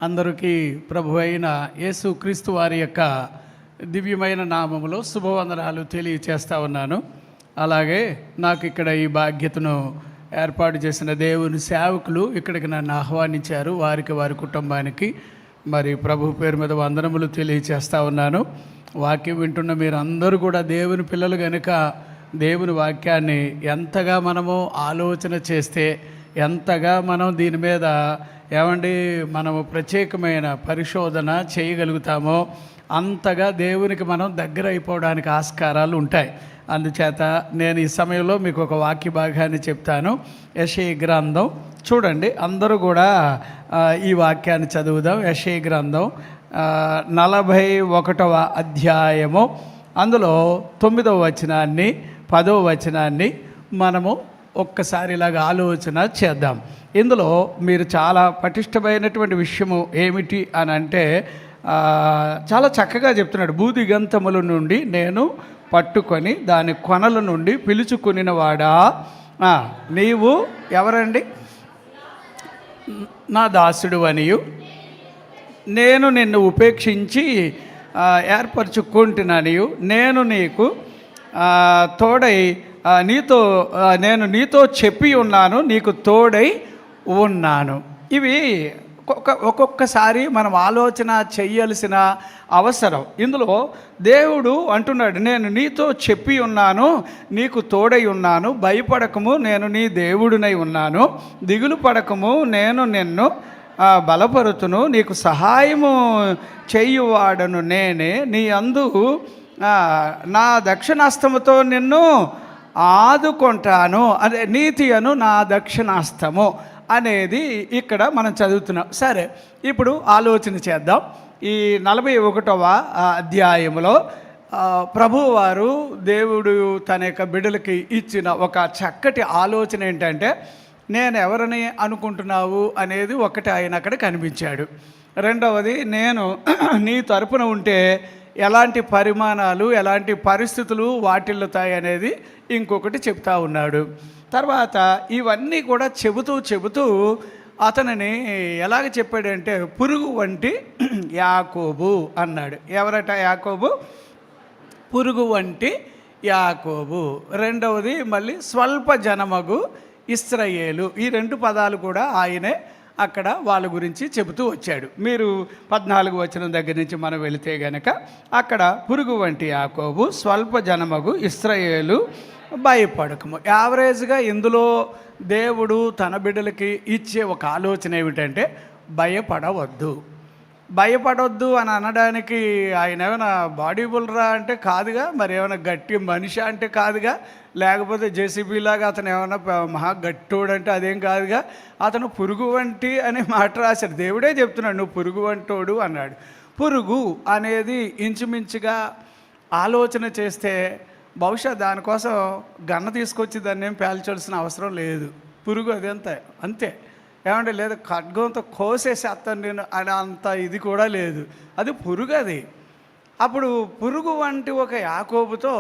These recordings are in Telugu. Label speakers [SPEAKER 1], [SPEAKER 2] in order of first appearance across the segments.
[SPEAKER 1] అందరికీ ప్రభు అయిన యేసుక్రీస్తు వారి యొక్క దివ్యమైన నామములో శుభవందనాలు తెలియచేస్తా ఉన్నాను. అలాగే నాకు ఇక్కడ ఈ బాధ్యతను ఏర్పాటు చేసిన దేవుని సేవకులు ఇక్కడికి నన్ను ఆహ్వానించారు. వారికి వారి కుటుంబానికి మరి ప్రభు పేరు మీద వందనములు తెలియచేస్తా ఉన్నాను. వాక్యం వింటున్న మీరు అందరూ కూడా దేవుని పిల్లలు కనుక దేవుని వాక్యాన్ని ఎంతగా మనము ఆలోచన చేస్తే, ఎంతగా మనం దీని మీద మనము ప్రత్యేకమైన పరిశోధన చేయగలుగుతామో అంతగా దేవునికి మనం దగ్గర అయిపోవడానికి ఆస్కారాలు ఉంటాయి. అందుచేత నేను ఈ సమయంలో మీకు ఒక వాక్య భాగాన్ని చెప్తాను. యెషయా గ్రంథం చూడండి, అందరూ కూడా ఈ వాక్యాన్ని చదువుదాం. యెషయా గ్రంథం 41వ అధ్యాయము, అందులో 9వ వచనాన్ని 10వ వచనాన్ని మనము ఒక్కసారి ఇలాగ ఆలోచన చేద్దాం. ఇందులో మీరు చాలా పటిష్టమైనటువంటి విషయము ఏమిటి అని అంటే, చాలా చక్కగా చెప్తున్నాడు. భూదిగంతముల నుండి నేను పట్టుకొని దాని కొనల నుండి పిలుచుకుని వాడా, నీవు ఎవరండి? నా దాసుడు అనియు నేను నిన్ను ఉపేక్షించి ఏర్పరచుకుంటున్నానియు నేను నీకు తోడై నేను నీతో చెప్పి ఉన్నాను, నీకు తోడై ఉన్నాను. ఇవి ఒక్కొక్కసారి మనం ఆలోచన చెయ్యాల్సిన అవసరం. ఇందులో దేవుడు అంటున్నాడు, నేను నీతో చెప్పి ఉన్నాను, నీకు తోడై ఉన్నాను, భయపడకము, నేను నీ దేవుడినై ఉన్నాను, దిగులు పడకము, నేను నిన్ను బలపరుతును, నీకు సహాయము చేయువాడను నేనే, నీ అందు నా దక్షిణాస్తముతో నిన్ను ఆదుకుంటాను, అదే నీతి అను నా దక్షిణాస్తము అనేది ఇక్కడ మనం చదువుతున్నాం. సరే, ఇప్పుడు ఆలోచన చేద్దాం. ఈ 41వ అధ్యాయంలో ప్రభువారు దేవుడు తన యొక్క బిడ్డలకి ఇచ్చిన ఒక చక్కటి ఆలోచన ఏంటంటే, నేను ఎవరిని అనుకుంటున్నావు అనేది ఒకటి ఆయన అక్కడ కనిపించాడు. రెండవది, నేను నీ తరపున ఉంటే ఎలాంటి పరిమాణాలు, ఎలాంటి పరిస్థితులు వాటిల్లుతాయి అనేది ఇంకొకటి చెప్తా ఉన్నాడు. తర్వాత ఇవన్నీ కూడా చెబుతూ అతనిని ఎలాగ చెప్పాడంటే, పురుగు వంటి యాకోబు అన్నాడు. ఎవరట యాకోబు? పురుగు వంటి యాకోబు. రెండవది మళ్ళీ స్వల్ప జనమగు ఇశ్రాయేలు. ఈ రెండు పదాలు కూడా ఆయనే అక్కడ వాళ్ళ గురించి చెబుతూ వచ్చాడు. మీరు 14వ వచనం దగ్గర నుంచి మనం వెళితే గనక అక్కడ పురుగు వంటి యాకోబు, స్వల్ప జనమగు ఇశ్రాయేలు, భయపడకము. యావరేజ్గా ఇందులో దేవుడు తన బిడ్డలకి ఇచ్చే ఒక ఆలోచన ఏమిటంటే, భయపడవద్దు అని అనడానికి ఆయన ఏమైనా బాడీ బిల్డరా అంటే కాదుగా, మరి ఏమైనా గట్టి మనిషి అంటే కాదుగా, లేకపోతే జేసీబీలాగా అతను ఏమైనా మహా గట్టోడు అంటే అదేం కాదుగా. అతను పురుగు వంటి అనే మాట రాశాడు. దేవుడే చెప్తున్నాడు, నువ్వు పురుగు వంటోడు అన్నాడు. పురుగు అనేది ఇంచుమించుగా ఆలోచన చేస్తే బహుశా దానికోసం గన్న తీసుకొచ్చి దాన్ని ఏం పేల్చాల్సిన అవసరం లేదు. పురుగు అంతే ఏమంటే, లేదు ఖడ్గంతో కోసేసేస్తాను నేను అని అంత ఇది కూడా లేదు. అది పురుగు. అది అప్పుడు పురుగు వంటి ఒక యాకోబుతో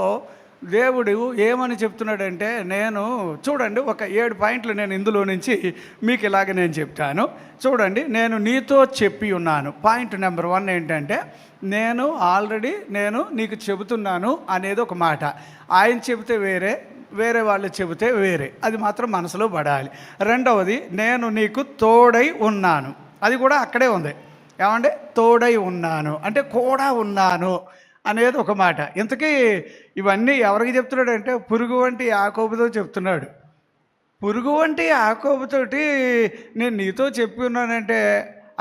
[SPEAKER 1] దేవుడు ఏమని చెప్తున్నాడంటే, నేను చూడండి, ఒక 7 పాయింట్లు నేను ఇందులో నుంచి మీకు ఇలాగ నేను చెప్తాను. చూడండి, నేను నీతో చెప్పి ఉన్నాను. పాయింట్ నెంబర్ 1 ఏంటంటే, నేను నీకు చెబుతున్నాను అనేది ఒక మాట. ఆయన చెబితే వేరే వాళ్ళు చెబితే వేరే, అది మాత్రం మనసులో పడాలి. రెండవది, నేను నీకు తోడై ఉన్నాను. అది కూడా అక్కడే ఉంది. ఏమంటే, తోడై ఉన్నాను అంటే కూడా ఉన్నాను అనేది ఒక మాట. ఇంతకీ ఇవన్నీ ఎవరికి చెప్తున్నాడు అంటే, పురుగు వంటి యాకోబుతో చెప్తున్నాడు. పురుగు వంటి యాకోబుతోటి నేను నీతో చెప్పి ఉన్నానంటే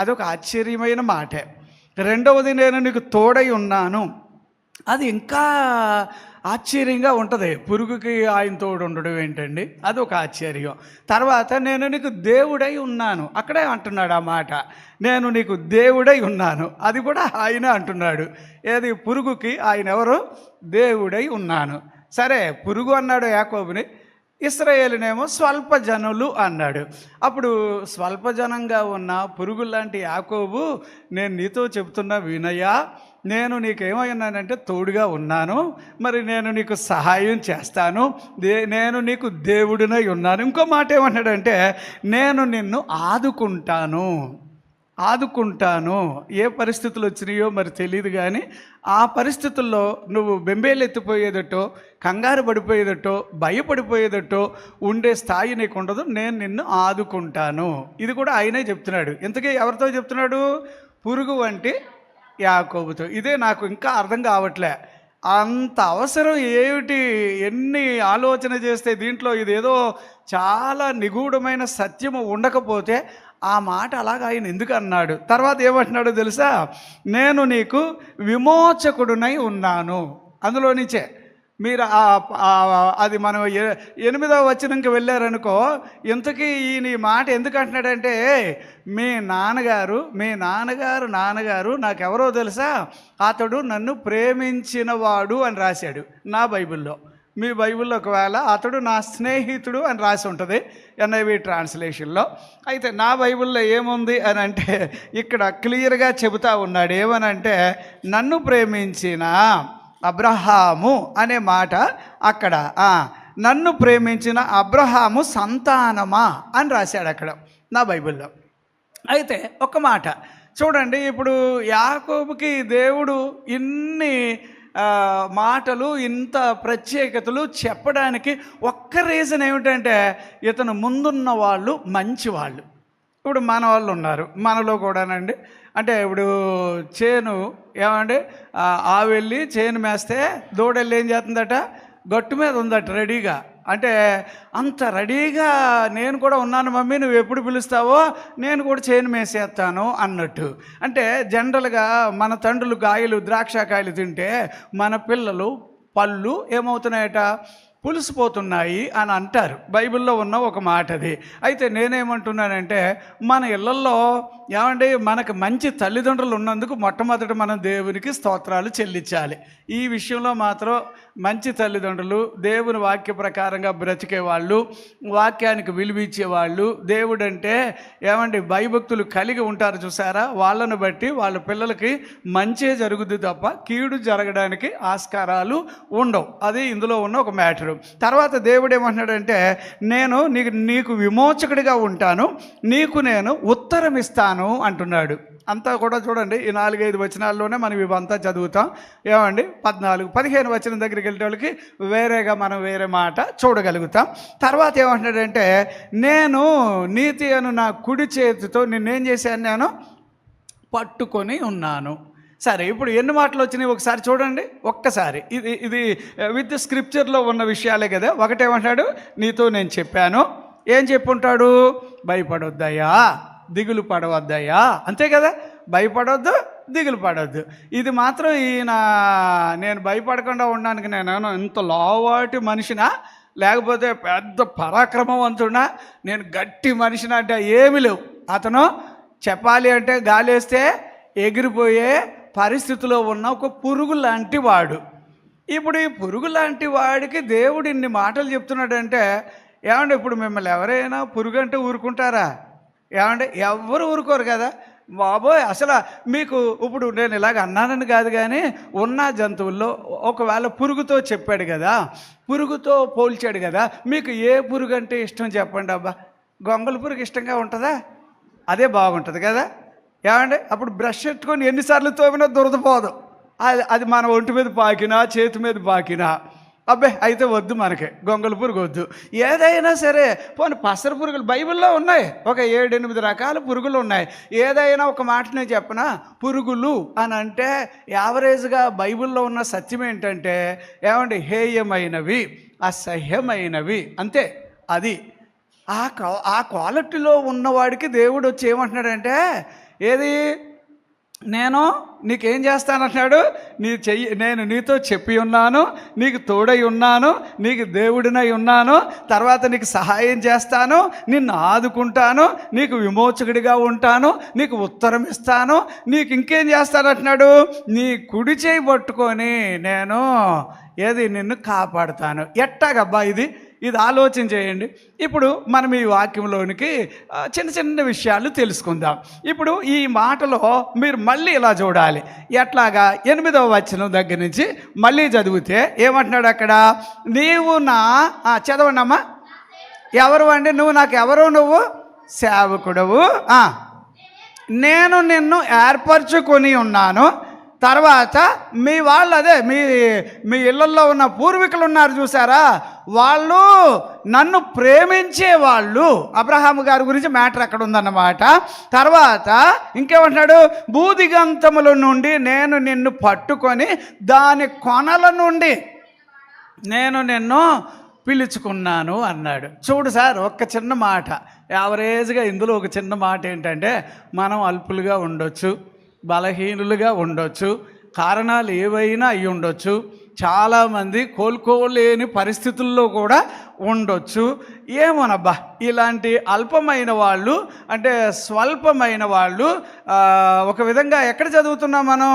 [SPEAKER 1] అదొక ఆశ్చర్యమైన మాటే. రెండవది, నేను నీకు తోడై ఉన్నాను, అది ఇంకా ఆశ్చర్యంగా ఉంటుంది. పురుగుకి ఆయన తోడు ఉండడం ఏంటండి, అది ఒక ఆశ్చర్యం. తర్వాత, నేను నీకు దేవుడై ఉన్నాను, అక్కడే అంటున్నాడు ఆ మాట. నేను నీకు దేవుడై ఉన్నాను, అది కూడా ఆయన అంటున్నాడు. ఏది? పురుగుకి ఆయన ఎవరు? దేవుడై ఉన్నాను. సరే, పురుగు అన్నాడు యాకోబుని, ఇశ్రాయేలునేమో స్వల్ప జనులు అన్నాడు. అప్పుడు స్వల్పజనంగా ఉన్న పురుగు లాంటి యాకోబు, నేను నీతో చెప్తున్నా వినయా, నేను నీకేమైనానంటే తోడుగా ఉన్నాను, మరి నేను నీకు సహాయం చేస్తాను, నేను నీకు దేవుడినై ఉన్నాను. ఇంకో మాట ఏమన్నాడంటే, నేను నిన్ను ఆదుకుంటాను. ఆదుకుంటాను. ఏ పరిస్థితులు వచ్చినాయో మరి తెలియదు, కానీ ఆ పరిస్థితుల్లో నువ్వు బెంబేలెత్తిపోయేదటో, కంగారు పడిపోయేదటో, భయపడిపోయేదటో ఉండే స్థాయి నీకు ఉండదు. నేను నిన్ను ఆదుకుంటాను. ఇది కూడా ఆయనే చెప్తున్నాడు. ఇంతకీ ఎవరితో చెప్తున్నాడు? పురుగు వంటి యాకోబుతో. ఇదే నాకు ఇంకా అర్థం కావట్లే. అంత అవసరం ఏమిటి? ఎన్ని ఆలోచన చేస్తే దీంట్లో ఇదేదో చాలా నిగూఢమైన సత్యము ఉండకపోతే ఆ మాట అలాగ ఆయన ఎందుకు అన్నాడు? తర్వాత ఏమంటున్నాడో తెలుసా? నేను నీకు విమోచకుడునై ఉన్నాను. అందులో నుంచే మీరు అది మనం 8వ వచనంకి వెళ్ళారనుకో, ఇంతకీ ఈయన ఈ మాట ఎందుకు అంటున్నాడంటే, మీ నాన్నగారు నాకెవరో తెలుసా? అతడు నన్ను ప్రేమించినవాడు అని రాశాడు నా బైబిల్లో. మీ బైబిల్లో ఒకవేళ అతడు నా స్నేహితుడు అని రాసి ఉంటుంది NIV ట్రాన్స్లేషన్లో. అయితే నా బైబిల్లో ఏముంది అని అంటే, ఇక్కడ క్లియర్గా చెబుతా ఉన్నాడు. ఏమనంటే, నన్ను ప్రేమించిన అబ్రహాము అనే మాట అక్కడ నన్ను ప్రేమించిన అబ్రహాము సంతానమా అని రాశాడు అక్కడ నా బైబిల్లో. అయితే ఒక మాట చూడండి, ఇప్పుడు యాకోబుకి దేవుడు ఇన్ని మాటలు, ఇంత ప్రత్యేకతలు చెప్పడానికి ఒక్క రీజన్ ఏమిటంటే, ఇతను ముందున్న వాళ్ళు మంచివాళ్ళు. ఇప్పుడు మన వాళ్ళు ఉన్నారు, మనలో కూడానండి. అంటే ఇప్పుడు చేను ఏమండి, ఆవెళ్ళి చేను మేస్తే దూడెళ్ళి ఏం చేస్తుందట? గట్టు మీద ఉందట రెడీగా. అంటే అంత రెడీగా నేను కూడా ఉన్నాను మమ్మీ, నువ్వు ఎప్పుడు పిలుస్తావో నేను కూడా చేను మేసేస్తాను అన్నట్టు. అంటే జనరల్గా మన తండ్రులు కాయలు, ద్రాక్షకాయలు తింటే మన పిల్లలు పళ్ళు ఏమవుతున్నాయట? పులిసిపోతున్నాయి అని అంటారు. బైబిల్లో ఉన్న ఒక మాట అది. అయితే నేనేమంటున్నానంటే, మన ఇళ్లలో ఏమండి, మనకు మంచి తల్లిదండ్రులు ఉన్నందుకు మొట్టమొదట మనం దేవునికి స్తోత్రాలు చెల్లించాలి. ఈ విషయంలో మాత్రం మంచి తల్లిదండ్రులు, దేవుని వాక్య ప్రకారంగా బ్రతికేవాళ్ళు, వాక్యానికి విలువిచ్చేవాళ్ళు, దేవుడంటే ఏమండి భయభక్తులు కలిగి ఉంటారు చూసారా, వాళ్ళను బట్టి వాళ్ళ పిల్లలకి మంచే జరుగుద్ది తప్ప కీడు జరగడానికి ఆస్కారాలు ఉండవు. అది ఇందులో ఉన్న ఒక మ్యాటరు. తర్వాత దేవుడు ఏమంటున్నాడంటే, నేను నీకు విమోచకుడిగా ఉంటాను, నీకు నేను ఉత్తరం ఇస్తాను అంటున్నాడు. అంతా కూడా చూడండి, ఈ 4-5 వచనాల్లోనే మనం ఇవంతా చదువుతాం. ఏమండి 14-15 వచనం దగ్గరికి వెళ్ళే వాళ్ళకి వేరేగా మనం వేరే మాట చూడగలుగుతాం. తర్వాత ఏమంటున్నాడంటే, నేను నీతి అను నా కుడి చేతితో నిన్నేం చేశాను? నేను పట్టుకొని ఉన్నాను. సరే, ఇప్పుడు ఎన్ని మాటలు వచ్చినాయి ఒకసారి చూడండి. ఒక్కసారి ఇది విత్ స్క్రిప్చర్లో ఉన్న విషయాలే కదా. ఒకటేమంటాడు? నీతో నేను చెప్పాను. ఏం చెప్పుంటాడు? భయపడొద్దయ్యా, దిగులు పడవద్దయ్యా, అంతే కదా. భయపడొద్దు, దిగులు పడొద్దు. ఇది మాత్రం ఈయన నేను భయపడకుండా ఉండడానికి నేను ఇంత లావాటి మనిషినా, లేకపోతే పెద్ద పరాక్రమవంతుడా, నేను గట్టి మనిషినా అంటే ఏమీ లేవు. అతను చెప్పాలి అంటే గాలేస్తే ఎగిరిపోయే పరిస్థితిలో ఉన్న ఒక పురుగు లాంటి వాడు. ఇప్పుడు ఈ పురుగు లాంటి వాడికి దేవుడు ఇన్ని మాటలు చెప్తున్నాడంటే, ఏమంటే ఇప్పుడు మిమ్మల్ని ఎవరైనా పురుగు అంటే ఊరుకుంటారా? ఏమంటే ఎవరు ఊరుకోరు కదా బాబోయ్. అసలు మీకు ఇప్పుడు నేను ఇలాగ అన్నానని కాదు, కానీ ఉన్న జంతువుల్లో ఒకవేళ పురుగుతో చెప్పాడు కదా, పురుగుతో పోల్చాడు కదా, మీకు ఏ పురుగు అంటే ఇష్టం చెప్పండి. అబ్బా, గొంగళి పురుగు ఇష్టంగా ఉంటుందా? అదే బాగుంటుంది కదా. ఏమంటే అప్పుడు బ్రష్ ఎట్టుకొని ఎన్నిసార్లు తోమినా దురదపోదు. అది మన ఒంటి మీద పాకినా, చేతి మీద పాకినా, అబ్బే అయితే వద్దు, మనకి గొంగళి పురుగు వద్దు. ఏదైనా సరే పోనీ పసర పురుగులు బైబిల్లో ఉన్నాయి, ఒక 7-8 రకాల పురుగులు ఉన్నాయి. ఏదైనా ఒక మాట నేను చెప్పనా, పురుగులు అని అంటే యావరేజ్గా బైబిల్లో ఉన్న సత్యం ఏంటంటే, ఏమండి హేయమైనవి, అసహ్యమైనవి, అంతే. అది ఆ క్వాలిటీలో ఉన్నవాడికి దేవుడు వచ్చి ఏమంటున్నాడంటే, ఏది నేను నీకేం చేస్తానంటున్నాడు? నేను నీతో చెప్పి ఉన్నాను, నీకు తోడై ఉన్నాను, నీకు దేవుడినై ఉన్నాను, తర్వాత నీకు సహాయం చేస్తాను, నిన్ను ఆదుకుంటాను, నీకు విమోచకుడిగా ఉంటాను, నీకు ఉత్తరం ఇస్తాను, నీకు ఇంకేం చేస్తానంటున్నాడు? నీ కుడి చేయి పట్టుకొని నేను నిన్ను కాపాడుతాను. ఎట్టాగబ్బా ఇది ఆలోచన చేయండి. ఇప్పుడు మనం ఈ వాక్యంలోనికి చిన్న చిన్న విషయాలు తెలుసుకుందాం. ఇప్పుడు ఈ మాటలో మీరు మళ్ళీ ఇలా చూడాలి. ఎట్లాగా 8వ వచనం దగ్గర నుంచి మళ్ళీ చదివితే ఏమంటున్నాడు అక్కడ? నీవు చదవండమ్మా. ఎవరు అండి? నువ్వు నాకు ఎవరు? నువ్వు సేవకుడవు. నేను నిన్ను ఏర్పరచుకొని ఉన్నాను. తర్వాత మీ వాళ్ళు అదే మీ ఇళ్ళల్లో ఉన్న పూర్వీకులు ఉన్నారు చూసారా, వాళ్ళు నన్ను ప్రేమించే వాళ్ళు. అబ్రహాము గారి గురించి మ్యాటర్ అక్కడ ఉందన్నమాట. తర్వాత ఇంకేమంటున్నాడు, భూదిగంతముల నుండి నేను నిన్ను పట్టుకొని దాని కొనల నుండి నేను నిన్ను పిలుచుకున్నాను అన్నాడు. చూడు సార్, ఒక్క చిన్న మాట, యావరేజ్గా ఇందులో ఒక చిన్న మాట ఏంటంటే, మనం అల్పులుగా ఉండొచ్చు, బలహీనులుగా ఉండొచ్చు, కారణాలు ఏవైనా అయి ఉండొచ్చు, చాలామంది కోలుకోలేని పరిస్థితుల్లో కూడా ఉండొచ్చు. ఏమోనబ్బా, ఇలాంటి అల్పమైన వాళ్ళు అంటే స్వల్పమైన వాళ్ళు ఒక విధంగా ఎక్కడ చదువుతున్నాం మనం,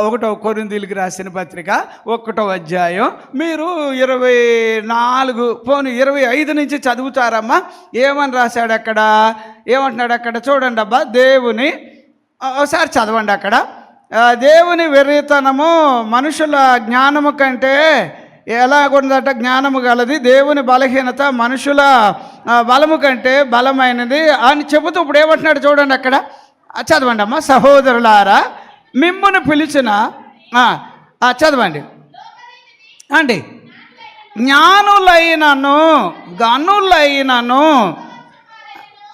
[SPEAKER 1] 1 కొరింథీయులకు రాసిన పత్రిక 1వ అధ్యాయం మీరు 25 నుంచి చదువుతారమ్మా. ఏమని రాశాడు అక్కడ, ఏమంటున్నాడు అక్కడ చూడండి అబ్బా. దేవుని ఒకసారి చదవండి అక్కడ. దేవుని వెర్రితనము మనుషుల జ్ఞానము కంటే ఎలాగుందట, జ్ఞానము గలది. దేవుని బలహీనత మనుషుల బలము కంటే బలమైనది అని చెబుతూ ఇప్పుడు ఏమంటున్నాడు చూడండి అక్కడ. చదవండి అమ్మా. సహోదరులారా, మిమ్మును పిలిచిన చదవండి అండి, జ్ఞానులైనను గనులైనను,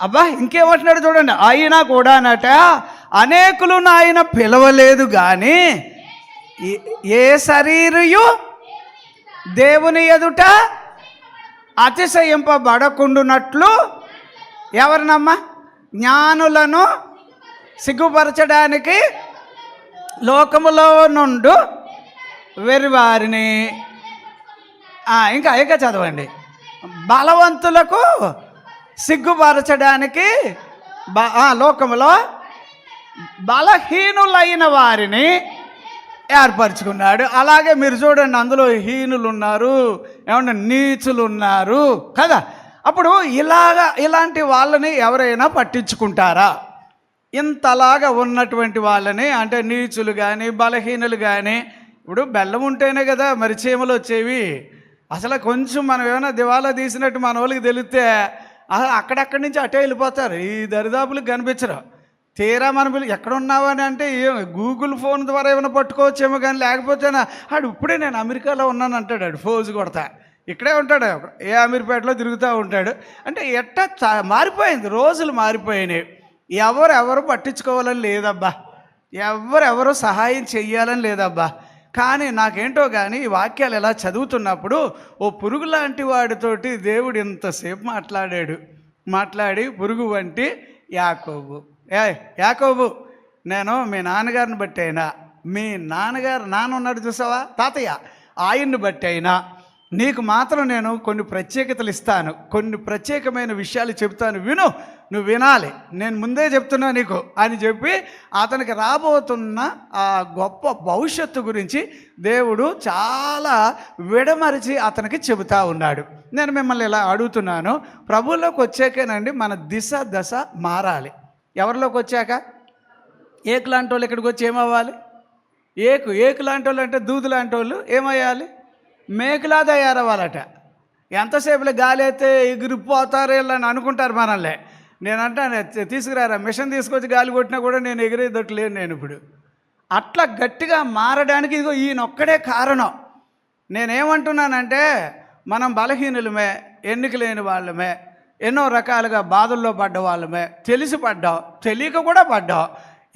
[SPEAKER 1] అబ్బా ఇంకేమంటున్నాడు చూడండి, అయినా కూడా అన్నట అనేకులను ఆయన పిలవలేదు కానీ ఏ శరీరయు దేవుని ఎదుట అతిశయింపబడకుండునట్లు ఎవరినమ్మా, జ్ఞానులను సిగ్గుపరచడానికి లోకములో నుండు వెర్రివారిని, ఇంకా చదవండి, బలవంతులకు సిగ్గుపరచడానికి లోకములో బలహీనులైన వారిని ఏర్పరచుకున్నాడు. అలాగే మీరు చూడండి, అందులో హీనులు ఉన్నారు, ఏమన్నా నీచులు ఉన్నారు కదా. అప్పుడు ఇలాంటి వాళ్ళని ఎవరైనా పట్టించుకుంటారా? ఇంతలాగా ఉన్నటువంటి వాళ్ళని, అంటే నీచులు కానీ బలహీనులు కానీ. ఇప్పుడు బెల్లం ఉంటేనే కదా మరి చీమలు వచ్చేవి. అసలు కొంచెం మనం ఏమైనా దివాలా తీసినట్టు మన వాళ్ళకి తెలిస్తే అక్కడక్కడి నుంచి అటే వెళ్ళిపోతారు, ఈ దరిదాపులకు కనిపించరు. తీరా మనం ఎక్కడ ఉన్నావా అని అంటే గూగుల్ ఫోన్ ద్వారా ఏమైనా పట్టుకోవచ్చేమో, కానీ లేకపోతే ఆడు ఇప్పుడే నేను అమెరికాలో ఉన్నాను అంటాడు. ఆడు ఫోజు కొడతా ఇక్కడే ఉంటాడు, ఏ అమీర్పేటలో తిరుగుతూ ఉంటాడు. అంటే మారిపోయింది, రోజులు మారిపోయినాయి. ఎవరెవరు పట్టించుకోవాలని లేదబ్బా, ఎవరెవరు సహాయం చెయ్యాలని లేదబ్బా. కానీ నాకేంటో కానీ ఈ వాక్యాలు ఎలా చదువుతున్నప్పుడు ఓ పురుగు లాంటి వాడితోటి దేవుడు ఇంతసేపు మాట్లాడి పురుగు వంటి యాకోబు, యాకోబు నేను మీ నాన్నగారిని బట్టి అయినా, మీ నాన్న ఉన్నాడు చూసావా తాతయ్య, ఆయన్ని బట్టి అయినా నీకు మాత్రం నేను కొన్ని ప్రత్యేకతలు ఇస్తాను, కొన్ని ప్రత్యేకమైన విషయాలు చెప్తాను, నువ్వు వినాలి, నేను ముందే చెప్తున్నా నీకు అని చెప్పి అతనికి రాబోతున్న ఆ గొప్ప భవిష్యత్తు గురించి దేవుడు చాలా విడమరిచి అతనికి చెబుతా ఉన్నాడు. నేను మిమ్మల్ని ఇలా అడుగుతున్నాను, ప్రభువులోకి వచ్చాకేనండి మన దశ మారాలి. ఎవరిలోకి వచ్చాక? ఏకు లాంటి వాళ్ళు ఇక్కడికి వచ్చి ఏమవ్వాలి? ఏకు లాంటి వాళ్ళు అంటే దూదు లాంటి వాళ్ళు ఏమయ్యాలి? మేకులా తయారవ్వాలట. ఎంతసేపులో గాలి అయితే ఎగిరిపోతారు అని అనుకుంటారు మనల్ని. నేనంటాను, తీసుకురారా మిషన్ తీసుకొచ్చి గాలి కొట్టినా కూడా నేను ఎగిరేదట్టు లేను నేను ఇప్పుడు. అట్లా గట్టిగా మారడానికి ఇదిగో ఈయనొక్కడే కారణం. నేనేమంటున్నానంటే, మనం బలహీనులమే, ఎన్నిక లేని వాళ్ళమే, ఎన్నో రకాలుగా బాధల్లో పడ్డ వాళ్ళమే, తెలిసి పడ్డాం, తెలియక కూడా పడ్డాం.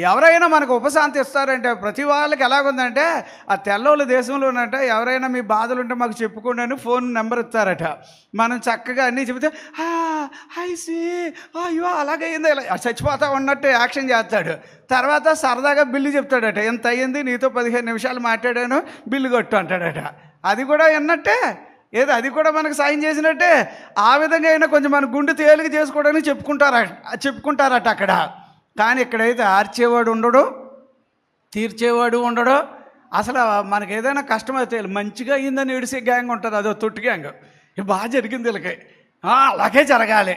[SPEAKER 1] ఎవరైనా మనకు ఉపశాంతి ఇస్తారంటే ప్రతి వాళ్ళకి ఎలాగుందంటే, ఆ తెల్లవాళ్ళ దేశంలోనంటే ఎవరైనా మీ బాధలు ఉంటే మాకు చెప్పుకోండి అని ఫోన్ నెంబర్ ఇస్తారట. మనం చక్కగా అన్నీ చెబితే ఐసి అయ్యో అలాగైంది, ఇలా చచ్చిపోతా ఉన్నట్టు యాక్షన్ చేస్తాడు. తర్వాత సరదాగా బిల్లు చెప్తాడట, ఎంత అయ్యింది, నీతో 15 నిమిషాలు మాట్లాడాను, బిల్లు కొట్టు అంటాడట. అది కూడా విన్నట్టే, అది కూడా మనకు సాయం చేసినట్టే. ఆ విధంగా అయినా కొంచెం మన గుండె తేలిక చేసుకోవడానికి చెప్పుకుంటారట అక్కడ. కానీ ఇక్కడైతే ఆర్చేవాడు ఉండడు, తీర్చేవాడు ఉండడు. అసలు మనకు ఏదైనా కష్టమైతే మంచిగా అయ్యిందని ఏడిసే గ్యాంగ్ ఉంటుంది, అదో తొట్టి గ్యాంగ్. బాగా జరిగింది వీళ్ళకి, అలాగే జరగాలి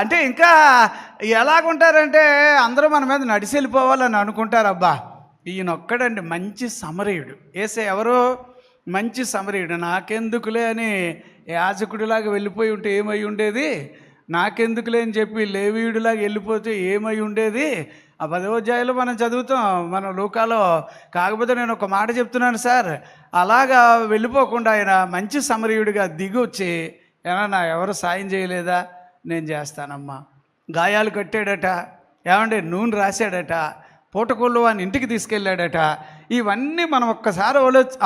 [SPEAKER 1] అంటే ఇంకా ఎలాగుంటారంటే అందరూ మన మీద నడిచి వెళ్ళిపోవాలని అనుకుంటారు. అబ్బా ఈయనొక్కడండి మంచి సమరయుడు. ఎవరు మంచి సమరయుడు. నాకెందుకులే అని యాజకుడిలాగా వెళ్ళిపోయి ఉంటే ఏమై ఉండేది, నాకెందుకులే అని చెప్పి లేవీయుడిలాగా వెళ్ళిపోతే ఏమై ఉండేది. ఆ 10వ అధ్యాయంలో మనం చదువుతాం మనం లూకాలో. కాకపోతే నేను ఒక మాట చెప్తున్నాను సార్, అలాగా వెళ్ళిపోకుండా ఆయన మంచి సమరయుడిగా దిగి వచ్చి, ఏమన్నా ఎవరు సాయం చేయలేదా, నేను చేస్తానమ్మా. గాయాలు కట్టాడట, ఏమంటే నూనె రాశాడట, పూటకోళ్ళు వాని ఇంటికి తీసుకెళ్ళాడట. ఇవన్నీ మనం ఒక్కసారి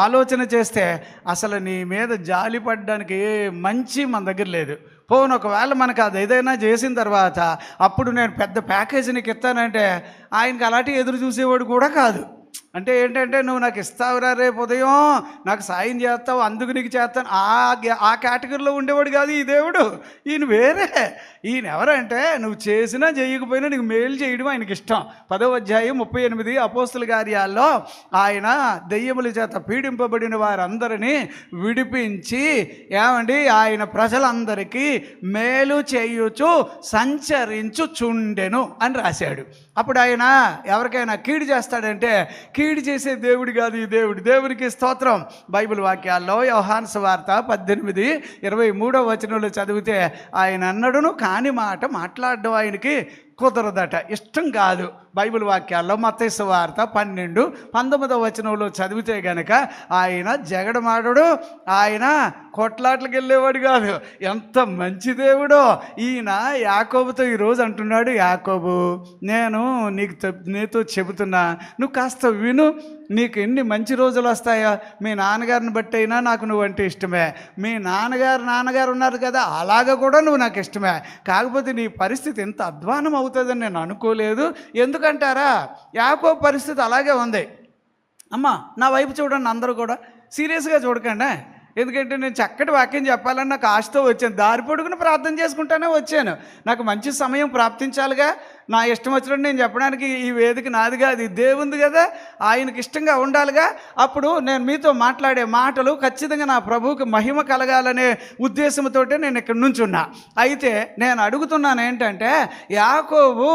[SPEAKER 1] ఆలోచన చేస్తే అసలు నీ మీద జాలి పడడానికి ఏ మంచి మన దగ్గర లేదు. పోను ఒకవేళ మనకు అది ఏదైనా చేసిన తర్వాత అప్పుడు నేను పెద్ద ప్యాకేజీ నీకు ఇస్తానంటే ఆయనకి అలాంటి ఎదురు చూసేవాడు కూడా కాదు. అంటే ఏంటంటే నువ్వు నాకు ఇస్తావురా రేపు ఉదయం, నాకు సాయం చేస్తావు అందుకు నీకు చేస్తాను, ఆ కేటగిరీలో ఉండేవాడు కాదు ఈ దేవుడు. ఈయన వేరే. ఈయన ఎవరంటే నువ్వు చేసినా చేయకపోయినా నీకు మేలు చేయడం ఆయనకి ఇష్టం. 10వ అధ్యాయం 38 అపోస్తుల కార్యాల్లో ఆయన దెయ్యముల చేత పీడింపబడిన వారందరినీ విడిపించి ఏమండి ఆయన ప్రజలందరికీ మేలు చేయుచు సంచరించుచుండెను అని రాశాడు. అప్పుడు ఆయన ఎవరికైనా కీడు చేస్తాడంటే కీడు చేసే దేవుడు కాదు ఈ దేవుడు. దేవునికి స్తోత్రం. బైబిల్ వాక్యాల్లో యోహాను సువార్త 18:23 వచనంలో చదివితే ఆయన అన్నడును కాని మాట మాట్లాడడం ఆయనకి కుదరదట, ఇష్టం కాదు. బైబిల్ వాక్యాల్లో మత్తయి సువార్త 12:19 వచనంలో చదివితే గనక ఆయన జగడమాడడు, ఆయన కొట్లాట్లకు వెళ్ళేవాడు కాదు. ఎంత మంచి దేవుడో ఈయన. యాకోబుతో ఈరోజు అంటున్నాడు, యాకోబు నేను నీతో చెబుతున్నా, నువ్వు కాస్త విను, నీకు ఎన్ని మంచి రోజులు వస్తాయో. మీ నాన్నగారిని బట్టి అయినా నాకు నువ్వంటే ఇష్టమే, మీ నాన్నగారు ఉన్నారు కదా అలాగ కూడా నువ్వు నాకు ఇష్టమే. కాకపోతే నీ పరిస్థితి ఎంత అధ్వానం అవుతుందని నేను అనుకోలేదు. ఎందుకంటారా, యాకోబు పరిస్థితి అలాగే ఉంది. అమ్మ నా వైపు చూడండి, అందరూ కూడా సీరియస్గా చూడకండి. ఎందుకంటే నేను చక్కటి వాక్యం చెప్పాలని నాకు ఆశతో వచ్చాను. దారి పొడుగున ప్రార్థన చేసుకుంటానే వచ్చాను. నాకు మంచి సమయం ప్రాప్తించాలిగా. నా ఇష్టం వచ్చినట్టు నేను చెప్పడానికి ఈ వేదిక నాదిగా, అది దేవుంది కదా, ఆయనకి ఇష్టంగా ఉండాలిగా. అప్పుడు నేను మీతో మాట్లాడే మాటలు ఖచ్చితంగా నా ప్రభువుకి మహిమ కలగాలనే ఉద్దేశంతో నేను ఇక్కడ నుంచి ఉన్నా. అయితే నేను అడుగుతున్నాను ఏంటంటే, యాకోబు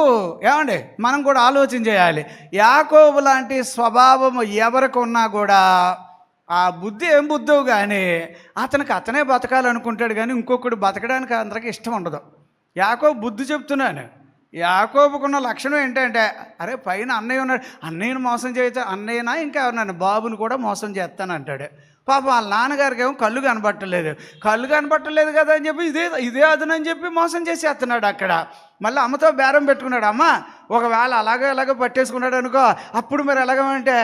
[SPEAKER 1] ఏమండి మనం కూడా ఆలోచన చేయాలి. యాకోబు లాంటి స్వభావం ఎవరికి ఉన్నా కూడా ఆ బుద్ధి ఏం బుద్ధో కానీ అతనే బతకాలనుకుంటాడు, కానీ ఇంకొకడు బతకడానికి అందరికి ఇష్టం ఉండదు. యాకోబు బుద్ధి చెప్తున్నాను. యాకోబుకున్న లక్షణం ఏంటంటే, అరే పైన అన్నయ్య ఉన్నాడు, అన్నయ్యను మోసం చేయొచ్చు, అన్నయ్యనా ఇంకా ఎవరినైనా బాబుని కూడా మోసం చేస్తానంటాడు. పాపం వాళ్ళ నాన్నగారికి ఏమో కళ్ళు కనబట్టలేదు కదా అని చెప్పి ఇదే అదనని చెప్పి మోసం చేసేస్తున్నాడు అక్కడ. మళ్ళీ అమ్మతో బేరం పెట్టుకున్నాడు. అమ్మ ఒకవేళ అలాగే పట్టేసుకున్నాడు అనుకో, అప్పుడు మరి ఎలాగమంటే,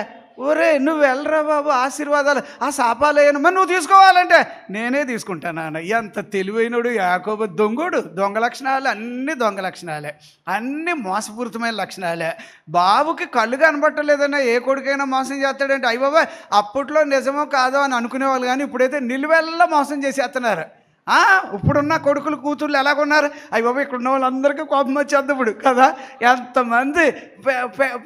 [SPEAKER 1] ఒరే నువ్వు వెళ్ళరా బాబు, ఆశీర్వాదాలు ఆ శాపాలేను మరి నువ్వు తీసుకోవాలంటే నేనే తీసుకుంటాను. ఎంత తెలివైనడు యాకోబు. దొంగ లక్షణాలు, అన్ని దొంగ లక్షణాలే, అన్ని మోసపూరితమైన లక్షణాలే. బాబుకి కళ్ళు కనబట్టలేదన్నా ఏ కొడుకైనా మోసం చేస్తాడంటే అయ్య బాబా అప్పట్లో నిజమో కాదో అని అనుకునేవాళ్ళు, కానీ ఇప్పుడైతే నిలువెల్లా మోసం చేసేస్తున్నారు. ఇప్పుడున్న కొడుకులు కూతుర్లు ఎలాగున్నారు, అయ్య బాబు ఇక్కడ ఉన్న వాళ్ళందరికీ కోపం వచ్చేద్దు ఇప్పుడు కదా. ఎంతమంది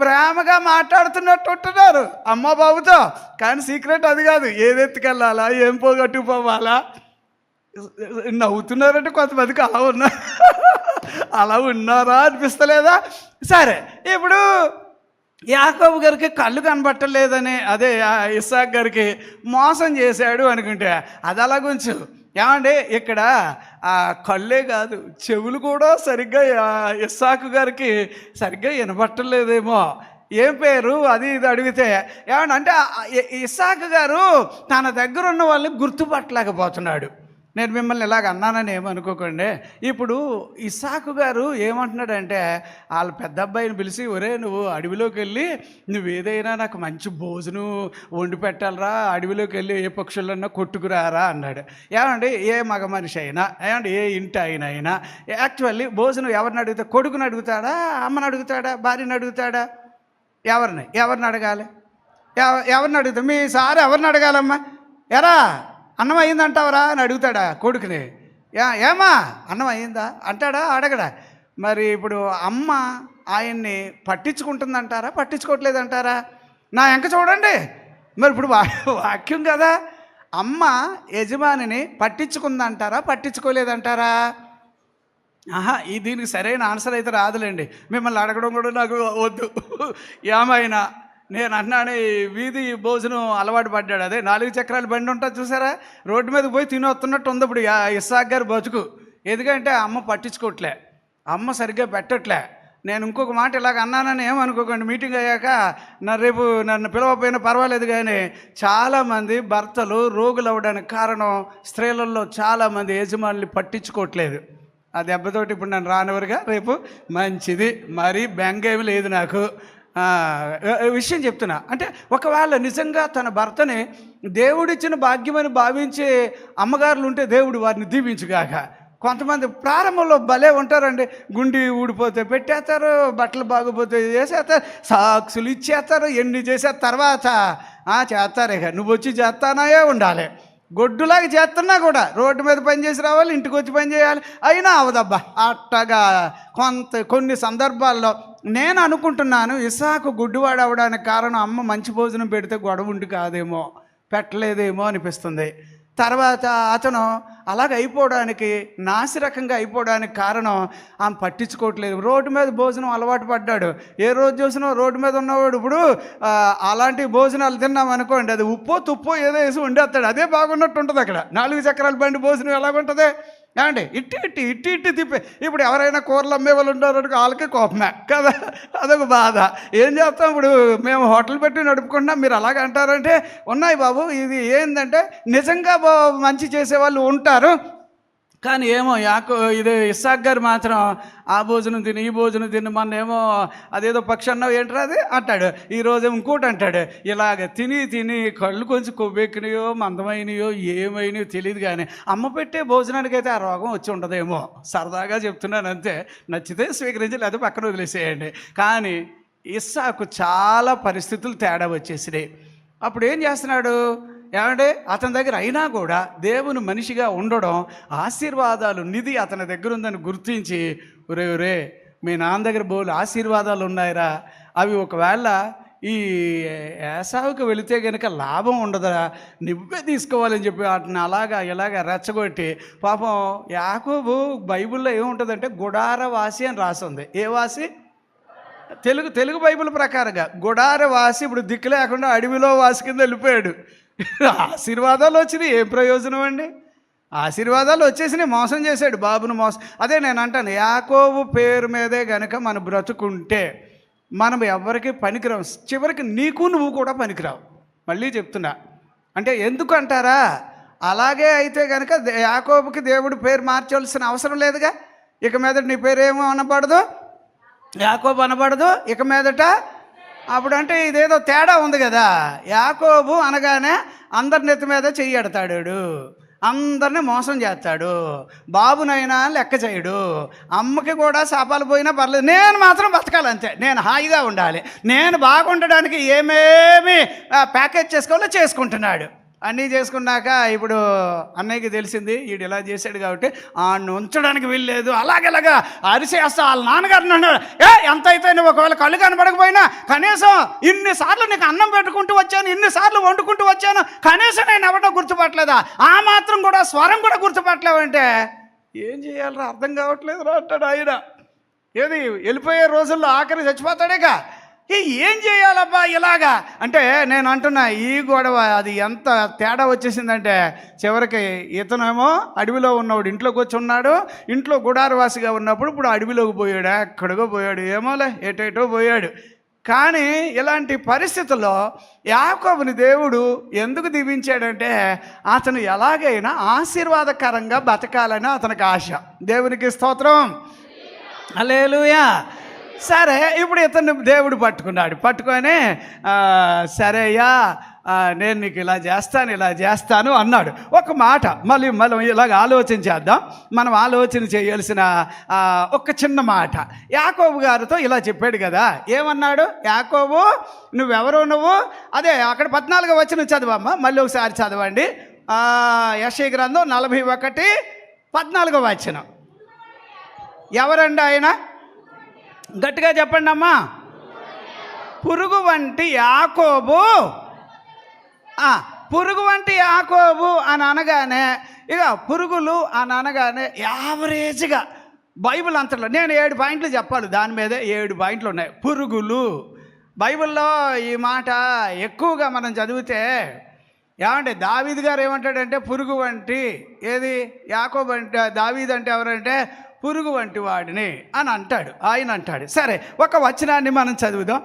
[SPEAKER 1] ప్రేమగా మాట్లాడుతున్నట్టు ఉంటున్నారు అమ్మ బాబుతో, కానీ సీక్రెట్ అది కాదు. ఏది ఎత్తుకెళ్ళాలా, ఏం పోగొట్టుకుపోవాలా. నవ్వుతున్నారంటే కొంతమందికి అలా ఉన్నారా అనిపిస్తలేదా? సరే, ఇప్పుడు యాకోబు గారికి కళ్ళు కనబట్టలేదని, అదే ఇస్సాకు గారికి మోసం చేశాడు అనుకుంటే అది అలాగుంచు. ఏమంటే ఇక్కడ కళ్ళే కాదు, చెవులు కూడా సరిగ్గా ఇస్సాకు గారికి సరిగ్గా వినబట్టలేదేమో. ఏం పేరు అది ఇది అడిగితే ఏమంటే ఇస్సాకు గారు తన దగ్గర ఉన్న వాళ్ళని గుర్తుపట్టలేకపోతున్నాడు. నేను మిమ్మల్ని ఇలాగ అన్నానని ఏమనుకోకండి. ఇప్పుడు ఇస్సాకు గారు ఏమంటున్నాడంటే, వాళ్ళ పెద్ద అబ్బాయిని పిలిచి, ఒరే నువ్వు అడవిలోకి వెళ్ళి నువ్వు ఏదైనా నాకు మంచి భోజనం వండి పెట్టాలరా, అడవిలోకి వెళ్ళి ఏ పక్షులన్నా కొట్టుకురారా అన్నాడు. ఏమండి ఏ మగ మనిషి అయినా, ఏమండి ఏ ఇంటి అయినా యాక్చువల్లీ భోజనం ఎవరిని అడుగుతా, కొడుకుని అడుగుతాడా, అమ్మని అడుగుతాడా, భార్యని అడుగుతాడా? ఎవరిని అడగాలి? ఎవరిని అడుగుతా? మీ సార్ ఎవరిని అడగాలమ్మా? ఎరా అన్నం అయిందంటావరా అని అడుగుతాడా కొడుకుని? ఏమా అన్నం అయిందా అంటాడా, అడగడా? మరి ఇప్పుడు అమ్మ ఆయన్ని పట్టించుకుంటుందంటారా, పట్టించుకోవట్లేదంటారా? నా ఎంక చూడండి. మరి ఇప్పుడు వాక్యం కదా, అమ్మ యజమానిని పట్టించుకుందంటారా, పట్టించుకోలేదంటారా? దీనికి సరైన ఆన్సర్ అయితే రాదులేండి. మిమ్మల్ని అడగడం కూడా నాకు వద్దు. ఏమైనా నేను అన్నాను, వీధి భోజనం అలవాటు పడ్డాడు. అదే 4 చక్రాల బండి ఉంటుంది చూసారా, రోడ్డు మీద పోయి తిని వస్తున్నట్టు ఉంది ఇప్పుడు ఇస్సాకు గారి బతుకు. ఎందుకంటే అమ్మ పట్టించుకోవట్లే, అమ్మ సరిగ్గా పెట్టట్లే. నేను ఇంకొక మాట ఇలాగ అన్నానని ఏమనుకోకండి. మీటింగ్ అయ్యాక రేపు నన్ను పిలవకపోయినా పర్వాలేదు, కానీ చాలామంది భర్తలు రోగులు అవ్వడానికి కారణం స్త్రీలలో చాలామంది యజమానులు పట్టించుకోవట్లేదు. ఆ దెబ్బతోటి ఇప్పుడు నన్ను రానివరుగా రేపు మంచిది, మరీ బెంగేమి లేదు నాకు. విషయం చెప్తున్నా. అంటే ఒకవేళ నిజంగా తన భర్తని దేవుడిచ్చిన భాగ్యమని భావించే అమ్మగారులు ఉంటే దేవుడు వారిని దీవించుగాక. కొంతమంది ప్రారంభంలో భలే ఉంటారండి. గుండి ఊడిపోతే పెట్టేస్తారు, బట్టలు బాగోపోతే చేసేస్తారు, సాక్సులు ఇచ్చేస్తారు, ఎన్ని చేసే తర్వాత చేస్తారు. ఇక నువ్వు వచ్చి చేస్తానాయే ఉండాలి. గొడ్డులాగా చేస్తున్నా కూడా రోడ్డు మీద పని చేసి రావాలి, ఇంటికి వచ్చి పని చేయాలి, అయినా అవదబ్బా. అట్టగా కొన్ని సందర్భాల్లో నేను అనుకుంటున్నాను, ఇస్సాకు గుడ్డివాడు అవ్వడానికి కారణం అమ్మ మంచి భోజనం పెడితే గొడవ ఉండి కాదేమో, పెట్టలేదేమో అనిపిస్తుంది. తర్వాత అతను అలాగ అయిపోవడానికి, నాసిరకంగా అయిపోవడానికి కారణం ఆమె పట్టించుకోవట్లేదు. రోడ్డు మీద భోజనం అలవాటు పడ్డాడు. ఏ రోజు చూసినా రోడ్డు మీద ఉన్నవాడు ఇప్పుడు అలాంటి భోజనాలు తిన్నాం అనుకోండి, అది ఉప్పో తుప్పో ఏదో వేసి వండేస్తాడు, అదే బాగున్నట్టు ఉంటుంది. అక్కడ 4 చక్రాల బండి భోజనం ఎలాగుంటుంది ఏమండి? ఇట్టి తిప్పే. ఇప్పుడు ఎవరైనా కూరలు అమ్మే వాళ్ళు ఉంటారు, వాళ్ళకి కోపమే కదా, అదొక బాధ. ఏం చేస్తాం ఇప్పుడు? మేము హోటల్ పెట్టి నడుపుకుంటున్నాం, మీరు అలాగ అంటారంటే ఉన్నాయి బాబు. ఇది ఏంటంటే నిజంగా మంచి చేసేవాళ్ళు ఉంటారు, కానీ ఏమో ఇదే ఇస్సాక్ గారు మాత్రం ఆ భోజనం తిని ఈ భోజనం తిని, మొన్న ఏమో అదేదో పక్షి అన్నావు ఏంట్రా అది అంటాడు, ఈరోజు ఇంకోటి అంటాడు. ఇలాగ తిని కళ్ళు కొంచెం కొవ్వెక్కినాయో మందమైనయో ఏమైనాయో తెలియదు, కానీ అమ్మ పెట్టే భోజనానికైతే ఆ రోగం వచ్చి ఉండదేమో. సరదాగా చెప్తున్నాను అంతే. నచ్చితే స్వీకరించి, లేదా పక్కన వదిలేసేయండి. కానీ ఇస్సాకు చాలా పరిస్థితులు తేడా వచ్చేసినాయి. అప్పుడు ఏం చేస్తున్నాడు ఏమంటే, అతని దగ్గర అయినా కూడా దేవుని మనిషిగా ఉండడం, ఆశీర్వాదాలు నిధి అతని దగ్గర ఉందని గుర్తించి, ఒరే మీ నాన్న దగ్గర బోలు ఆశీర్వాదాలు ఉన్నాయిరా, అవి ఒకవేళ ఈ ఏసావుకి వెళితే కనుక లాభం ఉండదురా, నువ్వే తీసుకోవాలని చెప్పి వాటిని ఇలాగా రెచ్చగొట్టి, పాపం యాకోబు బైబిల్లో ఏముంటుందంటే గుడారవాసి అని రాసింది. ఏ వాసి? తెలుగు బైబిల్ ప్రకారంగా గుడారవాసి. ఇప్పుడు దిక్కు లేకుండా అడవిలో వాసి కింద వెళ్ళిపోయాడు. ఆశీర్వాదాలు వచ్చినాయి, ఏం ప్రయోజనం అండి? ఆశీర్వాదాలు వచ్చేసినాయి, మోసం చేశాడు బాబును మోసం. అదే నేను అంటాను, యాకోబు పేరు మీదే గనక మనం బ్రతుకుంటే మనం ఎవరికి పనికిరావు. చివరికి నువ్వు కూడా పనికిరావు. మళ్ళీ చెప్తున్నా. అంటే ఎందుకు అంటారా? అలాగే అయితే కనుక యాకోబుకి దేవుడు పేరు మార్చాల్సిన అవసరం లేదుగా. ఇక మీదట నీ పేరు ఏమో అనబడదు, యాకోబు అనబడదు ఇక మీదట. అప్పుడు అంటే ఇదేదో తేడా ఉంది కదా. యాకోబు అనగానే అందరి నెత్తి మీద చెయ్యెడతాడు, అందరిని మోసం చేస్తాడు, బాబునైనా లెక్క చేయడు, అమ్మకి కూడా శాపాలు పోయినా పర్లేదు, నేను మాత్రం బతకాలంతే, నేను హాయిగా ఉండాలి, నేను బాగుండడానికి ఏమేమి ప్యాకేజ్ చేసుకోవాలో చేసుకుంటున్నాడు. అన్నీ చేసుకున్నాక ఇప్పుడు అన్నయ్యకి తెలిసింది వీడు ఇలా చేశాడు కాబట్టి ఆడిని ఉంచడానికి వీల్లేదు, అలాగేలాగా అరిసేస్తా. వాళ్ళ నాన్నగారు అన్నాడు, ఎంత అయితే నువ్వు ఒకవేళ కళ్ళు కనబడకపోయినా కనీసం ఇన్నిసార్లు నీకు అన్నం పెట్టుకుంటూ వచ్చాను, ఇన్నిసార్లు వండుకుంటూ వచ్చాను, కనీసం నేను ఎవడో గుర్తుపట్టలేదా, ఆ మాత్రం కూడా స్వరం కూడా గుర్తుపట్టలేవంటే ఏం చేయాలరా అర్థం కావట్లేదురా అంటాడు ఆయన. ఏది వెళ్ళిపోయే రోజుల్లో ఆఖరి చచ్చిపోతాడేగా. ఏం చేయాలబ్బా ఇలాగా అంటే నేను అంటున్నా, ఈ గొడవ అది ఎంత తేడా వచ్చేసిందంటే చివరికి ఇతనేమో అడవిలో ఉన్నవాడు ఇంట్లోకి వచ్చి ఉన్నాడు, ఇంట్లో గుడారవాసిగా ఉన్నప్పుడు ఇప్పుడు అడవిలోకి పోయాడు, ఎక్కడికో పోయాడు, ఏమోలే ఎటేటో పోయాడు. కానీ ఇలాంటి పరిస్థితుల్లో యాకోబుని దేవుడు ఎందుకు దీవించాడంటే అతను ఎలాగైనా ఆశీర్వాదకరంగా బతకాలని అతనికి ఆశ. దేవునికి స్తోత్రం, హల్లెలూయా. సరే, ఇప్పుడు ఇతన్ని దేవుడు పట్టుకొని సరే అయ్యా నేను నీకు ఇలా చేస్తాను అన్నాడు. ఒక మాట మళ్ళీ ఇలాగ ఆలోచన చేద్దాం. మనం ఆలోచన చేయాల్సిన ఒక చిన్న మాట. యాకోబు గారితో ఇలా చెప్పాడు కదా, ఏమన్నాడు? యాకోబు నువ్వు అదే అక్కడ 14వ వచనం చదవమ్మా, మళ్ళీ ఒకసారి చదవండి. యెషయా గ్రంథం 41:14 వచనం. ఎవరండి ఆయన? గట్టిగా చెప్పండి అమ్మా. పురుగు వంటి యాకోబు. పురుగు వంటి యాకోబు అని అనగానే, ఇక పురుగులు అని అనగానే యావరేజ్గా బైబిల్ అంతలో నేను 7 పాయింట్లు చెప్పాలి, దాని మీదే 7 పాయింట్లు ఉన్నాయి. పురుగులు బైబిల్లో ఈ మాట ఎక్కువగా మనం చదివితే ఏమంటే దావీదు గారు ఏమంటాడంటే పురుగు వంటి, ఏది యాకోబు అంటే దావీదు అంటే ఎవరంటే పురుగు వంటి వాడిని అని అంటాడు, ఆయన అంటాడు. సరే, ఒక వచనాన్ని మనం చదువుదాం.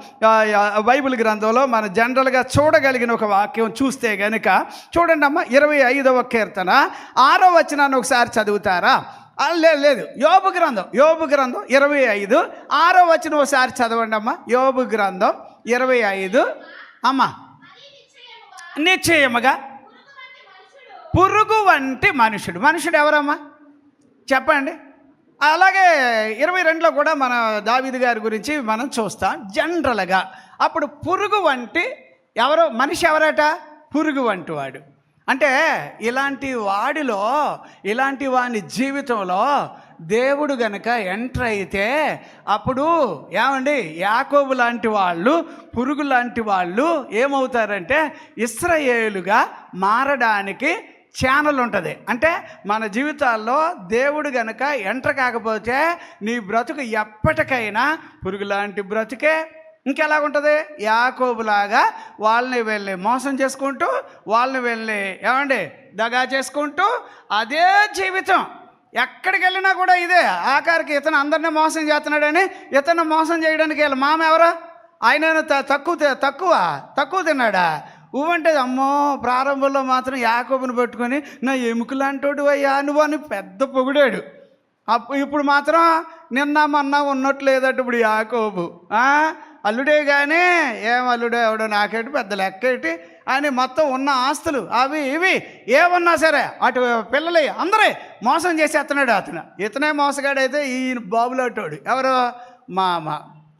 [SPEAKER 1] బైబిల్ గ్రంథంలో మనం జనరల్గా చూడగలిగిన ఒక వాక్యం చూస్తే గనుక చూడండి అమ్మ, 25వ కీర్తన 6వ వచనాన్ని ఒకసారి చదువుతారా? లేదు, యోబు గ్రంథం 25 6వ వచనం ఒకసారి చదవండి అమ్మ. యోబు గ్రంథం 25 అమ్మ. నిశ్చయముగా పురుగు వంటి మనుషుడు ఎవరమ్మా చెప్పండి. అలాగే 22లో కూడా మన దావీదు గారి గురించి మనం చూస్తాం జనరల్గా. అప్పుడు పురుగు వంటి మనిషి ఎవరట? పురుగు వంటి వాడు. అంటే ఇలాంటి వాడిలో, ఇలాంటి వాని జీవితంలో దేవుడు గనక ఎంటర్ అయితే అప్పుడు ఏమండి, యాకోబు లాంటి వాళ్ళు, పురుగు లాంటి వాళ్ళు ఏమవుతారంటే ఇశ్రాయేలుగా మారడానికి ఛానల్ ఉంటుంది. అంటే మన జీవితాల్లో దేవుడు గనక ఎంటర్ కాకపోతే నీ బ్రతుకు ఎప్పటికైనా పురుగు లాంటి బ్రతుకే. ఇంకెలాగుంటుంది? యాకోబులాగా వాళ్ళని వెళ్ళి మోసం చేసుకుంటూ, వాళ్ళని వెళ్ళి ఏమండి దగా చేసుకుంటూ అదే జీవితం. ఎక్కడికి వెళ్ళినా కూడా ఇదే. ఆఖరికి ఇతను అందరినీ మోసం చేస్తున్నాడని ఇతను మోసం చేయడానికి వెళ్ళి మామ ఎవరో ఆయన తక్కువ తిన్నాడా? ఊవంటే అమ్మో, ప్రారంభంలో మాత్రం యాకోబుని పెట్టుకొని నా ఎముకలాంటోడు అయ్యా నువ్వు అని పెద్ద పొగిడాడు. ఇప్పుడు మాత్రం నిన్న మొన్న ఉన్నట్టు లేదట ఇప్పుడు యాకోబు. అల్లుడే కానీ ఏం అల్లుడే ఎవడో నాకేంటి పెద్ద లెక్కేటి అని మొత్తం ఉన్న ఆస్తులు అవి ఇవి ఏమన్నా సరే అటు పిల్లలు అందరే మోసం చేసేస్తున్నాడు అతను. ఇతనే మోసగాడైతే ఈయన బాబులాటోడు ఎవరో మామ.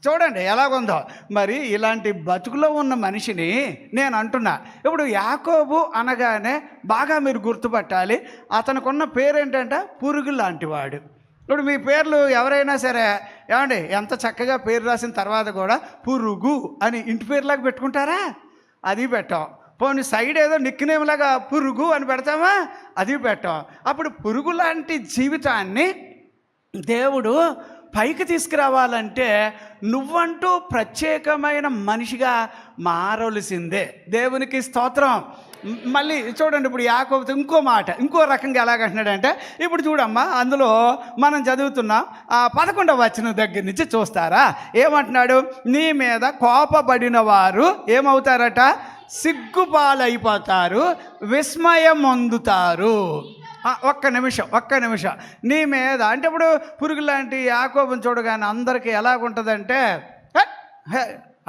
[SPEAKER 1] చూడండి ఎలాగుందో. మరి ఇలాంటి బతుకులో ఉన్న మనిషిని నేను అంటున్నా. ఇప్పుడు యాకోబు అనగానే బాగా మీరు గుర్తుపట్టాలి, అతనుకున్న పేరేంటంటే పురుగు లాంటి వాడు. ఇప్పుడు మీ పేర్లు ఎవరైనా సరే ఏమండి ఎంత చక్కగా పేరు రాసిన తర్వాత కూడా పురుగు అని ఇంటి పేరులాగా పెట్టుకుంటారా? అది పెట్టాం. పోనీ సైడ్ ఏదో నిక్నేమ్లాగా పురుగు అని పెడతామా? అది పెట్టాం. అప్పుడు పురుగు లాంటి జీవితాన్ని దేవుడు పైకి తీసుకురావాలంటే నువ్వంటూ ప్రత్యేకమైన మనిషిగా మారవలసిందే. దేవునికి స్తోత్రం. మళ్ళీ చూడండి, ఇప్పుడు యాకోబుతో ఇంకో రకంగా ఎలాగంటున్నాడంటే, ఇప్పుడు చూడమ్మా, అందులో మనం చదువుతున్నాం 11వ వచనం దగ్గర నుంచి చూస్తారా ఏమంటున్నాడు? నీ మీద కోపపడిన వారు ఏమవుతారట? సిగ్గుపాలైపోతారు, విస్మయం పొందుతారు. ఒక్క నిమిషం నీ మీద అంటే ఇప్పుడు పురుగు లాంటి యాకోబుని చూడగానే అందరికీ ఎలాగుంటుందంటే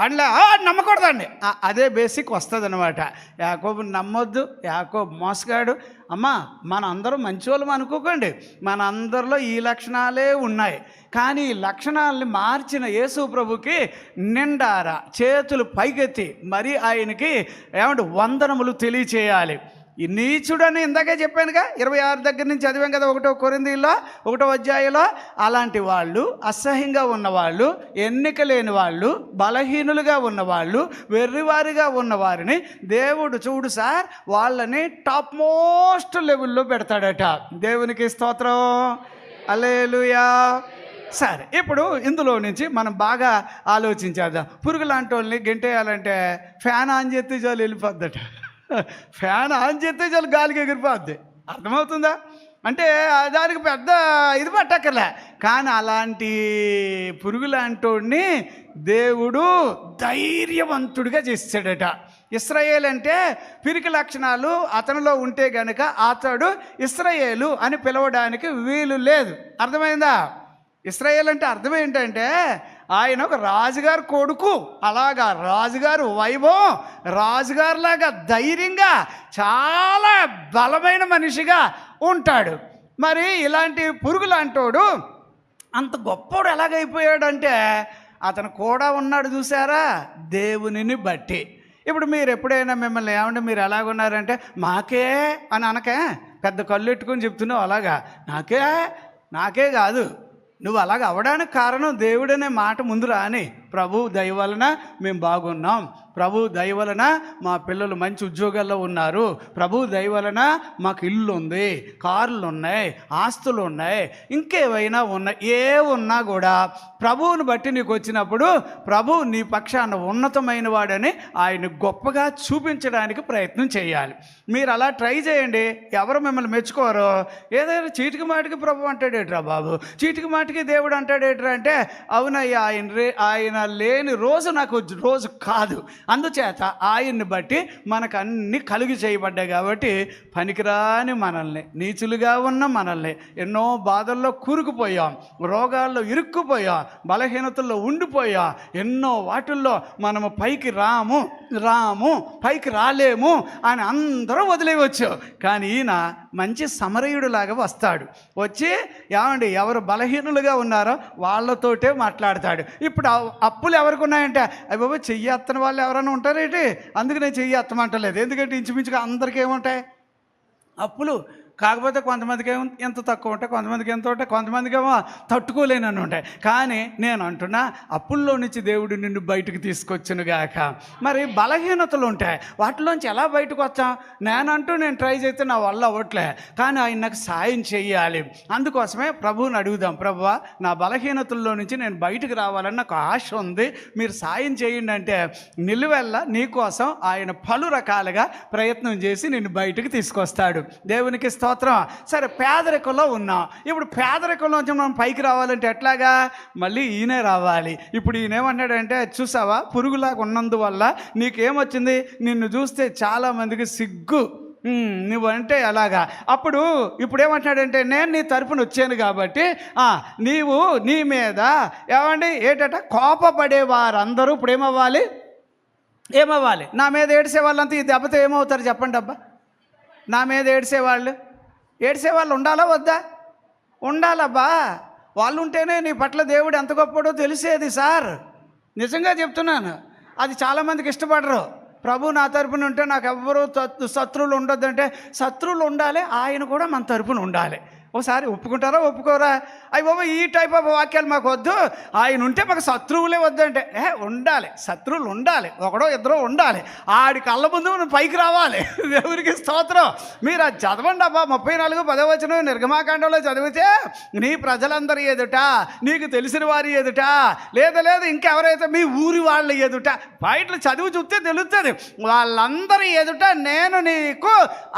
[SPEAKER 1] అందులో నమ్మకూడదండి, అదే బేసిక్ వస్తుంది అనమాట. యాకోబుని నమ్మొద్దు, యాకోబు మోసగాడు. అమ్మా మన అందరూ మంచివాళ్ళం అనుకోకండి, మన అందరిలో ఈ లక్షణాలే ఉన్నాయి. కానీ ఈ లక్షణాలని మార్చిన యేసు ప్రభుకి నిండారా చేతులు పైకెత్తి మరి ఆయనకి ఏమంటే వందనములు తెలియచేయాలి. ఈ నీచుడని ఇందాకే చెప్పానుగా, 26 దగ్గర నుంచి చదివాం కదా, 1 కొరింథీయుల్లో 1వ అధ్యాయంలో. అలాంటి వాళ్ళు, అసహ్యంగా ఉన్నవాళ్ళు, ఎన్నిక లేని వాళ్ళు, బలహీనులుగా ఉన్నవాళ్ళు, వెర్రివారిగా ఉన్నవారిని దేవుడు చూడు సార్ వాళ్ళని టాప్ మోస్ట్ లెవెల్లో పెడతాడట. దేవునికి స్తోత్రం, హల్లెలూయా. సరే, ఇప్పుడు ఇందులో నుంచి మనం బాగా ఆలోచించేద్దాం. పురుగు లాంటి వాళ్ళని గెంటేయాలంటే ఫ్యాన్ ఆన్ చేస్తే చాలు వెళ్ళిపోద్దట. ఫ్యాన్ ఆన్ చేస్తే చాలు గాలికి ఎగిరిపోద్ది. అర్థమవుతుందా? అంటే దానికి పెద్ద ఇది పట్టక్కర్లే. కానీ అలాంటి పురుగు లాంటి దేవుడు ధైర్యవంతుడిగా చేసాడట. ఇశ్రాయేలు అంటే పిరికి లక్షణాలు అతనిలో ఉంటే గనక అతడు ఇశ్రాయేలు అని పిలవడానికి వీలు లేదు. అర్థమైందా? ఇశ్రాయేలు అంటే అర్థం ఏంటంటే ఆయన ఒక రాజుగారు కొడుకు, అలాగా రాజుగారు వైభవం, రాజుగారులాగా ధైర్యంగా చాలా బలమైన మనిషిగా ఉంటాడు. మరి ఇలాంటి పురుగు లాంటోడు అంత గొప్పోడు ఎలాగైపోయాడంటే అతను కూడా ఉన్నాడు చూసారా, దేవునిని బట్టి. ఇప్పుడు మీరు ఎప్పుడైనా మిమ్మల్ని ఏమంటే మీరు ఎలాగున్నారంటే మాకే అని అనకే పెద్ద కళ్ళు ఎట్టుకొని చెప్తున్నావు, అలాగా నాకే కాదు, నువ్వు అలాగ అవ్వడానికి కారణం దేవుడనే మాట ముందు రాని ప్రభు దయ వలన మేము బాగున్నాం, ప్రభు దయ వలన మా పిల్లలు మంచి ఉద్యోగాల్లో ఉన్నారు, ప్రభు దయ వలన మాకు ఇల్లు ఉంది, కార్లు ఉన్నాయి, ఆస్తులు ఉన్నాయి, ఇంకేవైనా ఉన్నాయి. ఏ ఉన్నా కూడా ప్రభువుని బట్టి నీకు వచ్చినప్పుడు ప్రభు నీ పక్షాన ఉన్నతమైన వాడని ఆయన గొప్పగా చూపించడానికి ప్రయత్నం చేయాలి. మీరు అలా ట్రై చేయండి. ఎవరు మిమ్మల్ని మెచ్చుకోరు. ఏదైనా చీటికి మాటికి ప్రభు అంటాడేట్రా బాబు, చీటికి మాటికి దేవుడు అంటాడేట్రా అంటే, అవునయ్యా ఆయన లేని రోజు నాకు రోజు కాదు. అందుచేత ఆయన్ని బట్టి మనకు అన్ని కలుగు చేయబడ్డాయి. కాబట్టి పనికిరాని మనల్ని, నీచులుగా ఉన్న మనల్ని, ఎన్నో బాధల్లో కూరుకుపోయాం, రోగాల్లో ఇరుక్కుపోయాం, బలహీనతల్లో ఉండిపోయాం, ఎన్నో వాటిల్లో మనము పైకి రాము పైకి రాలేము అని అందరూ వదిలేయవచ్చు. కానీ ఈయన మంచి సమరయుడులాగా వస్తాడు. వచ్చి ఏమండి ఎవరు బలహీనులుగా ఉన్నారో వాళ్ళతోటే మాట్లాడతాడు. ఇప్పుడు అప్పులు ఎవరికి ఉన్నాయంటే, అయ్యి బాబు చెయ్యి ఎత్తని వాళ్ళు ఎవరైనా ఉంటారేంటి? అందుకు నేను చెయ్యి ఎత్తమంటలేదు. ఎందుకంటే ఇంచుమించుగా అందరికీ ఏముంటాయి అప్పులు. కాకపోతే కొంతమందికి ఏమో ఎంత తక్కువ ఉంటాయి, కొంతమందికి ఎంత ఉంటాయి, కొంతమందికి ఏమో తట్టుకోలేనని ఉంటాయి. కానీ నేను అంటున్నా, అప్పుల్లో నుంచి దేవుడు నిన్ను బయటకు తీసుకొచ్చునుగాక. మరి బలహీనతలు ఉంటాయి, వాటిలోంచి ఎలా బయటకు వచ్చాం? నేను ట్రై చేస్తే నా వల్ల అవ్వట్లే, కానీ ఆయన నాకు సాయం చేయాలి. అందుకోసమే ప్రభువుని అడుగుదాం, ప్రభువా నా బలహీనతల్లో నుంచి నేను బయటకు రావాలని నాకు ఆశ ఉంది, మీరు సాయం చేయండి అంటే నిలువెల్లా నీకోసం ఆయన పలు రకాలుగా ప్రయత్నం చేసి నిన్ను బయటకు తీసుకొస్తాడు. దేవునికి స్తోత్రం. సరే, పేదరికంలో ఉన్నాం. ఇప్పుడు పేదరికంలోంచి మనం పైకి రావాలంటే ఎట్లాగా? మళ్ళీ ఈయనే రావాలి. ఇప్పుడు ఈయన ఏమన్నాడంటే, చూసావా పురుగులాగా ఉన్నందువల్ల నీకేమొచ్చింది? నిన్ను చూస్తే చాలామందికి సిగ్గు, నువ్వంటే అలాగా. ఇప్పుడు ఏమంటాడంటే, నేను నీ తరపున వచ్చాను కాబట్టి నీవు నీ మీద ఏంటంటే కోపపడే వారందరూ ఇప్పుడు ఏమవ్వాలి? నా మీద ఏడ్చే వాళ్ళంతా ఈ దెబ్బతో ఏమవుతారు చెప్పండి అబ్బా? నా మీద ఏడ్చేవాళ్ళు ఉండాలా వద్దా? ఉండాలబ్బా. వాళ్ళు ఉంటేనే నీ పట్ల దేవుడు ఎంత గొప్పడో తెలిసేది సార్. నిజంగా చెప్తున్నాను. అది చాలామందికి ఇష్టపడరు. ప్రభు నా తరపున ఉంటే నాకు ఎవ్వరూ శత్రువులు ఉండొద్దంటే, శత్రువులు ఉండాలి, ఆయన కూడా మన తరపున ఉండాలి. ఒకసారి ఒప్పుకుంటారా ఒప్పుకోరా? అయ్యి బాబా ఈ టైప్ ఆఫ్ వాక్యాలు మాకు వద్దు, ఆయన ఉంటే మాకు శత్రువులే వద్దంటే, ఉండాలి, శత్రువులు ఉండాలి, ఒకడో ఇద్దరో ఉండాలి. ఆడి కళ్ళ ముందు మనం పైకి రావాలి. దేవునికి స్తోత్రం. మీరు అది చదవండి అబ్బా. 34:10 నిర్గమాకాండంలో చదివితే, నీ ప్రజలందరి ఎదుట, నీకు తెలిసిన వారి ఎదుట, లేదు ఇంకెవరైతే మీ ఊరి వాళ్ళ ఎదుట, బయట చదివి చూస్తే తెలుస్తుంది, వాళ్ళందరి ఎదుట నేను నీకు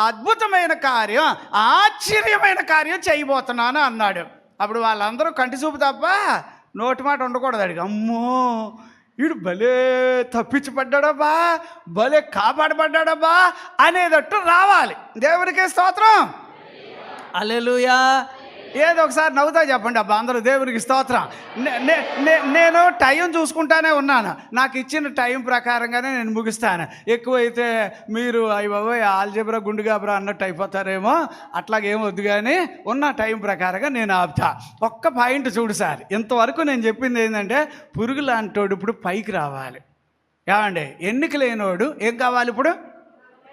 [SPEAKER 1] అద్భుతమైన కార్యం, ఆశ్చర్యమైన కార్యం చేయబోతున్నాను అన్నాడు. అప్పుడు వాళ్ళందరూ కంటి చూపు తప్ప నోటి మాట ఉండకూడదు. అడిగి అమ్మో వీడు భలే తప్పించబడ్డాడబ్బా, భలే కాపాడబడ్డాడబ్బా అనేటట్టు రావాలి. దేవునికి స్తోత్రం. హల్లెలూయా. ఏదో ఒకసారి నవ్వుతా చెప్పండి అబ్బా అందరూ. దేవునికి స్తోత్రం. నేను టైం చూసుకుంటానే ఉన్నాను. నాకు ఇచ్చిన టైం ప్రకారంగానే నేను ముగిస్తాను. ఎక్కువైతే మీరు అయ్యి బాబోయ్ ఆల్జబ్రా గుండుగాబ్రా అన్నట్టు అయిపోతారేమో, అట్లాగేమొద్దు. కానీ ఉన్న టైం ప్రకారంగా నేను ఆపుతా. ఒక్క పాయింట్ చూడు సార్. ఇంతవరకు నేను చెప్పింది ఏంటంటే, పురుగు లాంటోడు ఇప్పుడు పైకి రావాలి. ఏమండి ఎన్నిక లేనోడు ఏం కావాలి ఇప్పుడు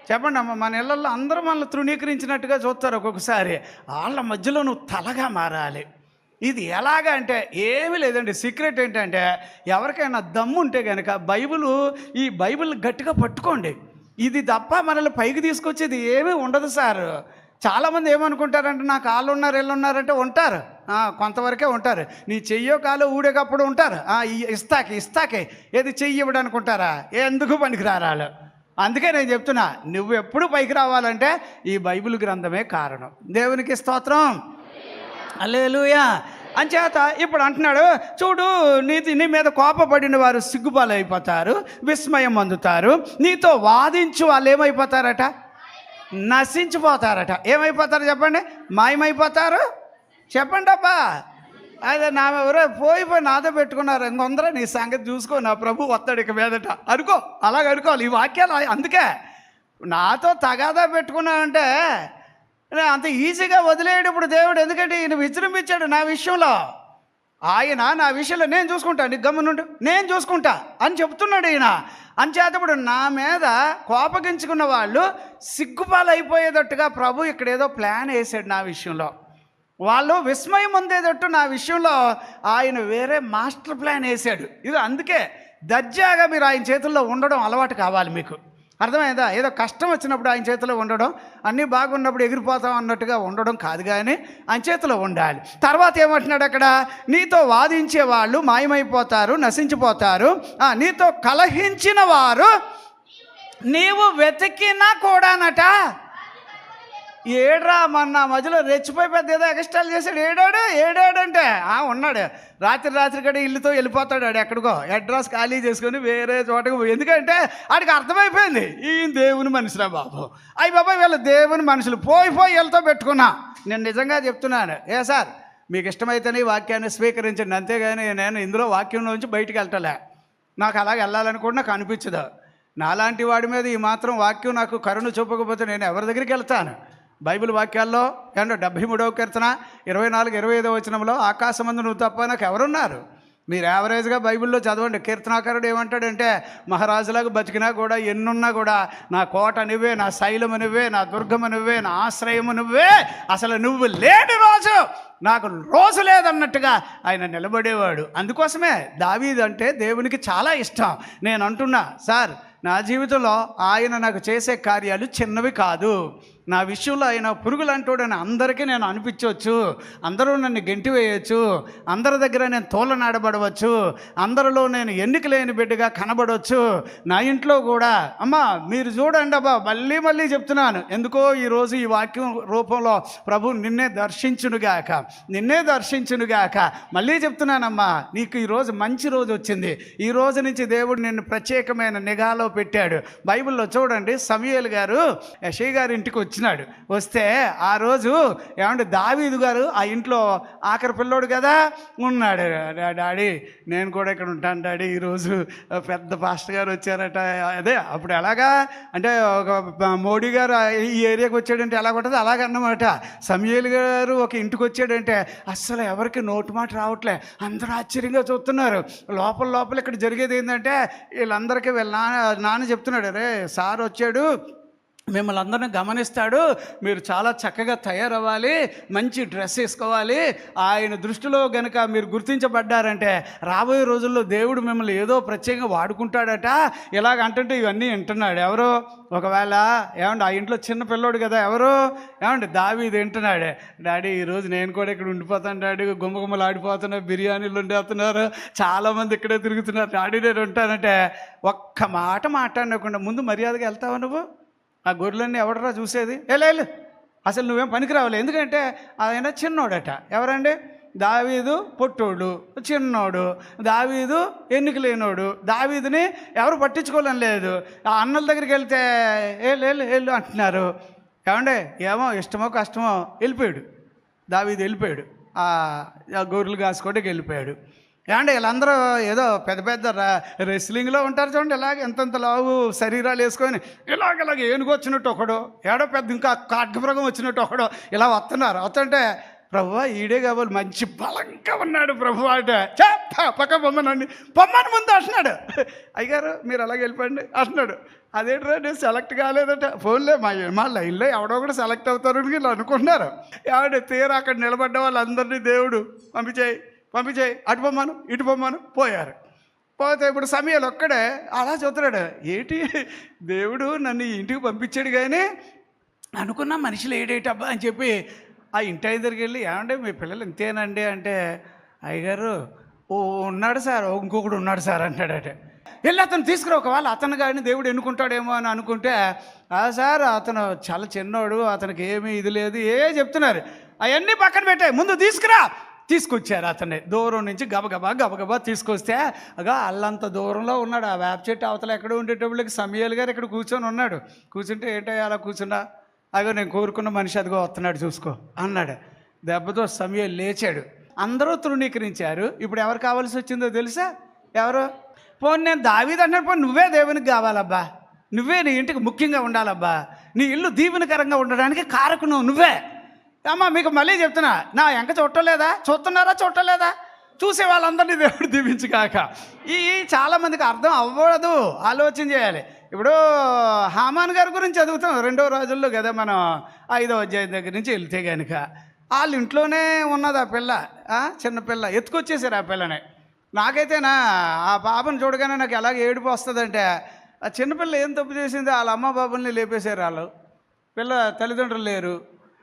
[SPEAKER 1] చెప్పండి అమ్మ. మన ఇళ్ళల్లో అందరూ మనల్ని తృణీకరించినట్టుగా చూస్తారు ఒక్కొక్కసారి. వాళ్ళ మధ్యలో నువ్వు తలగా మారాలి. ఇది ఎలాగా అంటే ఏమీ లేదండి. సీక్రెట్ ఏంటంటే, ఎవరికైనా దమ్ము ఉంటే కనుక ఈ బైబిల్ గట్టిగా పట్టుకోండి. ఇది తప్ప మనల్ని పైకి తీసుకొచ్చేది ఏమీ ఉండదు సార్. చాలామంది ఏమనుకుంటారంటే, నాకు కాళ్ళు ఉన్నారు ఇళ్ళు ఉన్నారంటే ఉంటారు, కొంతవరకే ఉంటారు. నీ చెయ్యో కాలో ఊడేటప్పుడు ఉంటారు. ఇస్తాకే ఏది చెయ్యి ఇవ్వడానికి ఉంటారా? ఎందుకు పనికిరారాలు. అందుకే నేను చెప్తున్నా, నువ్వు ఎప్పుడు పైకి రావాలంటే ఈ బైబిల్ గ్రంథమే కారణం. దేవునికి స్తోత్రం. హల్లెలూయా. అంచేత ఇప్పుడు అంటున్నాడు, చూడు నీ మీద కోపపడిన వారు సిగ్గుపాలైపోతారు, విస్మయం అందుతారు. నీతో వాదించు వాళ్ళు ఏమైపోతారట? నశించిపోతారట. ఏమైపోతారు చెప్పండి? మాయమైపోతారు. చెప్పండి అబ్బా. అదే ఎవరో పోయి నాతో పెట్టుకున్నారు, ఇంకొందరూ నీ సంగతి చూసుకో, నా ప్రభు వస్తాడు ఇక మీదట అనుకో. అలాగ అనుకోవాలి. ఈ వాక్యాలు అందుకే నాతో తగాదా పెట్టుకున్నానంటే అంత ఈజీగా వదిలేయడు ఇప్పుడు దేవుడు. ఎందుకంటే ఈయన విజృంభించాడు నా విషయంలో. ఆయన నా విషయంలో నేను చూసుకుంటా, నీకు గమ్మునుండు, నేను చూసుకుంటా అని చెప్తున్నాడు ఈయన. అంచేత ఇప్పుడు నా మీద కోపగించుకున్న వాళ్ళు సిగ్గుపాలైపోయేటట్టుగా ప్రభు ఇక్కడ ఏదో ప్లాన్ వేసాడు నా విషయంలో. వాళ్ళు విస్మయం పొందేటట్టు నా విషయంలో ఆయన వేరే మాస్టర్ ప్లాన్ వేశాడు. ఇది అందుకే దర్జాగా మీరు ఆయన చేతుల్లో ఉండడం అలవాటు కావాలి మీకు. అర్థమైందా? ఏదో కష్టం వచ్చినప్పుడు ఆయన చేతిలో ఉండడం, అన్నీ బాగున్నప్పుడు ఎగిరిపోతాం అన్నట్టుగా ఉండడం కాదు, కానీ ఆయన చేతిలో ఉండాలి. తర్వాత ఏమంటున్నాడు అక్కడ? నీతో వాదించే వాళ్ళు మాయమైపోతారు, నశించిపోతారు. నీతో కలహించిన వారు నీవు వెతికినా కూడానట. ఏడ్రా మొన్న మధ్యలో రెచ్చిపోయి పెద్ద ఏదో ఎక్స్ట్రాలు చేశాడు. ఏడాడంటే ఉన్నాడు. రాత్రి కూడా ఇల్లుతో వెళ్ళిపోతాడు. ఆడు ఎక్కడికో అడ్రస్ ఖాళీ చేసుకొని వేరే చోటకు. ఎందుకంటే ఆడికి అర్థమైపోయింది, ఈయన దేవుని మనుషులా బాబు. అయ్యి బాబాయ్ వీళ్ళు దేవుని మనుషులు. పోయి వీళ్ళతో పెట్టుకున్నా. నేను నిజంగా చెప్తున్నాను, సార్ మీకు ఇష్టమైతేనే ఈ వాక్యాన్ని స్వీకరించండి, అంతేగాని నేను ఇందులో వాక్యంలోంచి బయటికి వెళ్ళటలే. నాకు అలాగే వెళ్ళాలని కూడా నాకు అనిపించదు. నాలాంటి వాడి మీద ఈ మాత్రం వాక్యం నాకు కరుణ చూపకపోతే నేను ఎవరి దగ్గరికి వెళ్తాను? బైబిల్ వాక్యాల్లో 73వ కీర్తన 24-25 వచనంలో ఆకాశమందు నువ్వు తప్ప నాకు ఎవరున్నారు? మీరు యావరేజ్గా బైబిల్లో చదవండి. కీర్తనాకారుడు ఏమంటాడంటే, మహారాజులకు బతికినా కూడా ఎన్నున్నా కూడా నా కోట నువ్వే, నా శైలము నువ్వే, నా దుర్గము నువ్వే, నా ఆశ్రయము నువ్వే, అసలు నువ్వు లేని రోజు నాకు రోజు లేదన్నట్టుగా ఆయన నిలబడేవాడు. అందుకోసమే దావీదు అంటే దేవునికి చాలా ఇష్టం. నేను అంటున్నా, సార్ నా జీవితంలో ఆయన నాకు చేసే కార్యాలు చిన్నవి కాదు. నా విషయంలో ఆయన పురుగులంటోడని అందరికీ నేను అనిపించవచ్చు, అందరూ నన్ను గెంటివేయచ్చు, అందరి దగ్గర నేను తోలనాడబడవచ్చు, అందరిలో నేను ఎన్నిక లేని బిడ్డగా కనబడవచ్చు. నా ఇంట్లో కూడా అమ్మా మీరు చూడండి అబ్బా, మళ్ళీ చెప్తున్నాను, ఎందుకో ఈరోజు ఈ వాక్యం రూపంలో ప్రభు నిన్నే దర్శించునుగాక. మళ్ళీ చెప్తున్నానమ్మా, నీకు ఈరోజు మంచి రోజు వచ్చింది. ఈ రోజు నుంచి దేవుడు నిన్ను ప్రత్యేకమైన నిఘాలో పెట్టాడు. బైబిల్లో చూడండి, సమూయేలు గారు యెషయా గారి ఇంటికి వచ్చినాడు. వస్తే ఆ రోజు దావీదు గారు ఆ ఇంట్లో ఆఖరి పిల్లోడు కదా ఉన్నాడు. డాడీ నేను కూడా ఇక్కడ ఉంటాను డాడీ, ఈరోజు పెద్ద పాస్టర్ గారు వచ్చారట. అదే అప్పుడు ఎలాగా అంటే ఒక మోడీ గారు ఈ ఏరియాకి వచ్చాడంటే ఎలా ఉంటుంది అలాగన్నమాట. సమూయేలు గారు ఒక ఇంటికి వచ్చాడంటే అస్సలు ఎవరికి నోటు మాట రావట్లే, అందరూ ఆశ్చర్యంగా చూస్తున్నారు. లోపల ఇక్కడ జరిగేది ఏంటంటే వీళ్ళందరికీ వీళ్ళ నాన్న చెప్తున్నాడు, రే సార్ వచ్చాడు, మిమ్మల్ని అందరిని గమనిస్తాడు, మీరు చాలా చక్కగా తయారవ్వాలి, మంచి డ్రెస్ వేసుకోవాలి, ఆయన దృష్టిలో గనుక మీరు గుర్తించబడ్డారంటే రాబోయే రోజుల్లో దేవుడు మిమ్మల్ని ఏదో ప్రత్యేకంగా వాడుకుంటాడట. ఇలాగంటుంటే ఇవన్నీ వింటున్నాడు. ఎవరో ఒకవేళ ఆ ఇంట్లో చిన్న పిల్లోడు కదా, ఎవరు దావీదు వింటున్నాడు. డాడీ ఈరోజు నేను కూడా ఇక్కడ ఉండిపోతాను డాడీ, గుమ్మగుమ్మలు ఆడిపోతున్నారు, బిర్యానీలు వండేస్తున్నారు, చాలామంది ఇక్కడే తిరుగుతున్నారు, డాడీ నేను ఉంటానంటే ఒక్క మాట మాట్లాడకుండా ముందు మర్యాదగా వెళ్తావా నువ్వు? ఆ గొర్రెలన్నీ ఎవడరా చూసేది? వెళ్ళు, అసలు నువ్వేం పనికిరావాలి. ఎందుకంటే ఆయన చిన్నోడట. ఎవరండి? దావీదు పొట్టోడు, చిన్నోడు, దావీదు ఎన్నిక లేనోడు, దావీదుని ఎవరు పట్టించుకోవాలని లేదు. ఆ అన్నల దగ్గరికి వెళ్తే వెళ్ళు అంటున్నారు. ఏమో ఇష్టమో కష్టమో వెళ్ళిపోయాడు, దావీదు వెళ్ళిపోయాడు, ఆ గొర్రెలు కాసుకోవడానికి వెళ్ళిపోయాడు. వీళ్ళందరూ ఏదో పెద్ద రెస్లింగ్లో ఉంటారు చూడండి, ఇలాగ ఎంతంత లావు శరీరాలు వేసుకొని ఇలాగ ఏనుగు వచ్చినట్టు ఒకడు, పెద్ద ఇంకా ఖడ్గమృగం వచ్చినట్టు ఒకడు ఇలా వస్తుంటే ప్రభువా ఈడే కావాలి, మంచి బలంగా ఉన్నాడు ప్రభు అంటే పక్క పొమ్మనండి, పొమ్మని ముందు అంటున్నాడు. అయ్యారు మీరు అలాగే వెళ్ళిపోండి అంటున్నాడు. అదేంటో నేను సెలెక్ట్ కాలేదట. ఫోన్లే మా లైన్లో ఎవడో కూడా సెలెక్ట్ అవుతారు వీళ్ళు అనుకుంటున్నారు. తీరా అక్కడ నిలబడ్డ వాళ్ళందరినీ దేవుడు పంపించేయి, అటు పొమ్మను ఇటు పొమ్మను పోయారు. పోతే ఇప్పుడు సమయాలు ఒక్కడే అలా చూస్తున్నాడు, ఏంటి దేవుడు నన్ను ఇంటికి పంపించాడు కానీ అనుకున్నా మనుషులు ఏడేటబ్బా అని చెప్పి ఆ ఇంటి దగ్గరికి వెళ్ళి, మీ పిల్లలు ఇంతేనండి అంటే, అయ్యగారు ఉన్నాడు సార్, ఇంకొకడు ఉన్నాడు సార్ అంటాడట. వెళ్ళి అతను తీసుకురా, ఒకవేళ అతను కానీ దేవుడు ఎన్నుకుంటాడేమో అని అనుకుంటే, సార్ అతను చాలా చిన్నోడు, అతనికి ఏమీ ఇది లేదు చెప్తున్నారు. అవన్నీ పక్కన పెట్టాయి, ముందు తీసుకొచ్చారు అతన్ని. దూరం నుంచి గబగబా తీసుకొస్తే అల్లంత దూరంలో ఉన్నాడు. ఆ వేప చెట్టు అవతల ఎక్కడ ఉండేటోళ్ళకి సమూయేలు గారు ఇక్కడ కూర్చొని ఉన్నాడు. కూర్చుంటే ఏంటో అలా కూర్చున్నా, నేను కోరుకున్న మనిషి అదిగో వస్తున్నాడు చూసుకో అన్నాడు. దెబ్బతో సమూయేలు లేచాడు. అందరూ తృణీకరించారు. ఇప్పుడు ఎవరు కావాల్సి వచ్చిందో తెలుసా? ఎవరు? పోనీ నేను దావీదు అంటున్నాను, పోనీ నువ్వే దేవునికి కావాలబ్బా, నువ్వే నీ ఇంటికి ముఖ్యంగా ఉండాలబ్బా, నీ ఇల్లు దీవెనకరంగా ఉండడానికి కారకును నువ్వే. అమ్మా మీకు మళ్ళీ చెప్తున్నా, నా ఎంక చూడలేదా? చూసే వాళ్ళందరినీ దేవుడు దీవించుగాక. ఈ చాలామందికి అర్థం అవ్వదు, ఆలోచన చేయాలి. ఇప్పుడు హామాన్ గారి గురించి చదువుతాం 2వ రాజుల్లో కదా మనం 5వ అధ్యాయం దగ్గర నుంచి వెళ్తే కనుక, వాళ్ళ ఇంట్లోనే ఉన్నది ఆ పిల్ల, చిన్నపిల్ల. ఎత్తుకొచ్చేసారు ఆ పిల్లని. నాకైతేనా ఆ పాపను చూడగానే నాకు ఎలాగ ఏడుపు వస్తుందంటే, ఆ చిన్నపిల్ల ఏం తప్పు చేసింది? వాళ్ళ అమ్మ బాబుల్ని లేపేశారు వాళ్ళు. పిల్ల తల్లిదండ్రులు లేరు.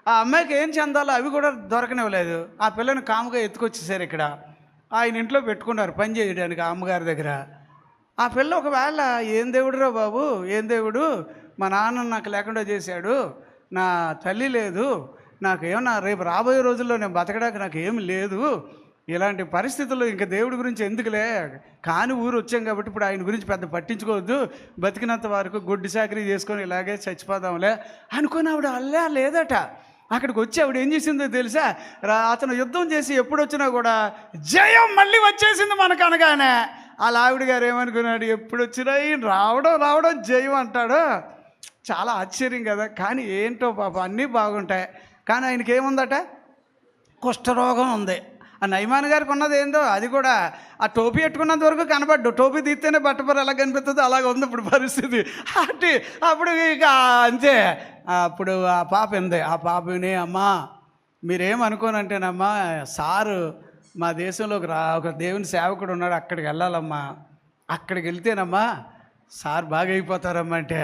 [SPEAKER 1] ఆ అమ్మాయికి ఏం చెందాలో అవి కూడా దొరకనివ్వలేదు. ఆ పిల్లని కాముగా ఎత్తుకొచ్చేసారు ఇక్కడ. ఆయన ఇంట్లో పెట్టుకున్నారు పని చేయడానికి ఆ అమ్మగారి దగ్గర. ఆ పిల్ల ఒకవేళ ఏం దేవుడురా బాబు, ఏం దేవుడు, మా నాన్న నాకు లేకుండా చేశాడు, నా తల్లి లేదు, నాకేమన్నా రేపు రాబోయే రోజుల్లో నేను బతకడానికి నాకు ఏమి లేదు, ఇలాంటి పరిస్థితుల్లో ఇంకా దేవుడి గురించి ఎందుకులే, కాని ఊరు వచ్చాం కాబట్టి ఇప్పుడు ఆయన గురించి పెద్ద పట్టించుకోవద్దు, బతికినంత వరకు గుడ్డి చాకరీ చేసుకొని ఇలాగే చచ్చిపోదాంలే అనుకుని ఆవిడ అల్లా లేదట. అక్కడికి వచ్చి ఆవిడ ఏం చేసిందో తెలుసా? అతను యుద్ధం చేసి ఎప్పుడు వచ్చినా కూడా జయం మళ్ళీ వచ్చేసింది మనకు అనగానే వాళ్ళ ఆవిడ గారు ఏమనుకున్నాడు? ఎప్పుడు వచ్చినా రావడం జయం అంటాడు. చాలా ఆశ్చర్యం కదా. కానీ ఏంటో పాప అన్నీ బాగుంటాయి, కానీ ఆయనకి ఏముందట? కుష్ఠరోగం ఉంది. ఆ నయమాన్ గారికి ఉన్నది ఏందో అది కూడా ఆ టోపీ పెట్టుకున్నంత వరకు కనబడ్డు. టోపీ తీస్తేనే బట్టపర ఎలా కనిపిస్తుందో అలాగ ఉంది ఇప్పుడు పరిస్థితి. అంటే అప్పుడు ఇక అంతే. అప్పుడు ఆ పాప ఉంది. ఆ పాపని, అమ్మా మీరేమనుకోనంటేనమ్మా, సారు మా దేశంలోకి ఒక దేవుని సేవకుడు ఉన్నాడు, అక్కడికి వెళ్ళాలమ్మా, అక్కడికి వెళ్తేనమ్మా సార్ బాగా అయిపోతారమ్మా అంటే,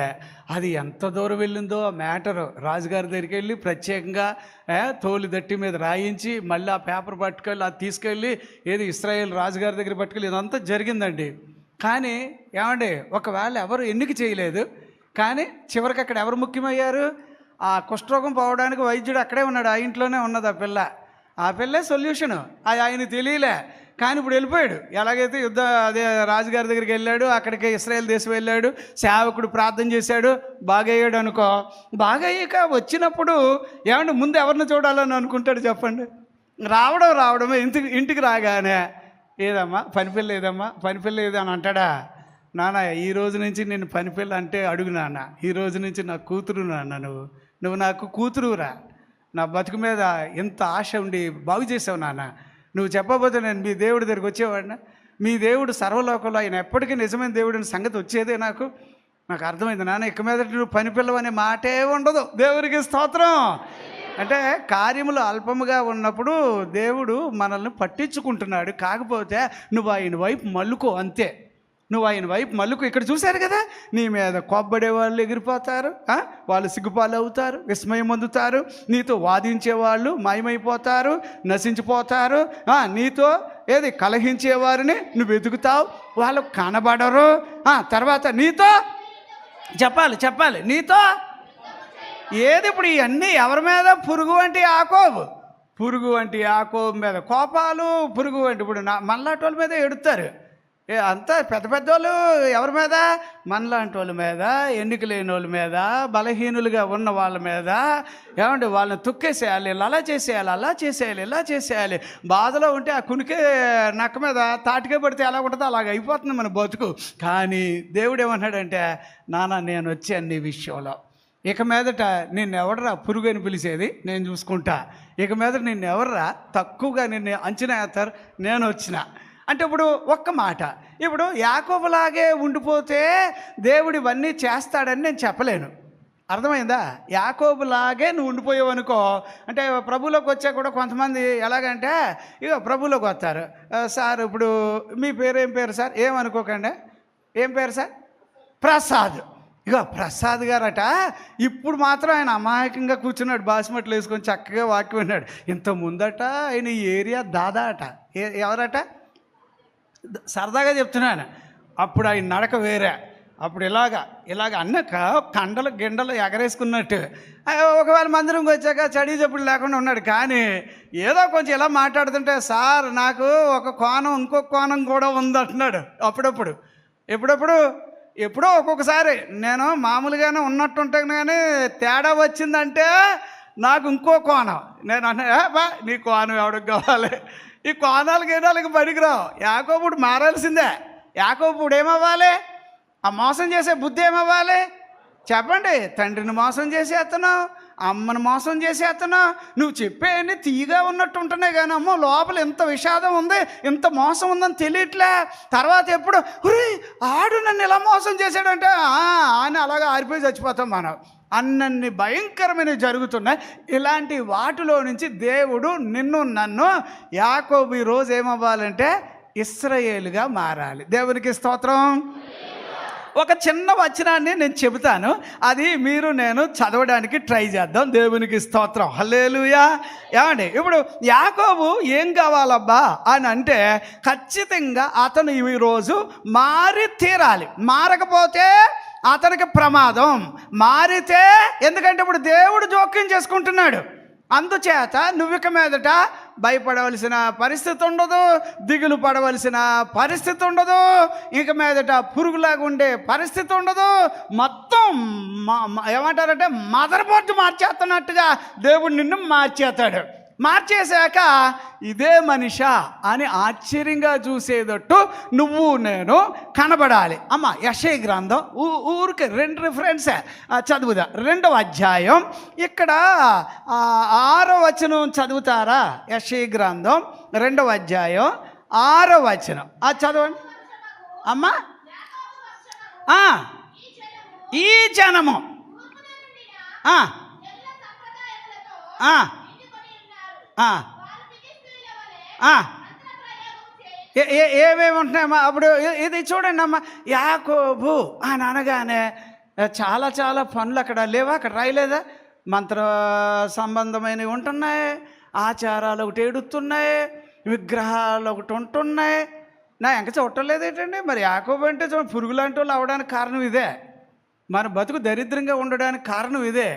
[SPEAKER 1] అది ఎంత దూరం వెళ్ళిందో ఆ మ్యాటరు. రాజుగారి దగ్గరికి వెళ్ళి ప్రత్యేకంగా తోలు దట్టి మీద రాయించి మళ్ళీ ఆ పేపర్ పట్టుకెళ్ళి అది తీసుకెళ్ళి ఏది ఇస్రాయేల్ రాజుగారి దగ్గర పట్టుకెళ్ళి ఇదంతా జరిగిందండి. కానీ ఏమండి, ఒకవేళ ఎవరు ఎన్నిక చేయలేదు, కానీ చివరికి అక్కడ ఎవరు ముఖ్యమయ్యారు? ఆ కుష్ఠరోగం పోవడానికి వైద్యుడు అక్కడే ఉన్నాడు, ఆ ఇంట్లోనే ఉన్నది ఆ పిల్ల. ఆ పిల్లే సొల్యూషను. అది ఆయన తెలియలే. కానీ ఇప్పుడు వెళ్ళిపోయాడు. ఎలాగైతే అదే రాజుగారి దగ్గరికి వెళ్ళాడు, అక్కడికి ఇశ్రాయేల్ దేశం వెళ్ళాడు, సేవకుడు ప్రార్థన చేశాడు, బాగయ్యాడు అనుకో. బాగయ్యాక వచ్చినప్పుడు ఏమంటే ముందు ఎవరిని చూడాలని అనుకుంటాడు చెప్పండి? రావడమే. ఇంటికి రాగానే ఏదమ్మా పనిపిల్ల, ఏదమ్మా పనిపిల్ల ఏదో అని అంటాడా? నాన్న ఈ రోజు నుంచి నేను పనిపిల్ల అంటే అడుగు నాన్న, ఈ రోజు నుంచి నా కూతురు నాన్న, నువ్వు నాకు కూతురురా, నా బతుకు మీద ఎంత ఆశ ఉండి బాగు చేసావు నాన్న, నువ్వు చెప్పబోతే నేను మీ దేవుడి దగ్గరికి వచ్చేవాడినా? మీ దేవుడు సర్వలోకంలో ఆయన ఎప్పటికీ నిజమైన దేవుడిని సంగతి వచ్చేదే నాకు అర్థమైంది నాన్న. ఇక మీద నువ్వు పనిపిల్లవు అనే మాటే ఉండదు. దేవుడికి స్తోత్రం. అంటే కార్యములు అల్పముగా ఉన్నప్పుడు దేవుడు మనల్ని పట్టించుకుంటున్నాడు. కాకపోతే నువ్వు ఆయన వైపు మల్లుకో, అంతే. నువ్వు ఆయన వైపు మల్లుకు. ఇక్కడ చూశారు కదా, నీ మీద కోప్పడే వాళ్ళు ఎగిరిపోతారు, వాళ్ళు సిగ్గుపాలు అవుతారు, విస్మయం పొందుతారు, నీతో వాదించే వాళ్ళు మాయమైపోతారు, నశించిపోతారు. నీతో ఏది కలహించేవారిని నువ్వు వెతుకుతావు, వాళ్ళు కనబడరు. తర్వాత నీతో చెప్పాలి నీతో ఏది? ఇప్పుడు ఇవన్నీ ఎవరి మీద? పురుగు వంటి యాకోబు మీద కోపాలు, పురుగు వంటి. ఇప్పుడు మనలాంటి వాళ్ళ మీద ఎడుతారు. అంతా పెద్ద వాళ్ళు ఎవరి మీద? మనలాంటి వాళ్ళ మీద, ఎన్నిక లేని వాళ్ళ మీద, బలహీనులుగా ఉన్న వాళ్ళ మీద. ఏమంటే వాళ్ళని తొక్కేసేయాలి, అలా చేసేయాలి, ఇలా చేసేయాలి. బాధలో ఉంటే ఆ కునికే నక్క మీద తాటికే పడితే ఎలా ఉంటుందో అలాగ అయిపోతుంది మన బతుకు. కానీ దేవుడు ఏమన్నాడంటే, నాన్న నేను వచ్చాను నీ విషయంలో, ఇక మీదట నిన్నెవడరా పురుగు అని పిలిచేది, నేను చూసుకుంటా. ఇక మీదట నిన్నెవర్రా తక్కువగా నిన్ను అంచనా వేస్తారు, నేను వచ్చిన అంటే. ఇప్పుడు ఒక్క మాట, ఇప్పుడు యాకోబులాగే ఉండిపోతే దేవుడు ఇవన్నీ చేస్తాడని నేను చెప్పలేను. అర్థమైందా? యాకోబులాగే నువ్వు ఉండిపోయావు అనుకో. అంటే ప్రభువులోకి వచ్చా కూడా కొంతమంది ఎలాగంటే, ఇక ప్రభువులోకి వస్తారు. సార్ ఇప్పుడు మీ పేరు ఏం పేరు సార్? ఏమనుకోకండి, ఏం పేరు సార్? ప్రసాద్. ఇక ప్రసాద్ గారట ఇప్పుడు మాత్రం ఆయన అమాయకంగా కూర్చున్నాడు, బాస్మట్లు వేసుకొని చక్కగా వాక్యం విన్నాడు. ఇంత ముందట ఆయన ఈ ఏరియా దాదా అట. ఎవరట? సరదాగా చెప్తున్నాను. అప్పుడు ఆయన నడక వేరే. అప్పుడు ఇలాగ అన్నక కండలు గిండలు ఎగరేసుకున్నట్టు. ఒకవేళ మందిరంకి వచ్చాక చడి చెప్పుడు లేకుండా ఉన్నాడు. కానీ ఏదో కొంచెం ఇలా మాట్లాడుతుంటే, సార్ నాకు ఒక కోణం ఇంకొక కోణం కూడా ఉంది అంటున్నాడు. ఎప్పుడో ఒక్కొక్కసారి నేను మామూలుగానే ఉన్నట్టుంటాను, కానీ తేడా వచ్చిందంటే నాకు ఇంకో కోణం. నేను అన్నా నీ కోణం ఎవడికి కావాలి? ఈ కోణాలకి పనికిరావు. యాకోబుడు మారాల్సిందే. యాకోబుడు ఏమవ్వాలి? ఆ మోసం చేసే బుద్ధి ఏమవ్వాలి చెప్పండి? తండ్రిని మోసం చేసేస్తున్నావు, అమ్మను మోసం చేసేస్తున్నావు, నువ్వు చెప్పేవన్నీ తీయగా ఉన్నట్టు ఉంటున్నాయి కానీ అమ్మో లోపల ఇంత విషాదం ఉంది, ఇంత మోసం ఉందని తెలియట్లే. తర్వాత ఎప్పుడు ఆడు నన్ను ఇలా మోసం చేశాడంటే అని అలాగా ఆరిపోయి చచ్చిపోతాం మనం. అన్నన్ని భయంకరమైనవి జరుగుతున్నాయి. ఇలాంటి వాటిలో నుంచి దేవుడు నిన్ను నన్ను యాకోబు ఈరోజు ఏమవ్వాలంటే ఇశ్రాయేలుగా మారాలి. దేవునికి స్తోత్రం. ఒక చిన్న వచనాన్ని నేను చెబుతాను, అది మీరు నేను చదవడానికి ట్రై చేద్దాం. దేవునికి స్తోత్రం. హల్లెలూయా. ఏమండి, ఇప్పుడు యాకోబు ఏం కావాలబ్బా అని అంటే ఖచ్చితంగా అతను ఈరోజు మారి తీరాలి. మారకపోతే అతనికి ప్రమాదం. మారితే, ఎందుకంటే ఇప్పుడు దేవుడు జోక్యం చేసుకుంటున్నాడు. అందుచేత నువ్విక మీదట భయపడవలసిన పరిస్థితి ఉండదు, దిగులు పడవలసిన పరిస్థితి ఉండదు, ఇక మీదట పురుగులాగా ఉండే పరిస్థితి ఉండదు. మొత్తం ఏమంటారంటే మదర్ బోర్డు మార్చేస్తున్నట్టుగా దేవుడు నిన్ను మార్చేస్తాడు. మార్చేశాక ఇదే మనిషా అని ఆశ్చర్యంగా చూసేటట్టు నువ్వు నేను కనబడాలి. అమ్మ యెషయా గ్రంథం ఊరికి 2 రిఫరెన్సే చదువుదా. 2వ అధ్యాయం ఇక్కడ 6వ వచనం చదువుతారా? యెషయా గ్రంథం 2వ అధ్యాయం 6వ వచనం చదవండి అమ్మ. ఈ జనము ఏమేమి ఉంటున్నాయమ్మా? అప్పుడు ఇది చూడండి అమ్మ, యాకోబు అని అనగానే చాలా చాలా పనులు అక్కడ లేవా? అక్కడ రాయలేదా? మంత్ర సంబంధమైనవి ఉంటున్నాయి, ఆచారాలు ఒకటి ఏడుస్తున్నాయి, విగ్రహాలు ఒకటి ఉంటున్నాయి. నా ఎంక చూడలేదు ఏంటండి? మరి యాకోబు అంటే పురుగు లాంటి వాళ్ళు అవడానికి కారణం ఇదే, మన బతుకు దరిద్రంగా ఉండడానికి కారణం ఇదే.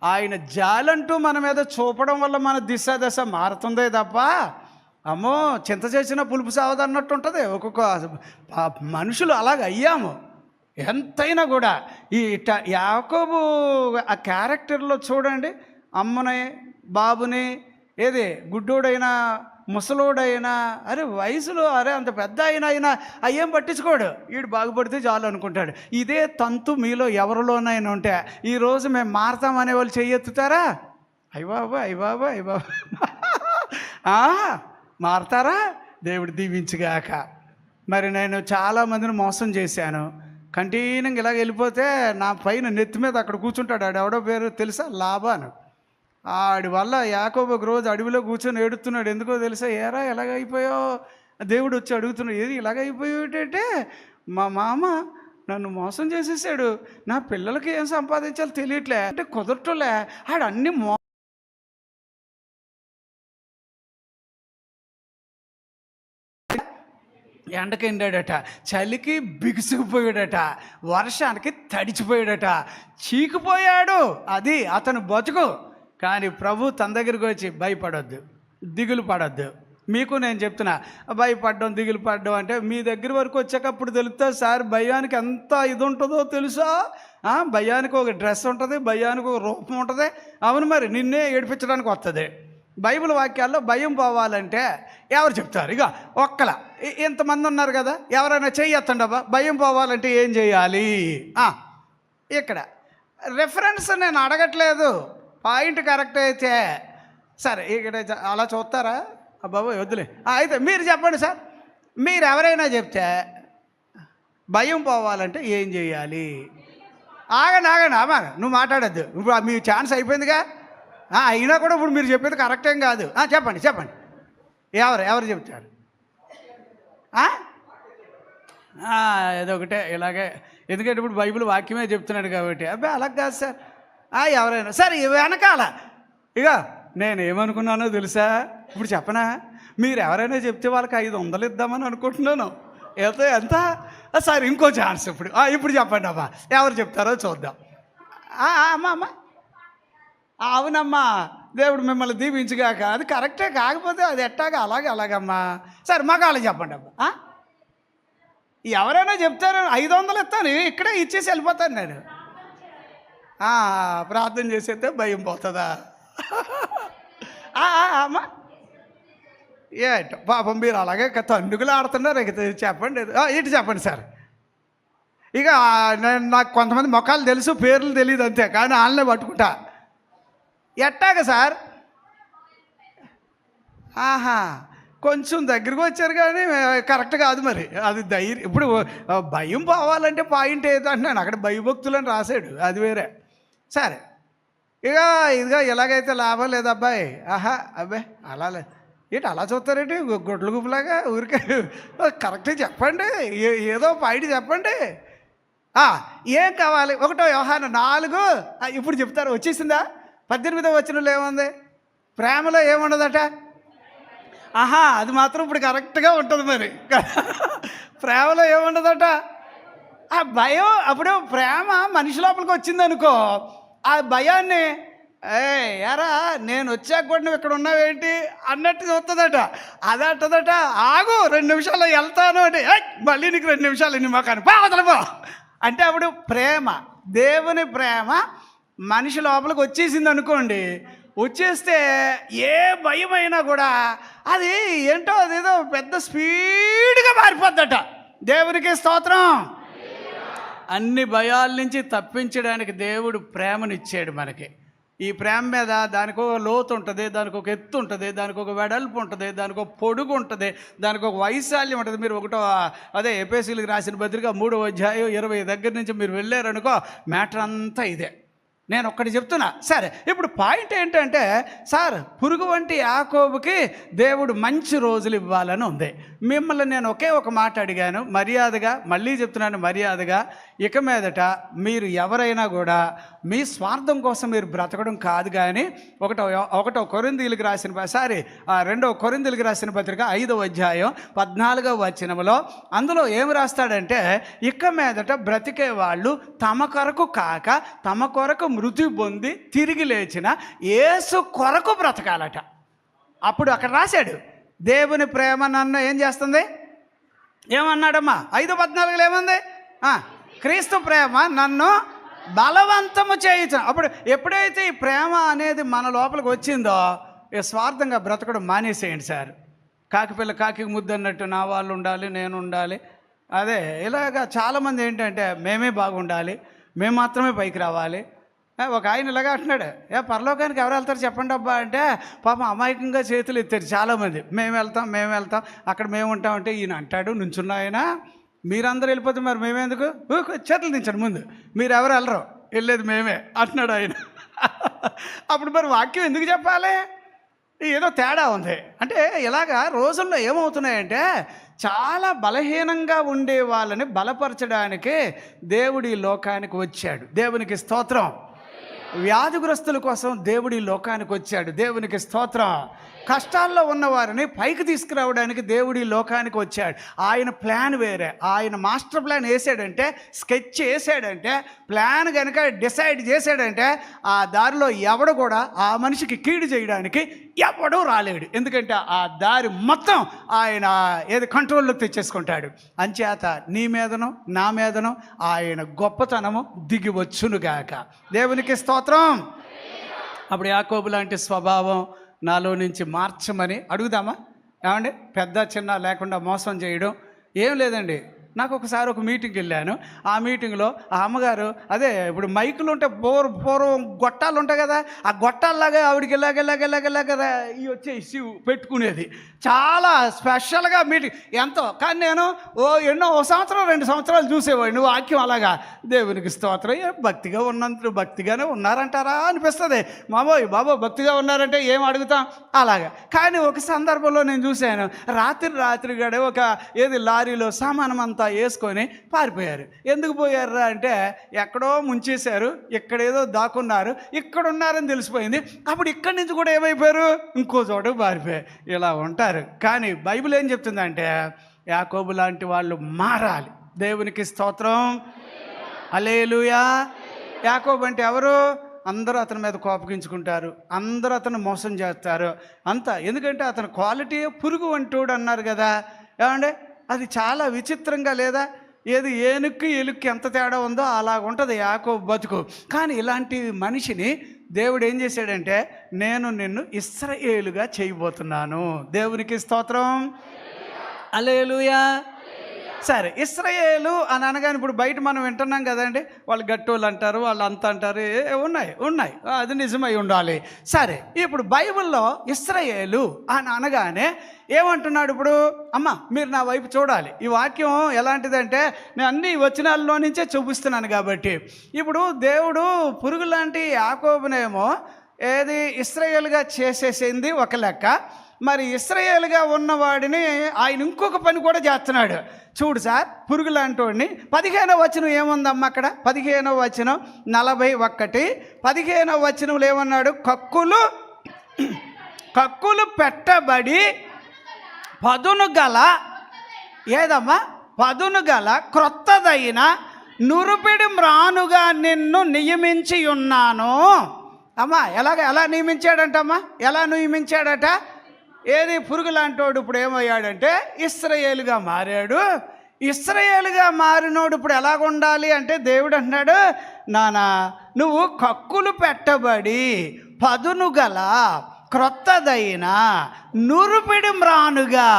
[SPEAKER 1] ఆయన జాలంటూ మన మీద చూపడం వల్ల మన దశ మారుతుందే తప్ప అమ్మో చింత చేసిన పులుపు సావదన్నట్టు ఉంటుంది. ఒక్కొక్క మనుషులు అలాగ అయ్యాము. ఎంతైనా కూడా ఈ యాకోబు ఆ క్యారెక్టర్లో చూడండి, అమ్మని బాబుని ఏది గుడ్డోడైనా ముసలోడైనా అరే వయసులో అంత పెద్ద అయినా అయ్యేం పట్టించుకోడు, వీడు బాగుపడితే చాలు అనుకుంటాడు. ఇదే తంతు మీలో ఎవరిలోనైనా ఉంటే ఈరోజు మేము మారతామనే వాళ్ళు చెయ్యెత్తుతారా? అయ్యబాబు మారతారా? దేవుడు దీవించుగాక. మరి నేను చాలామందిని మోసం చేశాను. కంటిన్యూగా ఇలాగ వెళ్ళిపోతే నా పైన నెత్తి మీద అక్కడ కూర్చుంటాడు. ఆడు ఎవడో పేరు తెలుసా? లాబాను. ఆడి వల్ల యాకోబు ఒక రోజు అడవిలో కూర్చొని ఏడుస్తున్నాడు. ఎందుకో తెలుసా? ఏరా ఎలాగైపోయావు? దేవుడు వచ్చి అడుగుతున్నాడు, ఏది ఇలాగైపోయావు ఏంటంటే మా మామ నన్ను మోసం చేసేసాడు, నా పిల్లలకి ఏం సంపాదించాలో తెలియట్లే అంటే కుదరటలే. ఆడు అన్ని ఎండకి ఎండాడట, చలికి బిగుసుకుపోయాడట, వర్షానికి తడిచిపోయాడట, చీకిపోయాడు. అది అతను బతుకు. కానీ ప్రభు తన దగ్గరికి వచ్చి భయపడొద్దు, దిగులు పడొద్దు. మీకు నేను చెప్తున్నా, భయపడ్డం దిగులు పడ్డం అంటే మీ దగ్గర వరకు వచ్చేటప్పుడు తెలుస్తుంది సార్. భయానికి ఎంత ఇది ఉంటుందో తెలుసా? భయానికి ఒక డ్రెస్ ఉంటుంది, భయానికి ఒక రూపం ఉంటుంది. అవును, మరి నిన్నే ఏడిపించడానికి వస్తుంది. బైబిల్ వాక్యాల్లో భయం పోవాలంటే ఎవరు చెప్తారు? ఇక ఒక్కల ఇంతమంది ఉన్నారు కదా, ఎవరైనా చెయ్యొత్తండి అబ్బా భయం పోవాలంటే ఏం చేయాలి? ఇక్కడ రెఫరెన్స్ నేను అడగట్లేదు, పాయింట్ కరెక్ట్ అయితే సరే ఇక్కడ అలా చూస్తారా? అబ్బాబా వద్దులే. అయితే మీరు చెప్పండి సార్, మీరు ఎవరైనా చెప్తే భయం పోవాలంటే ఏం చేయాలి? ఆగండి అమ్మా, నువ్వు మాట్లాడద్దు. ఇప్పుడు మీ ఛాన్స్ అయిపోయిందిగా. అయినా కూడా ఇప్పుడు మీరు చెప్పేది కరెక్టేం కాదు. చెప్పండి ఎవరు చెప్తారు? ఏదొకటే ఇలాగే, ఎందుకంటే ఇప్పుడు బైబిల్ వాక్యమే చెప్తున్నాడు కాబట్టి. అబ్బాయి అలాగ కాదు సార్. ఎవరైనా సరే వెనకాల ఇక నేను ఏమనుకున్నానో తెలుసా? ఇప్పుడు చెప్పనా? మీరు ఎవరైనా చెప్తే వాళ్ళకి 500 ఇద్దామని అనుకుంటున్నాను. ఎంత సార్? ఇంకో ఛాన్స్. ఇప్పుడు చెప్పండి అమ్మా, ఎవరు చెప్తారో చూద్దాం. అమ్మా అవునమ్మా, దేవుడు మిమ్మల్ని దీవించుగాక. అది కరెక్టే, కాకపోతే అది ఎట్టాగా అలాగమ్మా. సరే మగాళ్ళు చెప్పండి అబ్బా. ఎవరైనా చెప్తారు 500 ఇస్తాను, ఇక్కడే ఇచ్చేసి వెళ్ళిపోతాను నేను. ప్రార్థన చేసేస్తే భయం పోతుందా? అమ్మా ఏట పాపం మీరు అలాగే తండుగులు ఆడుతున్నారు. ఇక చెప్పండి, ఇటు చెప్పండి సార్. ఇక నాకు కొంతమంది మొఖాలు తెలుసు, పేర్లు తెలియదు అంతే, కానీ వాళ్ళనే పట్టుకుంటా. ఎట్టాగ సార్? ఆహా, కొంచెం దగ్గరికి వచ్చారు కానీ కరెక్ట్ కాదు మరి. అది ధైర్యం. ఇప్పుడు భయం పోవాలంటే పాయింట్ ఏదంటున్నాను, అక్కడ భయభక్తులని రాశాడు, అది వేరే. సరే, ఇదిగా ఇలాగైతే లాభం లేదు అబ్బాయి. ఆహా, అబ్బాయి అలా ఏంటి అలా చూస్తారేంటి గుడ్ల గుప్పులాగా? ఊరికే కరెక్ట్గా చెప్పండి, ఏదో పాయింట్ చెప్పండి. ఏం కావాలి? 1 యోహాను 4 ఇప్పుడు చెప్తారు. వచ్చేసిందా? 18వ వచనంలో ఏముంది? ప్రేమలో ఏముండదట? ఆహా, అది మాత్రం ఇప్పుడు కరెక్ట్గా ఉంటుంది మరి. ప్రేమలో ఏముండదట? ఆ భయం. అప్పుడు ప్రేమ మనిషి లోపలికి వచ్చిందనుకో, ఆ భయాన్ని ఎరా నేను వచ్చాక కూడా నువ్వు ఇక్కడ ఉన్నావేంటి అన్నట్టు చూస్తుందట. అది అంటుందట, ఆగు 2 నిమిషాలు వెళ్తాను అంటే, మళ్ళీ నీకు 2 నిమిషాలు నీ మొఖాన్ని వదలబో అంటే, అప్పుడు ప్రేమ, దేవుని ప్రేమ మనిషి లోపలికి వచ్చేసింది అనుకోండి. వచ్చేస్తే ఏ భయమైనా కూడా అది ఏంటో అదేదో పెద్ద స్పీడ్గా మారిపోద్దట. దేవునికి స్తోత్రం. అన్ని భయాల నుంచి తప్పించడానికి దేవుడు ప్రేమనిచ్చాడు మనకి. ఈ ప్రేమ మీద దానికి ఒక లోతు ఉంటుంది, దానికి ఒక ఎత్తు ఉంటుంది, దానికి ఒక వెడల్పు ఉంటుంది, దానికి ఒక పొడుగు ఉంటుంది, దానికి ఒక వైశాల్యం ఉంటుంది. మీరు అదే ఎఫెసీయులకు రాసిన పత్రిక 3వ అధ్యాయం 20 దగ్గర నుంచి మీరు వెళ్ళారనుకో, మ్యాటర్ అంతా ఇదే. నేను ఒక్కటి చెప్తున్నా. సరే, ఇప్పుడు పాయింట్ ఏంటంటే, సార్ పురుగు వంటి యాకోబుకి దేవుడు మంచి రోజులు ఇవ్వాలని ఉంది. మిమ్మల్ని నేను ఒకే ఒక మాట అడిగాను, మర్యాదగా మళ్ళీ చెప్తున్నాను, మర్యాదగా ఇక మీదట మీరు ఎవరైనా కూడా మీ స్వార్థం కోసం మీరు బ్రతకడం కాదు. కానీ 1 కొరింథీయులకు రాసిన 2 కొరింథీయులకు రాసిన పత్రిక 5వ అధ్యాయం 14వ వచనంలో అందులో ఏమి రాస్తాడంటే, ఇక మీదట బ్రతికే వాళ్ళు తమ కొరకు కాక తమ కొరకు మృతి పొంది తిరిగి లేచిన యేసు కొరకు బ్రతకాలట. అప్పుడు అక్కడ రాశాడు, దేవుని ప్రేమ నన్ను ఏం చేస్తుంది? ఏమన్నాడమ్మా? 5:14 ఏముంది? క్రీస్తు ప్రేమ నన్ను బలవంతము చేయించు. అప్పుడు ఎప్పుడైతే ఈ ప్రేమ అనేది మన లోపలికి వచ్చిందో, స్వార్థంగా బ్రతకడం మానేసేయండి సార్. కాకిపిల్ల కాకి ముద్దు అన్నట్టు నా వాళ్ళు ఉండాలి, నేను ఉండాలి. అదే ఇలాగా చాలామంది ఏంటంటే, మేమే బాగుండాలి, మేము మాత్రమే పైకి రావాలి. ఒక ఆయన ఇలాగా అంటున్నాడు, పరలోకానికి ఎవరు వెళ్తారు చెప్పండి అబ్బా అంటే, పాపం అమాయకంగా చేతులు ఎత్తారు చాలామంది. మేము వెళ్తాం అక్కడ మేము ఉంటామంటే, ఈయన అంటాడు నుంచున్న ఆయన, మీరందరూ వెళ్ళిపోతే మరి మేమేందుకు? చేతులు దించండి ముందు, మీరు ఎవరు వెళ్ళరు, వెళ్ళేది మేమే అంటున్నాడు ఆయన. అప్పుడు మరి వాక్యం ఎందుకు చెప్పాలి? ఏదో తేడా ఉంది. అంటే ఇలాగా రోజుల్లో ఏమవుతున్నాయంటే, చాలా బలహీనంగా ఉండే వాళ్ళని బలపరచడానికి దేవుడి లోకానికి వచ్చాడు. దేవునికి స్తోత్రం. వ్యాధిగ్రస్తుల కోసం దేవుడి లోకానికి వచ్చాడు. దేవునికి స్తోత్రం. కష్టాల్లో ఉన్నవారిని పైకి తీసుకురావడానికి దేవుడి లోకానికి వచ్చాడు. ఆయన ప్లాన్ వేరే. ఆయన మాస్టర్ ప్లాన్ వేసాడంటే, స్కెచ్ వేసాడంటే, ప్లాన్ కనుక డిసైడ్ చేశాడంటే, ఆ దారిలో ఎవడు కూడా ఆ మనిషికి కీడు చేయడానికి ఎవడూ రాలేడు. ఎందుకంటే ఆ దారి మొత్తం ఆయన కంట్రోల్లోకి తెచ్చేసుకుంటాడు. అంచేత నీ మీదను నా మీదను ఆయన గొప్పతనము దిగి వచ్చునుగాక. దేవునికి స్తోత్రం. అప్పుడు యాకోబు లాంటి స్వభావం నాలో నుంచి మార్చమని అడుగుదామా? ఏమండి, పెద్ద చిన్న లేకుండా మోసం చేయడం ఏం లేదండి. నాకు ఒకసారి ఒక మీటింగ్కి వెళ్ళాను. ఆ మీటింగ్లో ఆ అమ్మగారు, అదే ఇప్పుడు మైకులు ఉంటే పూర్వం గొట్టాలు ఉంటాయి కదా, ఆ గొట్టాల్లాగా ఆవిడికి ఇలాగ ఇవి వచ్చేసి పెట్టుకునేది. చాలా స్పెషల్గా మీటింగ్ ఎంతో. కానీ నేను ఎన్నో 1 సంవత్సరం 2 సంవత్సరాలు చూసేవాడిని వాక్యం అలాగా. దేవునికి స్తోత్రం. భక్తిగా ఉన్నంత భక్తిగానే ఉన్నారంటారా అనిపిస్తుంది. బాబో భక్తిగా ఉన్నారంటే ఏం అడుగుతాం అలాగా. కానీ ఒక సందర్భంలో నేను చూశాను, రాత్రి గడే ఒక లారీలో సామానం అంతా వేసుకొని పారిపోయారు. ఎందుకు పోయారా అంటే, ఎక్కడో ముంచేశారు, ఇక్కడేదో దాక్కున్నారు, ఇక్కడ ఉన్నారని తెలిసిపోయింది. అప్పుడు ఇక్కడి నుంచి కూడా ఏమైపోయారు, ఇంకో చోట పారిపోయారు. ఇలా ఉంటారు. కానీ బైబిల్ ఏం చెప్తుందంటే, యాకోబు లాంటి వాళ్ళు మారాలి. దేవునికి స్తోత్రం. హల్లెలూయా. యాకోబు అంటే ఎవరు? అందరూ అతని మీద కోపగించుకుంటారు, అందరూ అతను మోసం చేస్తారు అంతా. ఎందుకంటే అతని క్వాలిటీ పురుగు వంటోడు అన్నారు కదా. ఏమంటే అది చాలా విచిత్రంగా లేదా? ఏనుక్కి ఎలుక్కి ఎంత తేడా ఉందో అలాగ ఉంటుంది యాకోబు బతుకు. కానీ ఇలాంటి మనిషిని దేవుడు ఏం చేశాడంటే, నేను నిన్ను ఇశ్రాయేలుగా చేయబోతున్నాను. దేవునికి స్తోత్రం. హల్లెలూయా. సరే, ఇశ్రాయేలు అని అనగానే ఇప్పుడు బయట మనం వింటున్నాం కదండి, వాళ్ళు గట్టోళ్ళు అంటారు, వాళ్ళు అంత అంటారు, ఉన్నాయి, అది నిజమై ఉండాలి. సరే, ఇప్పుడు బైబిల్లో ఇశ్రాయేలు అని అనగానే ఏమంటున్నాడు? ఇప్పుడు అమ్మ మీరు నా వైపు చూడాలి. ఈ వాక్యం ఎలాంటిదంటే నేను అన్ని వచనాల్లో నుంచే చూపిస్తున్నాను కాబట్టి, ఇప్పుడు దేవుడు పురుగు లాంటి యాకోబునేమో ఏది ఇశ్రాయేలుగా చేసేసింది ఒక లెక్క, మరి ఇశ్రాయేలుగా ఉన్నవాడిని ఆయన ఇంకొక పని కూడా చేస్తున్నాడు. చూడు సార్, పురుగు లాంటి వాడిని 15వ వచనం ఏముందమ్మా అక్కడ? 15వ వచనం 41, 15వ వచనంలో ఏమన్నాడు? కక్కులు పెట్టబడి పదును గల ఏదమ్మా? పదును గల క్రొత్తదైన నురుపిడి మ్రానుగా నిన్ను నియమించి ఉన్నాను. అమ్మా ఎలా నియమించాడంటమ్మా? ఎలా నియమించాడట? ఏది? పురుగు లాంటోడు ఇప్పుడు ఏమయ్యాడంటే ఇశ్రాయేలుగా మారాడు. ఇశ్రాయేలుగా మారినోడు ఇప్పుడు ఎలాగుండాలి అంటే దేవుడు అంటున్నాడు, నానా నువ్వు కక్కులు పెట్టబడి పదును గల క్రొత్తదైన నురుపిడి మ్రానుగా.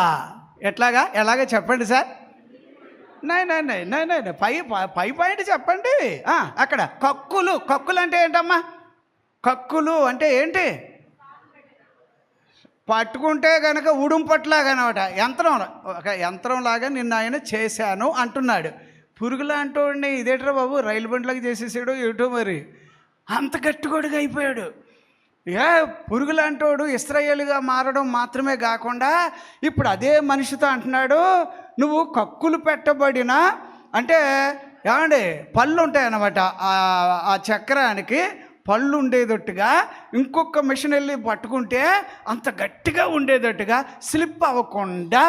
[SPEAKER 1] ఎలాగా చెప్పండి సార్? నై పై పాయింట్ చెప్పండి. అక్కడ కక్కులు అంటే ఏంటమ్మా? కక్కులు అంటే ఏంటి? పట్టుకుంటే కనుక ఉడుంపట్లాగా అనమాట, యంత్రంలాగా నిన్న ఆయన చేశాను అంటున్నాడు. పురుగులాంటోడిని ఇదేట్రా బాబు రైలు బండ్లాగా చేసేసాడు ఏటో మరి, అంత గట్టిగొడిగా అయిపోయాడు. పురుగులాంటోడు ఇశ్రాయేలుగా మారడం మాత్రమే కాకుండా ఇప్పుడు అదే మనిషితో అంటున్నాడు, నువ్వు కక్కులు పెట్టబడిన అంటే ఏమండి పళ్ళు ఉంటాయన్నమాట, ఆ చక్రానికి పళ్ళు ఉండేటట్టుగా, ఇంకొక మిషన్ వెళ్ళి పట్టుకుంటే అంత గట్టిగా ఉండేటట్టుగా, స్లిప్ అవ్వకుండా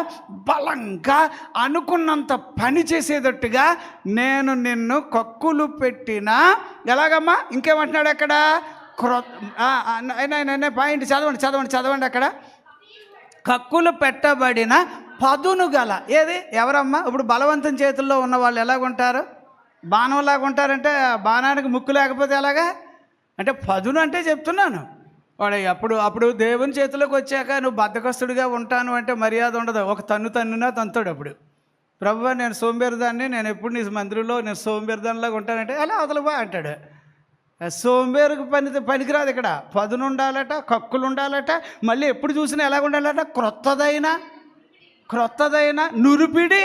[SPEAKER 1] బలంగా అనుకున్నంత పని చేసేటట్టుగా నేను నిన్ను కక్కులు పెట్టిన. ఎలాగమ్మా? ఇంకేమంటున్నాడు అక్కడ? పాయింట్ చదవండి అక్కడ. కక్కులు పెట్టబడిన పదును గల ఏది? ఎవరమ్మా? ఇప్పుడు బలవంతం చేతుల్లో ఉన్న వాళ్ళు ఎలాగుంటారు? బాణంలాగా ఉంటారంటే బాణానికి ముక్కు లేకపోతే ఎలాగా? అంటే పదును అంటే చెప్తున్నాను వాడు అప్పుడు దేవుని చేతిలోకి వచ్చాక నువ్వు బద్ధకస్తుడిగా ఉంటాను అంటే మర్యాద ఉండదు. ఒక తన్నునా తంతాడు. అప్పుడు ప్రభువా నేను సోంబేరిదాన్ని, నేను ఎప్పుడు నీ మందిరంలో నేను సోంబేరిదానిలాగా ఉంటానంటే అలా వదలబా అంటాడు. సోంబేరుకు పనికిరాదు ఇక్కడ. పదును ఉండాలట, కక్కులు ఉండాలట, మళ్ళీ ఎప్పుడు చూసినా ఎలాగ ఉండాలట? క్రొత్తదైన నురిపిడి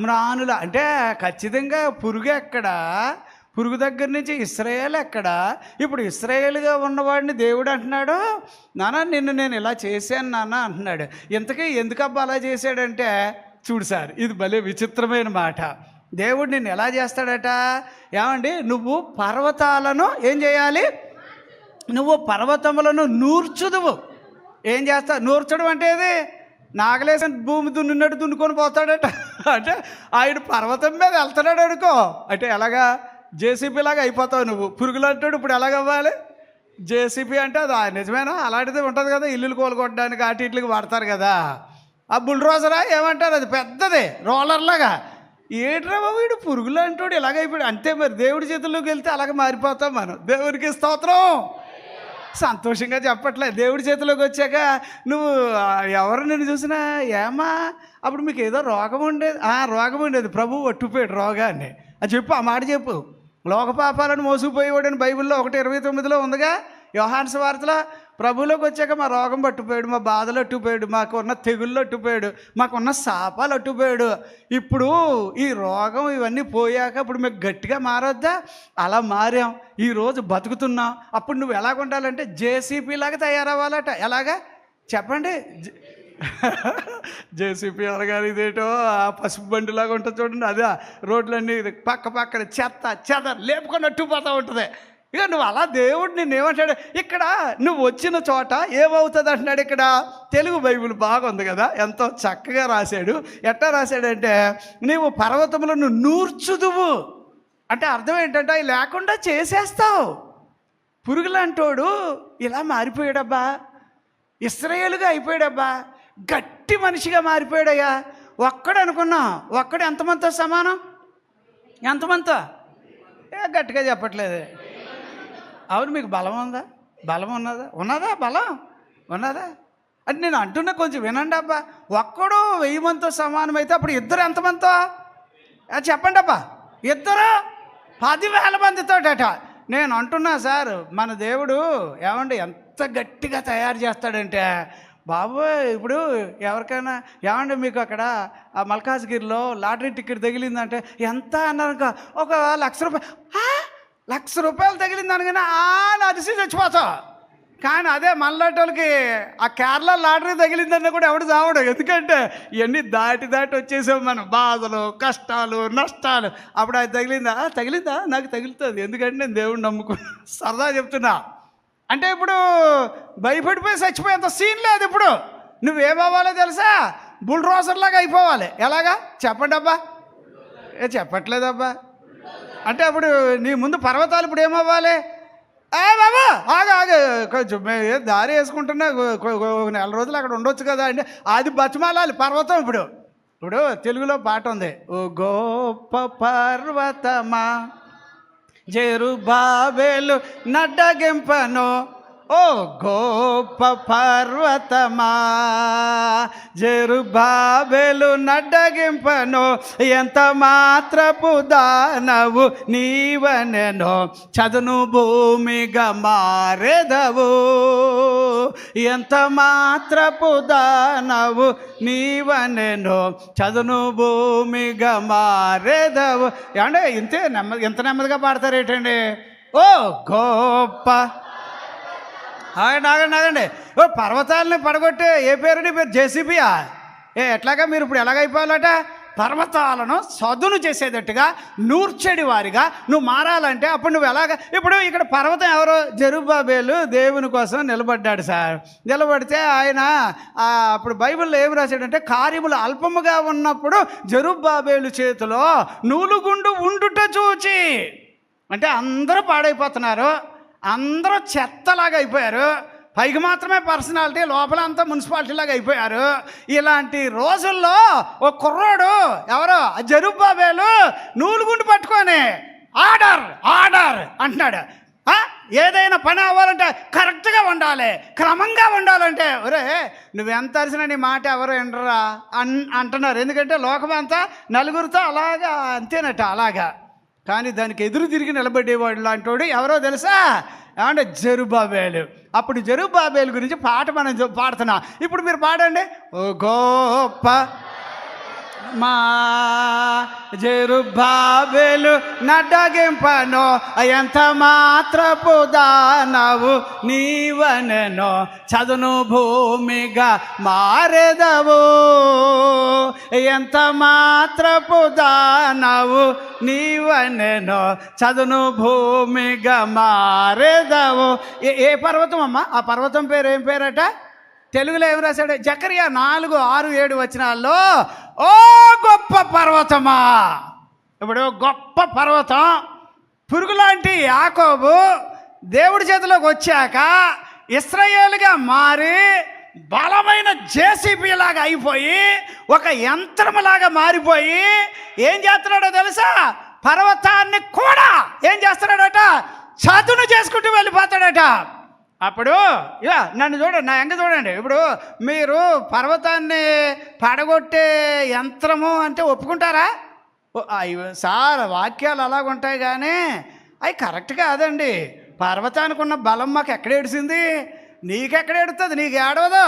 [SPEAKER 1] మ్రానుల. అంటే ఖచ్చితంగా పురుగు ఎక్కడ? పురుగు దగ్గర నుంచి ఇశ్రాయేలు ఎక్కడ? ఇప్పుడు ఇశ్రాయేలుగా ఉన్నవాడిని దేవుడు అంటున్నాడు, నాన్న నిన్ను నేను ఇలా చేశాను నాన్న అంటున్నాడు. ఇంతకీ ఎందుకబ్బా అలా చేశాడంటే చూడు సార్, ఇది భలే విచిత్రమైన మాట. దేవుడు నిన్ను ఎలా చేస్తాడట? ఏమండి, నువ్వు పర్వతాలను ఏం చేయాలి? నువ్వు పర్వతములను నూర్చుదువు. ఏం చేస్తావు? నూర్చడం అంటే ఏది? నాగలేసిన భూమి దున్నినట్టు దున్నుకొని పోతాడట. అంటే ఆయన పర్వతం మీద వెళ్తున్నాడు అనుకో, అంటే ఎలాగా? జేసీబీ లాగా అయిపోతావు నువ్వు. పురుగులు అంటాడు ఇప్పుడు ఎలాగవ్వాలి? జేసీబీ అంటే అది నిజమేనా? అలాంటిది ఉంటుంది కదా, ఇల్లులు కోలుకోవడానికి అటు ఇట్లకి వాడతారు కదా. ఆ బుల్డోజరా ఏమంటారు? అది పెద్దది రోలర్లాగా. ఏట్రా బాబు వీడు పురుగులు అంటాడు ఇలాగైపోయాడు. అంతే మరి, దేవుడి చేతుల్లోకి వెళ్తే అలాగే మారిపోతాం మనం. దేవుడికి స్తోత్రం. సంతోషంగా చెప్పట్లేదు. దేవుడి చేతిలోకి వచ్చాక నువ్వు ఎవరు నిన్ను చూసినా ఏమా అప్పుడు మీకు ఏదో రోగం ఉండేది, ప్రభువు ఒట్టుపోయాడు రోగాన్ని. అది చెప్పు, ఆ మాట చెప్పు. లోక పాపాలను మోసుకుపోయేవాడని బైబిల్లో 1:29 ఉందిగా. యోహాను సువార్తలో ప్రభువులోకి వచ్చాక మా రోగం పట్టుపోయాడు, మా బాధలు అట్టుపోయాడు, మాకున్న తెగుళ్ళు అట్టుపోయాడు, మాకున్న శాపాలు అట్టుపోయాడు. ఇప్పుడు ఈ రోగం ఇవన్నీ పోయాక ఇప్పుడు మీకు గట్టిగా మారొద్దా? అలా మారాం, ఈరోజు బతుకుతున్నాం. అప్పుడు నువ్వు ఎలాగుండాలంటే జేసీపీ లాగా తయారవ్వాలట. ఎలాగా చెప్పండి? జేసీపీ అనగానే ఇదేటో ఆ పసుపు బండిలాగా ఉంటుంది చూడండి, అదే రోడ్లన్నీ పక్కన చెత్త లేపుకొని అట్టుపోతూ ఉంటుంది. ఇక నువ్వు అలా దేవుడు నిన్ను ఏమంటాడు? ఇక్కడ నువ్వు వచ్చిన చోట ఏమవుతుంది అంటున్నాడు. ఇక్కడ తెలుగు బైబిల్ బాగుంది కదా, ఎంతో చక్కగా రాశాడు. ఎట్లా రాశాడంటే, నీవు పర్వతములను నూర్చుదువు అంటే అర్థం ఏంటంటే అవి లేకుండా చేసేస్తావు. పురుగులాంటోడు ఇలా మారిపోయాడబ్బా, ఇశ్రాయేలుగా అయిపోయాడబ్బా, గట్టి మనిషిగా మారిపోయాడయ్యా. ఒక్కడు అనుకున్నా, ఒక్కడు ఎంతమందితో సమానం? ఎంతమందితో? గట్టిగా చెప్పట్లేదు. అవును, మీకు బలం ఉందా? బలం ఉన్నదా? బలం ఉన్నదా అంటే నేను అంటున్నా, కొంచెం వినండి అబ్బా. ఒక్కడు 1000 మందితో సమానమైతే అప్పుడు ఇద్దరు ఎంతమందితో? చెప్పండి అబ్బా, ఇద్దరు 10,000 మందితోటట. నేను అంటున్నా సార్, మన దేవుడు ఏమండి ఎంత గట్టిగా తయారు చేస్తాడంటే బాబోయ్. ఇప్పుడు ఎవరికైనా ఏమండి మీకు అక్కడ ఆ మల్కాజ్గిరిలో లాటరీ టికెట్ తగిలిందంటే ఎంత అన్నారు, ఒక 1,00,000 రూపాయలు, 1,00,000 రూపాయలు తగిలిందనగానే అరిసి చచ్చిపోతావు. కానీ అదే మనలాంటి ఆ కేరళ లాటరీ తగిలిందన్న కూడా ఎవడు చావడు. ఎందుకంటే ఇవన్నీ దాటి వచ్చేసాం మనం, బాధలు, కష్టాలు, నష్టాలు. అప్పుడు అది తగిలిందా నాకు తగులుతుంది, ఎందుకంటే నేను దేవుడిని నమ్ముకున్నా. సరదా చెప్తున్నా. అంటే ఇప్పుడు భయపడిపోయి చచ్చిపోయేంత సీన్ లేదు. ఇప్పుడు నువ్వేమవ్వాలో తెలుసా? బుల్డోజర్లాగా అయిపోవాలి. ఎలాగా చెప్పండి అబ్బా, చెప్పట్లేదబ్బా. అంటే అప్పుడు నీ ముందు పర్వతాలు ఇప్పుడు ఏమవ్వాలి? బాబా ఆగు కొంచెం దారి వేసుకుంటున్నా, ఒక 4 రోజులు అక్కడ ఉండొచ్చు కదా అంటే అది బతిమాలాలి పర్వతం. ఇప్పుడు తెలుగులో పాట ఉంది, ఓ గొప్ప పర్వతమా జెరుబాబెలు నడ్డగింపను, ఓ గొప్ప పర్వతమా జెరుబాబెలు నడ్డగింపను, ఎంత మాత్రపు దానవు నీవనెను, చదును భూమిగా మారెదవు. ఎంత మాత్రపు దానవు నీవనెను, చదును భూమిగా మారెదవు. అంటే ఇంత నెమ్మదిగా పాడతారేటండి? ఓ గొప్ప ఆగండి. ఓ పర్వతాలని పడగొట్టే ఏ పేరు? నీ పేరు జేసీబీయా? ఎట్లాగా మీరు ఇప్పుడు ఎలాగైపోవాలట? పర్వతాలను సదును చేసేటట్టుగా నూర్చెడి వారిగా నువ్వు మారాలంటే అప్పుడు నువ్వు ఎలాగ? ఇప్పుడు ఇక్కడ పర్వతం ఎవరు? జెరుబ్బాబెలు దేవుని కోసం నిలబడ్డాడు సార్. నిలబడితే ఆయన అప్పుడు బైబిల్లో ఏమి రాశాడంటే, కార్యములు అల్పముగా ఉన్నప్పుడు జెరుబ్బాబెలు చేతిలో నూలుగుండు ఉండుట చూచి, అంటే అందరూ పాడైపోతున్నారు, అందరూ చెత్తలాగా అయిపోయారు, పైకి మాత్రమే పర్సనాలిటీ, లోపల అంతా మున్సిపాలిటీలాగా అయిపోయారు. ఇలాంటి రోజుల్లో ఒక కుర్రోడు ఎవరో జెరుబ్బాబెలు నూలుగుండు పట్టుకొని ఆర్డర్ అంటున్నాడు. ఏదైనా పని అవ్వాలంటే కరెక్ట్గా ఉండాలి, క్రమంగా ఉండాలంటే, ఒరే నువ్వెంత అరిసినా నీ మాట ఎవరు వినరా అంటున్నారు. ఎందుకంటే లోకమంతా నలుగురితో అలాగా అంతేనట అలాగా. కానీ దానికి ఎదురు తిరిగి నిలబడేవాడు లాంటోడు ఎవరో తెలుసా? ఏమంటే జెరుబ్బాబెలు. అప్పుడు జెరుబ్బాబెలు గురించి పాట మనం పాడుతున్నాం. ఇప్పుడు మీరు పాడండి, ఓ గొప్ప మా జెరుబ్బాబెలు నడ్డగింపను, ఎంత మాత్రపు దానవు నీవనెను, చదును భూమిగా మారెదవు. ఎంత మాత్రపు దానవు నీవనెను, చదును భూమిగా మారెదవు. ఏ పర్వతం అమ్మా? ఆ పర్వతం పేరు ఏం పేరట? తెలుగులో ఏం రాశాడు? జకర్యా 4, 6, 7 వచనాల్లో, ఓ గొప్ప పర్వతమా. ఇప్పుడు గొప్ప పర్వతం పురుగులాంటి యాకోబు దేవుడి చేతిలోకి వచ్చాక ఇశ్రాయేలుగా మారి బలమైన జేసీబీ లాగా అయిపోయి, ఒక యంత్రములాగా మారిపోయి ఏం చేస్తున్నాడో తెలుసా? పర్వతాన్ని కూడా ఏం చేస్తున్నాడట? చదును చేసుకుంటూ వెళ్ళిపోతాడట. అప్పుడు ఇక నన్ను చూడండి, నా ఎంక చూడండి. ఇప్పుడు మీరు పర్వతాన్ని పడగొట్టే యంత్రము అంటే ఒప్పుకుంటారా? సార్ వాక్యాలు అలాగుంటాయి కానీ అవి కరెక్ట్ కాదండి. పర్వతానికి ఉన్న బలం మాకు ఎక్కడ ఏడిసింది? నీకెక్కడ ఏడుతుంది? నీకు ఏడవదు.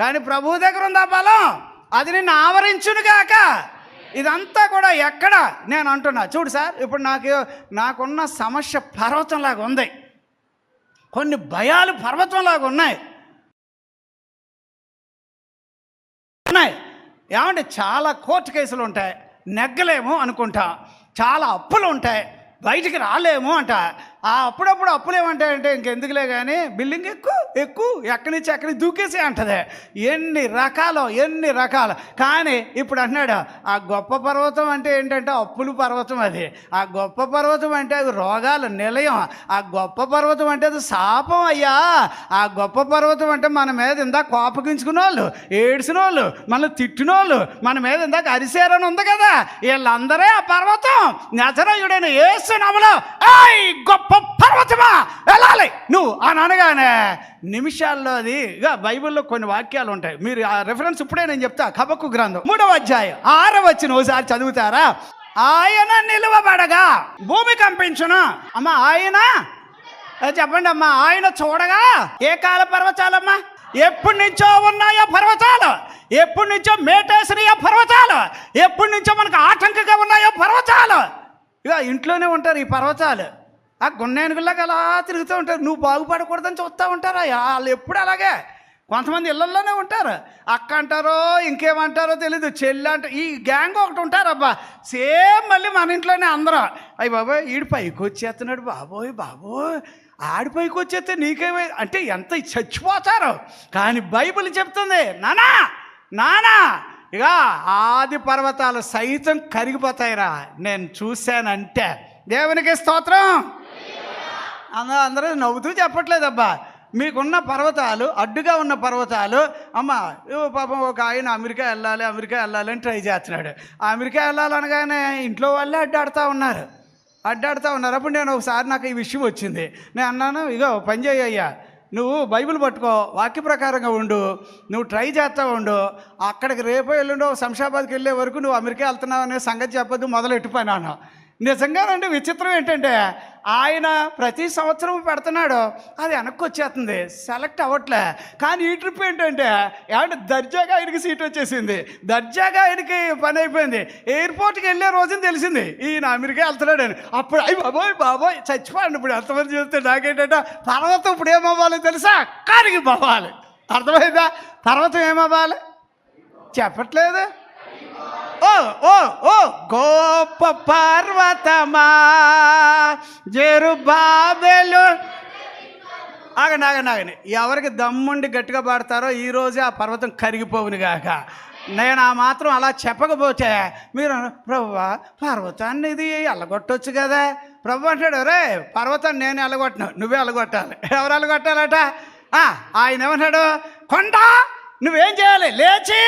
[SPEAKER 1] కానీ ప్రభువు దగ్గర ఉంది ఆ బలం, అది నిన్ను ఆవరించునుగాక. ఇదంతా కూడా ఎక్కడ నేను అంటున్నా చూడు సార్. ఇప్పుడు నాకున్న సమస్య పర్వతంలాగా ఉంది, కొన్ని భయాలు పర్వతంలాగా ఉన్నాయి. ఏమంటే చాలా కోర్టు కేసులు ఉంటాయి, నెగ్గలేము అనుకుంటా. చాలా అప్పులు ఉంటాయి, బయటికి రాలేము అంట. అప్పుడప్పుడు అప్పులు ఏమంటాయంటే ఇంకెందుకులే కానీ బిల్డింగ్ ఎక్కువ ఎక్కడి నుంచి ఎక్కడికి దూకేసి అంటది. ఎన్ని రకాలు. కానీ ఇప్పుడు అంటున్నాడు, ఆ గొప్ప పర్వతం అంటే ఏంటంటే అప్పులు పర్వతం. అది ఆ గొప్ప పర్వతం అంటే అది రోగాల నిలయం. ఆ గొప్ప పర్వతం అంటే అది శాపం అయ్యా. ఆ గొప్ప పర్వతం అంటే మన మీద ఇందాక కోపగించుకున్న వాళ్ళు, ఏడ్చిన వాళ్ళు, మనల్ని తిట్టిన వాళ్ళు, మన మీద ఇందాక అరిసేరని ఉంది కదా, వీళ్ళందరే ఆ పర్వతం. నజరేయుడైన యేసు నామములో గొప్ప పర్వతమా వెళ్ళాలి నువ్వు అని అనగానే నిమిషాల్లో అది. ఇక బైబిల్లో కొన్ని వాక్యాలు ఉంటాయి, మీరు ఆ రెఫరెన్స్ ఇప్పుడే నేను చెప్తా. హబక్కు గ్రంథం 3వ అధ్యాయం 6వ వచనం ఒకసారి చదువుతారా? ఆయన నిలువబడగా భూమి కంపించును. అమ్మ ఆయన చెప్పండి అమ్మా, ఆయన చూడగా ఏ కాల పర్వతాలమ్మా? ఎప్పటి నుంచో ఉన్నాయో పర్వతాలు, ఎప్పటి నుంచో మేటేసినాయో పర్వతాలు, ఎప్పటి నుంచో మనకు ఆటంకంగా ఉన్నాయో పర్వతాలు. ఇక ఇంట్లోనే ఉంటారు ఈ పర్వతాలు. ఆ గున్నేనుగులాగా అలా తిరుగుతూ ఉంటారు. నువ్వు బాగుపడకూడదని చూస్తూ ఉంటారు వాళ్ళు ఎప్పుడు అలాగే. కొంతమంది ఇళ్ళల్లోనే ఉంటారు. అక్క అంటారో ఇంకేమంటారో తెలీదు, చెల్లి అంటే ఈ గ్యాంగ్ ఒకటి ఉంటారు. అబ్బా సేమ్ మళ్ళీ మన ఇంట్లోనే అందరం. అయ్యి బాబోయ్ ఈడు పైకి వచ్చేస్తున్నాడు, బాబోయ్ బాబోయ్ ఆడి పైకి వచ్చేస్తే నీకేమై అంటే ఎంత చచ్చిపోతారు. కానీ బైబిల్ చెప్తుంది నానా నానా ఇక ఆది పర్వతాలు సైతం కరిగిపోతాయిరా నేను చూశానంటే. దేవునికి స్తోత్రం. అందరూ నవ్వుతూ చెప్పట్లేదబ్బా. మీకున్న పర్వతాలు, అడ్డుగా ఉన్న పర్వతాలు, అమ్మ పాపం ఒక ఆయన అమెరికా వెళ్ళాలి అని ట్రై చేస్తున్నాడు. అమెరికా వెళ్ళాలనగానే ఇంట్లో వాళ్ళే అడ్డాడుతూ ఉన్నారు. అప్పుడు నేను ఒకసారి నాకు ఈ విషయం వచ్చింది. నేను అన్నాను, ఇగో పని చేయ్యా, నువ్వు బైబిల్ పట్టుకో, వాక్య ప్రకారంగా ఉండు, నువ్వు ట్రై చేస్తూ ఉండు. అక్కడికి రేపో ఎల్లుండో శంషాబాద్కి వెళ్ళే వరకు నువ్వు అమెరికా వెళ్తున్నావు అనే సంగతి చెప్పొద్దు, మొదలెట్టిపోయినాను. నిజంగానండి విచిత్రం ఏంటంటే ఆయన ప్రతి సంవత్సరం పెడుతున్నాడు, అది వెనక్కి వచ్చేస్తుంది, సెలెక్ట్ అవ్వట్లే. కానీ ఈ ట్రిప్ ఏంటంటే ఏమంటే దర్జాగా ఆయనకి సీట్ వచ్చేసింది, దర్జాగా ఆయనకి పని అయిపోయింది. ఎయిర్పోర్ట్కి వెళ్ళే రోజున తెలిసింది ఈయన అమెరికా వెళ్తున్నాడు అని. అప్పుడు అయ్యి బాబోయ్ చచ్చిపోండి. ఇప్పుడు ఎంతమంది చూస్తే నాకేంటంటే పర్వతం ఇప్పుడు ఏమవ్వాలి తెలుసా? కరిగిపోవాలి. అర్థమైందా? పర్వతం ఏమవ్వాలి చెప్పట్లేదు. ఓ ఓ ఓ గొప్ప పర్వతమా జెరుబ్బాబెలు. ఆగండి. ఎవరికి దమ్ముండి గట్టిగా పాడతారో ఈరోజే ఆ పర్వతం కరిగిపోవును గాక. నేను ఆ మాత్రం అలా చెప్పకపోతే మీరు ప్రభువా పర్వతాన్ని ఇది ఎల్లగొట్టవచ్చు కదా. ప్రభు అంటాడు, రే పర్వతాన్ని నేను ఎల్లగొట్టను, నువ్వే ఎల్లగొట్టాలి. ఎవరు ఎల్లగొట్టాలట? ఆయన ఏమన్నాడు, కొండ నువ్వేం చేయాలి, లేచి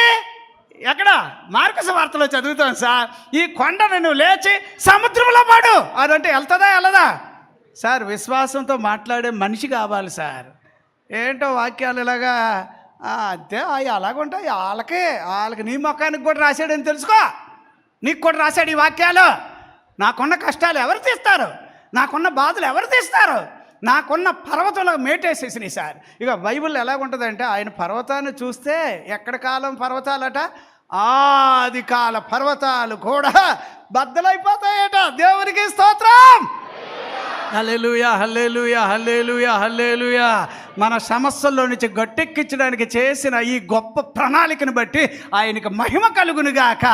[SPEAKER 1] ఎక్కడ మార్కసు వార్తలో చదువుతాను సార్, ఈ కొండను నువ్వు లేచి సముద్రంలో పడు అదంటే వెళ్తుందా వెళ్ళదా సార్? విశ్వాసంతో మాట్లాడే మనిషి కావాలి సార్. ఏంటో వాక్యాలు ఇలాగా అంతే అవి అలాగుంటాయి. వాళ్ళకి నీ మొక్కానికి కూడా రాశాడని తెలుసుకో. నీకు కూడా రాశాడు ఈ వాక్యాలు. నాకున్న కష్టాలు ఎవరు తీస్తారు, నాకున్న బాధలు ఎవరు తీస్తారు? నాకున్న పర్వతంలో మేటేసేసినాయి సార్. ఇక బైబిల్ ఎలాగుంటుందంటే ఆయన పర్వతాన్ని చూస్తే ఎక్కడ కాలం పర్వతాలట, ఆది కాల పర్వతాలు కూడా బద్దలైపోతాయట. దేవునికి స్తోత్రం. హల్లెలూయా హల్లెలూయా హల్లెలూయా హల్లెలూయా. మన సమస్యల్లో నుంచి గట్టెక్కించడానికి చేసిన ఈ గొప్ప ప్రణాళికను బట్టి ఆయనకి మహిమ కలుగునుగాక.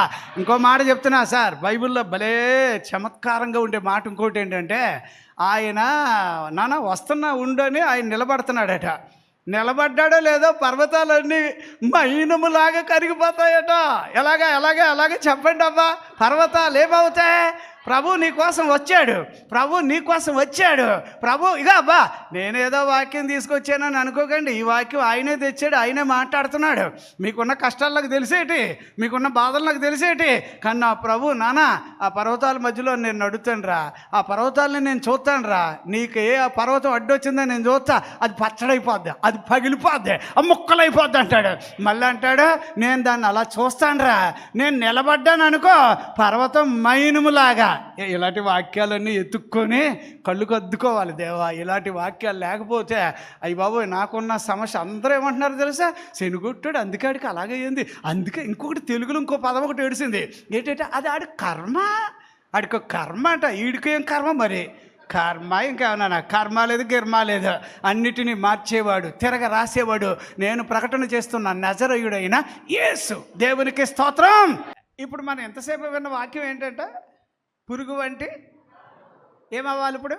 [SPEAKER 1] ఇంకో మాట చెప్తున్నా సార్, బైబిల్లో భలే చమత్కారంగా ఉండే మాట ఇంకోటి ఏంటంటే, ఆయన నాన్న వస్తున్నా ఉండని ఆయన నిలబడుతున్నాడట. నిలబడ్డాడో లేదో పర్వతాలన్నీ మైనములాగా కరిగిపోతాయట. ఎలాగా చెప్పండి అబ్బా. పర్వతాలు ఏమవుతాయి? ప్రభు నీ కోసం వచ్చాడు, ప్రభు ఇక అబ్బా నేనేదో వాక్యం తీసుకొచ్చానని అనుకోకండి. ఈ వాక్యం ఆయనే తెచ్చాడు, ఆయనే మాట్లాడుతున్నాడు. మీకున్న కష్టాలు నాకు తెలిసేటి, మీకున్న బాధలు నాకు తెలిసేటి. కానీ నా ప్రభు నాన్న ఆ పర్వతాల మధ్యలో నేను నడుతాను రా, ఆ పర్వతాలని నేను చూస్తాను రా, నీకు ఏ ఆ పర్వతం అడ్డొచ్చిందని నేను చూస్తా, అది పచ్చడైపోద్ది, అది పగిలిపోద్ది, ఆ ముక్కలైపోద్ది అంటాడు. మళ్ళీ అంటాడు నేను దాన్ని అలా చూస్తాను రా, నేను నిలబడ్డాను అనుకో పర్వతం మైనములాగా. ఇలాంటి వాక్యాలన్నీ ఎత్తుక్కొని కళ్ళుకు అద్దుకోవాలి. దేవా ఇలాంటి వాక్యాలు లేకపోతే అయ్యి బాబోయ్ నాకున్న సమస్య. అందరూ ఏమంటున్నారు తెలుసా, శనుగొట్టాడు అందుకే ఆడికి అలాగే అయింది. అందుకే ఇంకొకటి తెలుగులో ఇంకో పదం ఒకటి ఏడిసింది ఏంటంటే అది ఆడి కర్మ, ఆడికి కర్మ అంట. ఈడికేం కర్మ మరి? కర్మ ఇంకేమన్నా కర్మ లేదు గిర్మ లేదు, అన్నిటినీ మార్చేవాడు, తిరగ రాసేవాడు. నేను ప్రకటన చేస్తున్న నజరేయుడైన యేసు. దేవునికి స్తోత్రం. ఇప్పుడు మనం ఎంతసేపు విన్న వాక్యం ఏంటంటే, పురుగు వంటి ఏమవ్వాలి? ఇప్పుడు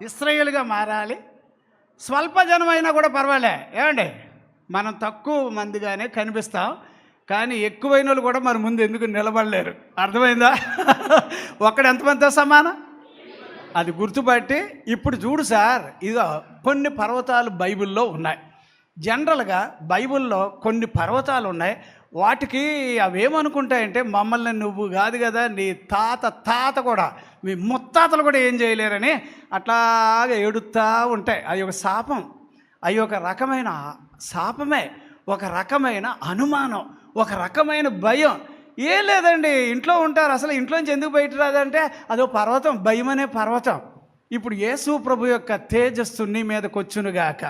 [SPEAKER 1] ఇశ్రాయేలుగా మారాలి. స్వల్ప జనమైనా కూడా పర్వాలే. ఏమండి మనం తక్కువ మందిగానే కనిపిస్తాం, కానీ ఎక్కువైన వాళ్ళు కూడా మన ముందు ఎందుకు నిలబడలేరు. అర్థమైందా? ఒక్కడ ఎంతమందితో సమానం అది గుర్తుపట్టి. ఇప్పుడు చూడు సార్, ఇదో కొన్ని పర్వతాలు బైబిల్లో ఉన్నాయి. జనరల్గా బైబిల్లో కొన్ని పర్వతాలు ఉన్నాయి. వాటికి అవేమనుకుంటాయంటే మమ్మల్ని నువ్వు కాదు కదా, నీ తాత కూడా, మీ ముత్తాతలు కూడా ఏం చేయలేరని అట్లాగే ఏడుస్తూ ఉంటాయి. అది ఒక శాపం, అవి ఒక రకమైన శాపమే, ఒక రకమైన అనుమానం, ఒక రకమైన భయం. ఏం లేదండి, ఇంట్లో ఉంటారు. అసలు ఇంట్లోంచి ఎందుకు బయట రాదంటే అదో పర్వతం, భయం అనే పర్వతం. ఇప్పుడు యేసు ప్రభు యొక్క తేజస్సు నీ మీదకి వచ్చునుగాక.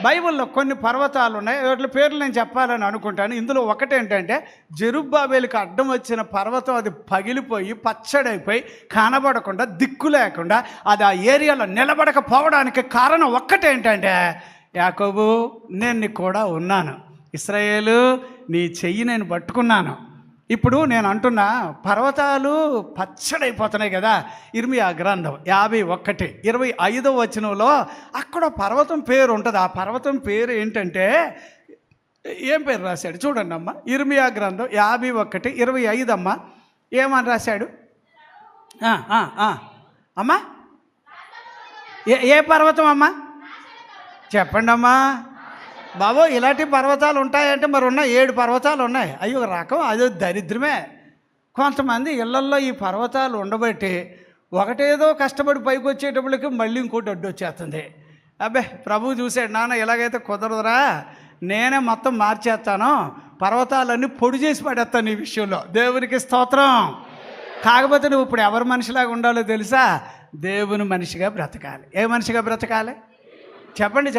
[SPEAKER 1] బైబిల్లో కొన్ని పర్వతాలు ఉన్నాయి, వాటి పేర్లు నేను చెప్పాలని అనుకుంటాను. ఇందులో ఒకటేంటంటే జెరుబ్బాబేలుకి అడ్డం వచ్చిన పర్వతం, అది పగిలిపోయి పచ్చడైపోయి కనబడకుండా దిక్కు లేకుండా అది ఆ ఏరియాలో నిలబడకపోవడానికి కారణం ఒక్కటేంటంటే, యాకోబు నేను నీకు కూడా ఉన్నాను, ఇశ్రాయేలు నీ చెయ్యి నేను పట్టుకున్నాను. ఇప్పుడు నేను అంటున్నా, పర్వతాలు పచ్చడైపోతున్నాయి కదా. ఇర్మియా గ్రంథం 51:25 వచనంలో అక్కడ పర్వతం పేరు ఉంటుంది. ఆ పర్వతం పేరు ఏంటంటే, ఏం పేరు రాశాడు చూడండి అమ్మ. ఇర్మియా గ్రంథం 51:25 అమ్మ, ఏమని రాశాడు అమ్మా? ఏ పర్వతం అమ్మా? చెప్పండి అమ్మా. బాబో, ఇలాంటి పర్వతాలు ఉంటాయంటే మరి ఉన్న 7 పర్వతాలు ఉన్నాయి. అయ్యో రకం, అదో దరిద్రమే. కొంతమంది ఇళ్లల్లో ఈ పర్వతాలు ఉండబట్టి ఒకటేదో కష్టపడి పైకి వచ్చేటప్పటికి మళ్ళీ ఇంకోటి అడ్డు వచ్చేస్తుంది. అబ్బే, ప్రభు చూశాడు, నాన్న ఇలాగైతే కుదరదురా, నేనే మొత్తం మార్చేస్తాను, పర్వతాలన్నీ పొడి చేసి పడేస్తాను ఈ విషయంలో. దేవునికి స్తోత్రం. కాకపోతే నువ్వు ఇప్పుడు ఎవరి మనిషిలాగా ఉండాలో తెలుసా? దేవుని మనిషిగా బ్రతకాలి. ఏ మనిషిగా బ్రతకాలి చెప్పండి.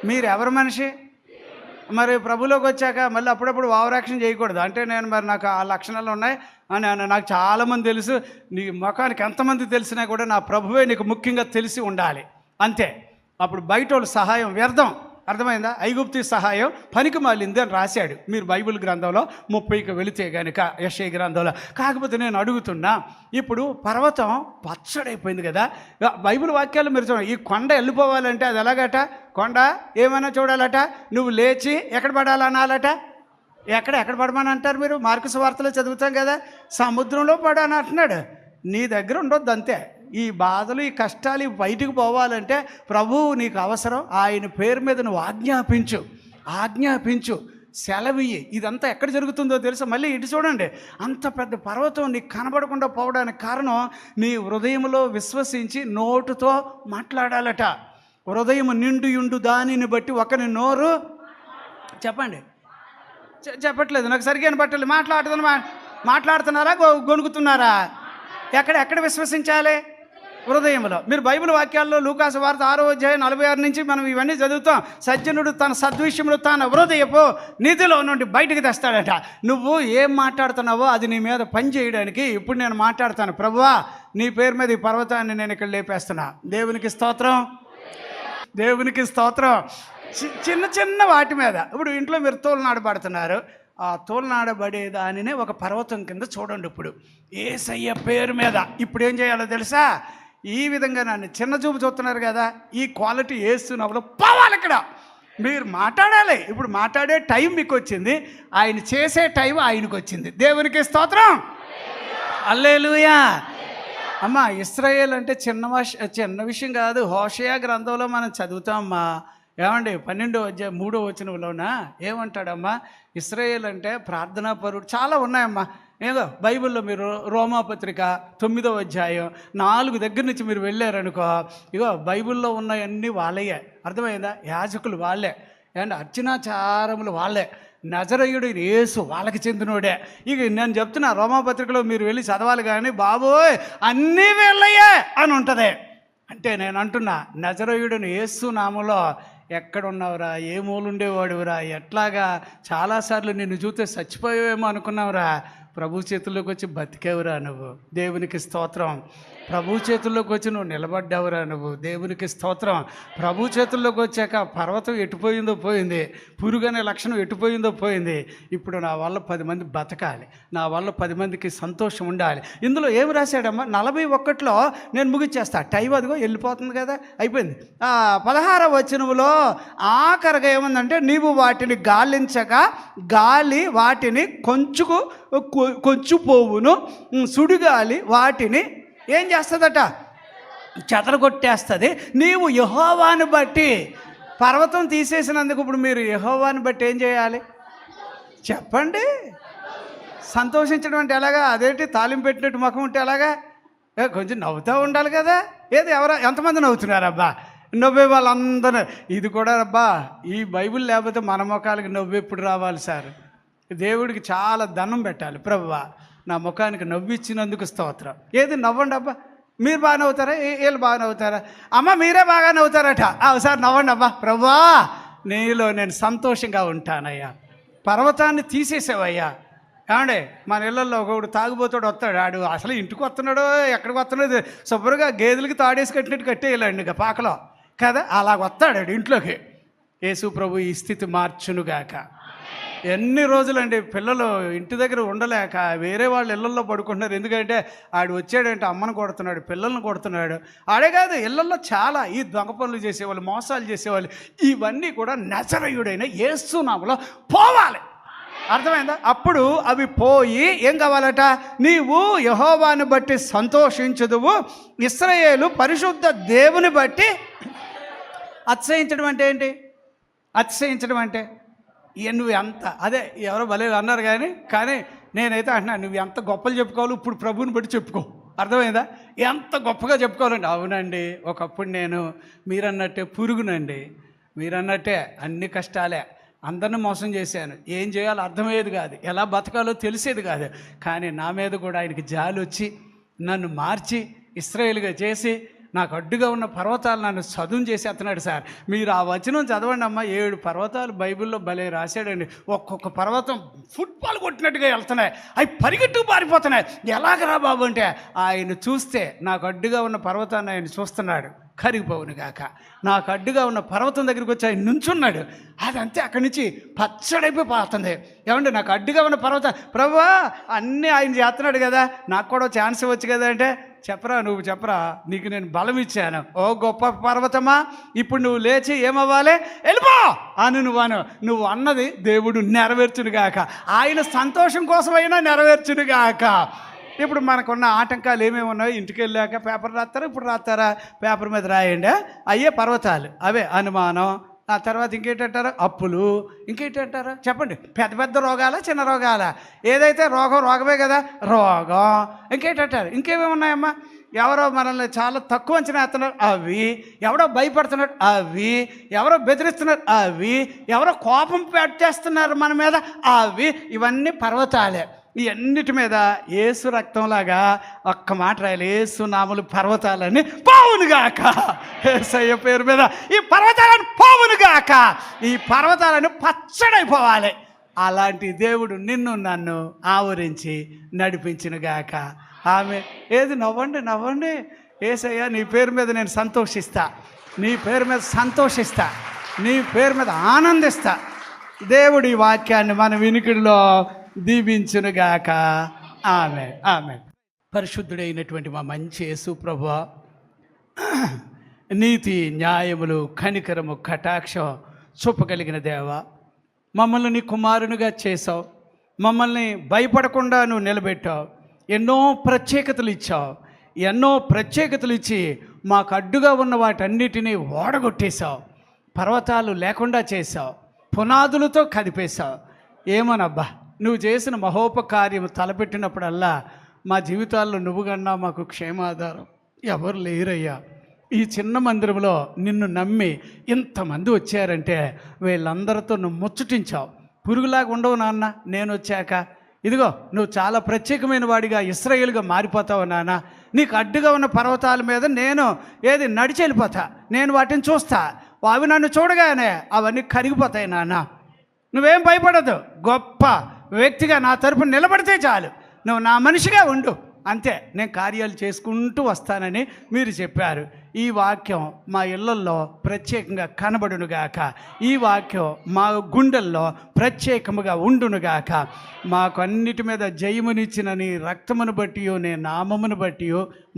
[SPEAKER 1] మీరు ఎవరు మనిషి? మరి ప్రభులోకి వచ్చాక మళ్ళీ అప్పుడప్పుడు ఓవరాక్షన్ చేయకూడదు. అంటే నేను మరి నాకు ఆ లక్షణాలు ఉన్నాయి అని నాకు చాలామంది తెలుసు. నీ ముఖానికి ఎంతమంది తెలిసినా కూడా నా ప్రభువే నీకు ముఖ్యంగా తెలిసి ఉండాలి, అంతే. అప్పుడు బయట వాళ్ళ సహాయం వ్యర్థం. అర్థమైందా? ఐగుప్తు సహాయం పనికి మాలింది అని రాశాడు మీరు బైబిల్ గ్రంథంలో 30కి వెళితే కనుక, యెషయా గ్రంథంలో. కాకపోతే నేను అడుగుతున్నా, ఇప్పుడు పర్వతం పచ్చడైపోయింది కదా, బైబిల్ వాక్యాలు మీరు చూడండి. ఈ కొండ వెళ్ళిపోవాలంటే అది ఎలాగట? కొండ ఏమైనా చూడాలట, నువ్వు లేచి ఎక్కడ పడాలనాలట. ఎక్కడ పడమని అంటారు మీరు? మార్కు సువార్తలో చదువుతాం కదా, సముద్రంలో పడని అంటున్నాడు. నీ దగ్గర ఉండొద్దు అంతే. ఈ బాధలు, ఈ కష్టాలు బయటికి పోవాలంటే ప్రభువు నీకు అవసరం. ఆయన పేరు మీద నువ్వు ఆజ్ఞాపించు, సెలవియ్యి. ఇదంతా ఎక్కడ జరుగుతుందో తెలుసా? మళ్ళీ ఇటు చూడండి, అంత పెద్ద పర్వతం నీకు కనబడకుండా పోవడానికి కారణం నీ హృదయంలో విశ్వసించి నోటుతో మాట్లాడాలట. హృదయం నిండుయుండు దానిని బట్టి ఒకని నోరు చెప్పండి. చెప్పట్లేదు, నాకు సరిగ్గా పట్టలేదు. మాట్లాడుతున్నారా గొనుగుతున్నారా? ఎక్కడ విశ్వసించాలి? హృదయంలో. మీరు బైబిల్ వాక్యాల్లో లూకాసు వార్త 6:46 నుంచి మనం ఇవన్నీ చదువుతాం. సజ్జనుడు తన సద్విషయంలో తన హృదయపు నిధిలో నుండి బయటకు తెస్తాడట. నువ్వు ఏం మాట్లాడుతున్నావో అది నీ మీద పని చేయడానికి ఇప్పుడు నేను మాట్లాడతాను. ప్రభువా, నీ పేరు మీద ఈ పర్వతాన్ని నేను ఇక్కడ లేపేస్తున్నా. దేవునికి స్తోత్రం. చిన్న వాటి మీద ఇప్పుడు ఇంట్లో మీరు తోలునాడబడుతున్నారు. ఆ తోలునాడబడే దానినే ఒక పర్వతం కింద చూడండి. ఇప్పుడు యేసయ్య పేరు మీద ఇప్పుడు ఏం చేయాలో తెలుసా? ఈ విధంగా నన్ను చిన్న చూపు చూస్తున్నారు కదా, ఈ క్వాలిటీ యేసునామములో పోవాలి. ఇక్కడ మీరు మాట్లాడాలి. ఇప్పుడు మాట్లాడే టైం మీకు వచ్చింది, ఆయన చేసే టైం ఆయనకు వచ్చింది. దేవునికి స్తోత్రం. హల్లెలూయా. అమ్మ, ఇశ్రాయేల్ అంటే చిన్న విషయం కాదు. హోషేయ గ్రంథంలో మనం చదువుతామమ్మా. ఏమండి 12:3 వచనంలోన ఏమంటాడమ్మా? ఇశ్రాయేల్ అంటే ప్రార్థనా పరుడు. చాలా ఉన్నాయమ్మా. ఏదో బైబిల్లో మీరు రోమాపత్రిక 9వ అధ్యాయం 4 దగ్గర నుంచి మీరు వెళ్ళారనుకో, ఇగో బైబిల్లో ఉన్నవన్నీ వాళ్ళయే. అర్థమైందా? యాజకులు వాళ్ళే, అండ్ అర్చనాచారములు వాళ్ళే, నజరేయుడు యేసు వాళ్ళకి చెందినోడే. ఇక నేను చెప్తున్నా, రోమాపత్రికలో మీరు వెళ్ళి చదవాలి. కానీ బాబోయ్ అన్నీ వీళ్ళయే అని ఉంటుంది. అంటే నేను అంటున్నా, నజరేయుడిని యేసు నామములో ఎక్కడున్నావురా? ఏ మూలుండేవాడురా? ఎట్లాగా చాలాసార్లు నిన్ను చూస్తే చచ్చిపోయావేమో అనుకున్నావురా. ప్రభు చేతుల్లోకి వచ్చి బతికేవురా నువ్వు. దేవునికి స్తోత్రం. ప్రభు చేతుల్లోకి వచ్చి నువ్వు నిలబడ్డావురా నువ్వు. దేవునికి స్తోత్రం. ప్రభు చేతుల్లోకి వచ్చాక పర్వతం ఎటుపోయిందో పోయింది, పురుగనే లక్షణం ఎటుపోయిందో పోయింది. ఇప్పుడు నా వల్ల 10 మంది బతకాలి, నా వల్ల 10 మందికి సంతోషం ఉండాలి. ఇందులో ఏమి రాశాడమ్మా? 41లో నేను ముగిచ్చేస్తా, టైం అదిగో వెళ్ళిపోతుంది కదా, అయిపోయింది. 16వ వచనంలో ఆఖరిగా ఏముందంటే, నీవు వాటిని గాలించగా గాలి వాటిని కొంచు పోవును, సుడిగాలి వాటిని ఏం చేస్తుందట? చెదరగొట్టేస్తుంది. నీవు యెహోవాను బట్టి, పర్వతం తీసేసినందుకు ఇప్పుడు మీరు యెహోవాను బట్టి ఏం చేయాలి చెప్పండి? సంతోషించడం అంటే ఎలాగా? అదేంటి తాలింపు పెట్టినట్టు ముఖం ఉంటే ఎలాగా? కొంచెం నవ్వుతూ ఉండాలి కదా. ఏది ఎంతమంది నవ్వుతున్నారబ్బా? నవ్వే వాళ్ళందరూ. ఇది కూడా అబ్బా, ఈ బైబిల్ లేకపోతే మన ముఖాలకి నవ్వు ఎప్పుడు రావాలి సార్? దేవుడికి చాలా దండం పెట్టాలి. ప్రభువా నా ముఖానికి నవ్విచ్చినందుకు స్తోత్రం. ఏది నవ్వండి అబ్బా, మీరు బాగా నవ్వుతారా, వీళ్ళు బాగా నవ్వుతారా, అమ్మ మీరే బాగా నవ్వుతారట, ఒకసారి నవ్వండి అబ్బా. ప్రభువా నీలో నేను సంతోషంగా ఉంటానయ్యా. పర్వతాన్ని తీసేసావయ్యా. ఏమండే మన ఇళ్ళల్లో ఒకడు తాగుబోతాడు వస్తాడు, ఆడు అసలు ఇంటికి వస్తున్నాడో ఎక్కడికి వస్తున్నాడో శుభ్రంగా గేదెలకి తాడేసి కట్టినట్టు కట్టేయాలండి ఇక పాకలో కదా, అలాగ వస్తాడు ఇంట్లోకి. యేసు ప్రభు ఈ స్థితి మార్చునుగాక. ఎన్ని రోజులండి పిల్లలు ఇంటి దగ్గర ఉండలేక వేరే వాళ్ళ ఇళ్ళల్లో పడుకుంటున్నారు. ఎందుకంటే ఆడు వచ్చాడంటే అమ్మను కొడుతున్నాడు, పిల్లల్ని కొడుతున్నాడు. ఆడే కాదు, ఇళ్ళల్లో చాలా ఈ దొంగ పనులు చేసేవాళ్ళు, మోసాలు చేసేవాళ్ళు, ఇవన్నీ కూడా నజరేయుడైన యేసు నామములో పోవాలి. అర్థమైందా? అప్పుడు అవి పోయి ఏం కావాలట, నీవు యెహోవాను బట్టి సంతోషించుదువు, ఇశ్రాయేలు పరిశుద్ధ దేవుని బట్టి. అతిశయించడం అంటే ఏంటి? అతిశయించడం అంటే నువ్వు ఎంత, అదే ఎవరో భలే అన్నారు కానీ నేనైతే అంటున్నాను, నువ్వు ఎంత గొప్పలు చెప్పుకోవాలి ఇప్పుడు ప్రభువుని బట్టి చెప్పుకో. అర్థమైందా? ఎంత గొప్పగా చెప్పుకోవాలండి. అవునండి, ఒకప్పుడు నేను మీరన్నట్టే పురుగునండి, మీరన్నట్టే అన్ని కష్టాలే, అందరిని మోసం చేశాను, ఏం చేయాలో అర్థమయ్యేది కాదు, ఎలా బతకాలో తెలిసేది కాదు. కానీ నా మీద కూడా ఆయనకి జాలి వచ్చి నన్ను మార్చి ఇశ్రాయేలుగా చేసి నాకు అడ్డుగా ఉన్న పర్వతాలు నన్ను చదువు చేసి ఎత్తనాడు. సార్ మీరు ఆ వచనం చదవండి అమ్మా, 7 పర్వతాలు బైబిల్లో భలే రాశాడండి. ఒక్కొక్క పర్వతం ఫుట్బాల్ కొట్టినట్టుగా వెళ్తున్నాయి, అవి పరిగెట్టుకు పారిపోతున్నాయి. ఎలాగరా బాబు అంటే ఆయన చూస్తే నాకు అడ్డుగా ఉన్న పర్వతాన్ని ఆయన చూస్తున్నాడు, కరిగిపోవును గాక. నాకు అడ్డుగా ఉన్న పర్వతం దగ్గరికి వచ్చి ఆయన నుంచున్నాడు, అదంతే అక్కడి నుంచి పచ్చడైపోతుంది. ఏమంటే నాకు అడ్డుగా ఉన్న పర్వతం, ప్రభువా అన్నీ ఆయన చేస్తున్నాడు కదా, నాకు కూడా ఛాన్స్ ఇవ్వచ్చు కదా అంటే, చెప్పరా నువ్వు చెప్పరా, నీకు నేను బలం ఇచ్చాను. ఓ గొప్ప పర్వతమా, ఇప్పుడు నువ్వు లేచి ఏమవ్వాలి, వెళ్ళిపో అని నువ్వు అన్నది దేవుడు నెరవేర్చునుగాక. ఆయన సంతోషం కోసమైనా నెరవేర్చునుగాక. ఇప్పుడు మనకున్న ఆటంకాలు ఏమేమి ఉన్నాయో ఇంటికి వెళ్ళాక పేపర్ రాస్తారా, ఇప్పుడు రాస్తారా, పేపర్ మీద రాయండి, అయ్యే పర్వతాలు, అవే అనుమానం. ఆ తర్వాత ఇంకేంటంటారా, అప్పులు, ఇంకేంటంటారా చెప్పండి, పెద్ద పెద్ద రోగాలా చిన్న రోగాలా, ఏదైతే రోగమే కదా రోగం. ఇంకేంటంటారు, ఇంకేమేమి ఉన్నాయమ్మా, ఎవరో మనల్ని చాలా తక్కువ అంచనా వేస్తున్నారు అవి, ఎవరో భయపడుతున్నారు అవి, ఎవరో బెదిరిస్తున్నారు అవి, ఎవరో కోపం పెట్టేస్తున్నారు మన మీద అవి, ఇవన్నీ పర్వతాలే. ఈ అన్నిటి మీద యేసు రక్తంలాగా ఒక్క మాట రాయాలి, యేసు నామములు పర్వతాలని పోవునుగాక. యేసయ్య పేరు మీద ఈ పర్వతాలను పోవునుగాక, ఈ పర్వతాలను పచ్చడైపోవాలి. అలాంటి దేవుడు నిన్ను నన్ను ఆవరించి నడిపించునుగాక. ఆమె ఏది నవ్వండి. యేసయ్య నీ పేరు మీద నేను సంతోషిస్తా, నీ పేరు మీద సంతోషిస్తా, నీ పేరు మీద ఆనందిస్తా. దేవుడి వాక్యాన్ని మన వినికిడిలో దీవించునుగాక. ఆమె పరిశుద్ధుడైనటువంటి మా మంచి యేసు ప్రభువా, నీతి న్యాయములు కనికరము కటాక్షం చూపగలిగిన దేవా, మమ్మల్ని నీ కుమారునిగా చేసావు, మమ్మల్ని భయపడకుండా నువ్వు నిలబెట్టావు, ఎన్నో ప్రత్యేకతలు ఇచ్చావు, ఎన్నో ప్రత్యేకతలు ఇచ్చి మాకు అడ్డుగా ఉన్న వాటన్నిటినీ ఓడగొట్టేశావు, పర్వతాలు లేకుండా చేశావు, పునాదులతో కదిపేశావు. ఏమోనబ్బా, నువ్వు చేసిన మహోపకార్యం తలపెట్టినప్పుడల్లా మా జీవితాల్లో నువ్వు కన్నా మాకు క్షేమాధారం ఎవరు లేరయ్యా. ఈ చిన్న మందిరంలో నిన్ను నమ్మి ఇంతమంది వచ్చారంటే వీళ్ళందరితో నువ్వు ముచ్చటించావు. పురుగులాగా ఉండవు నాన్న, నేను వచ్చాక ఇదిగో నువ్వు చాలా ప్రత్యేకమైన వాడిగా ఇశ్రాయేలుగా మారిపోతావు నాన్న. నీకు అడ్డుగా ఉన్న పర్వతాల మీద నేను నడిచి వెళ్ళిపోతా, నేను వాటిని చూస్తా, అవి నన్ను చూడగానే అవన్నీ కరిగిపోతాయి నాన్న. నువ్వేం భయపడదు, గొప్ప వ్యక్తిగా నా తరపున నిలబడితే చాలు, నువ్వు నా మనిషిగా ఉండు, అంతే, నేను కార్యాలు చేసుకుంటూ వస్తానని మీరు చెప్పారు. ఈ వాక్యం మా ఇళ్ళల్లో ప్రత్యేకంగా కనబడునుగాక, ఈ వాక్యం మా గుండెల్లో ప్రత్యేకముగా ఉండునుగాక. మాకు అన్నిటి మీద జయమునిచ్చిన నీ రక్తమును బట్టి, నీ నామమును బట్టి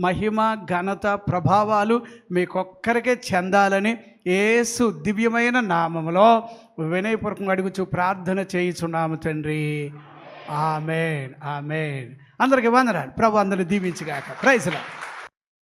[SPEAKER 1] మహిమ ఘనత ప్రభావాలు మీకొక్కరికే చెందాలని యేసు దివ్యమైన నామములో వినయపూర్వకంగా అడుగుచు ప్రార్థన చేయుచున్నాము తండ్రి. ఆమేన్. అందరికీ వందనాలు. ప్రభు అందరిని దీవించుగాక. Praise lord.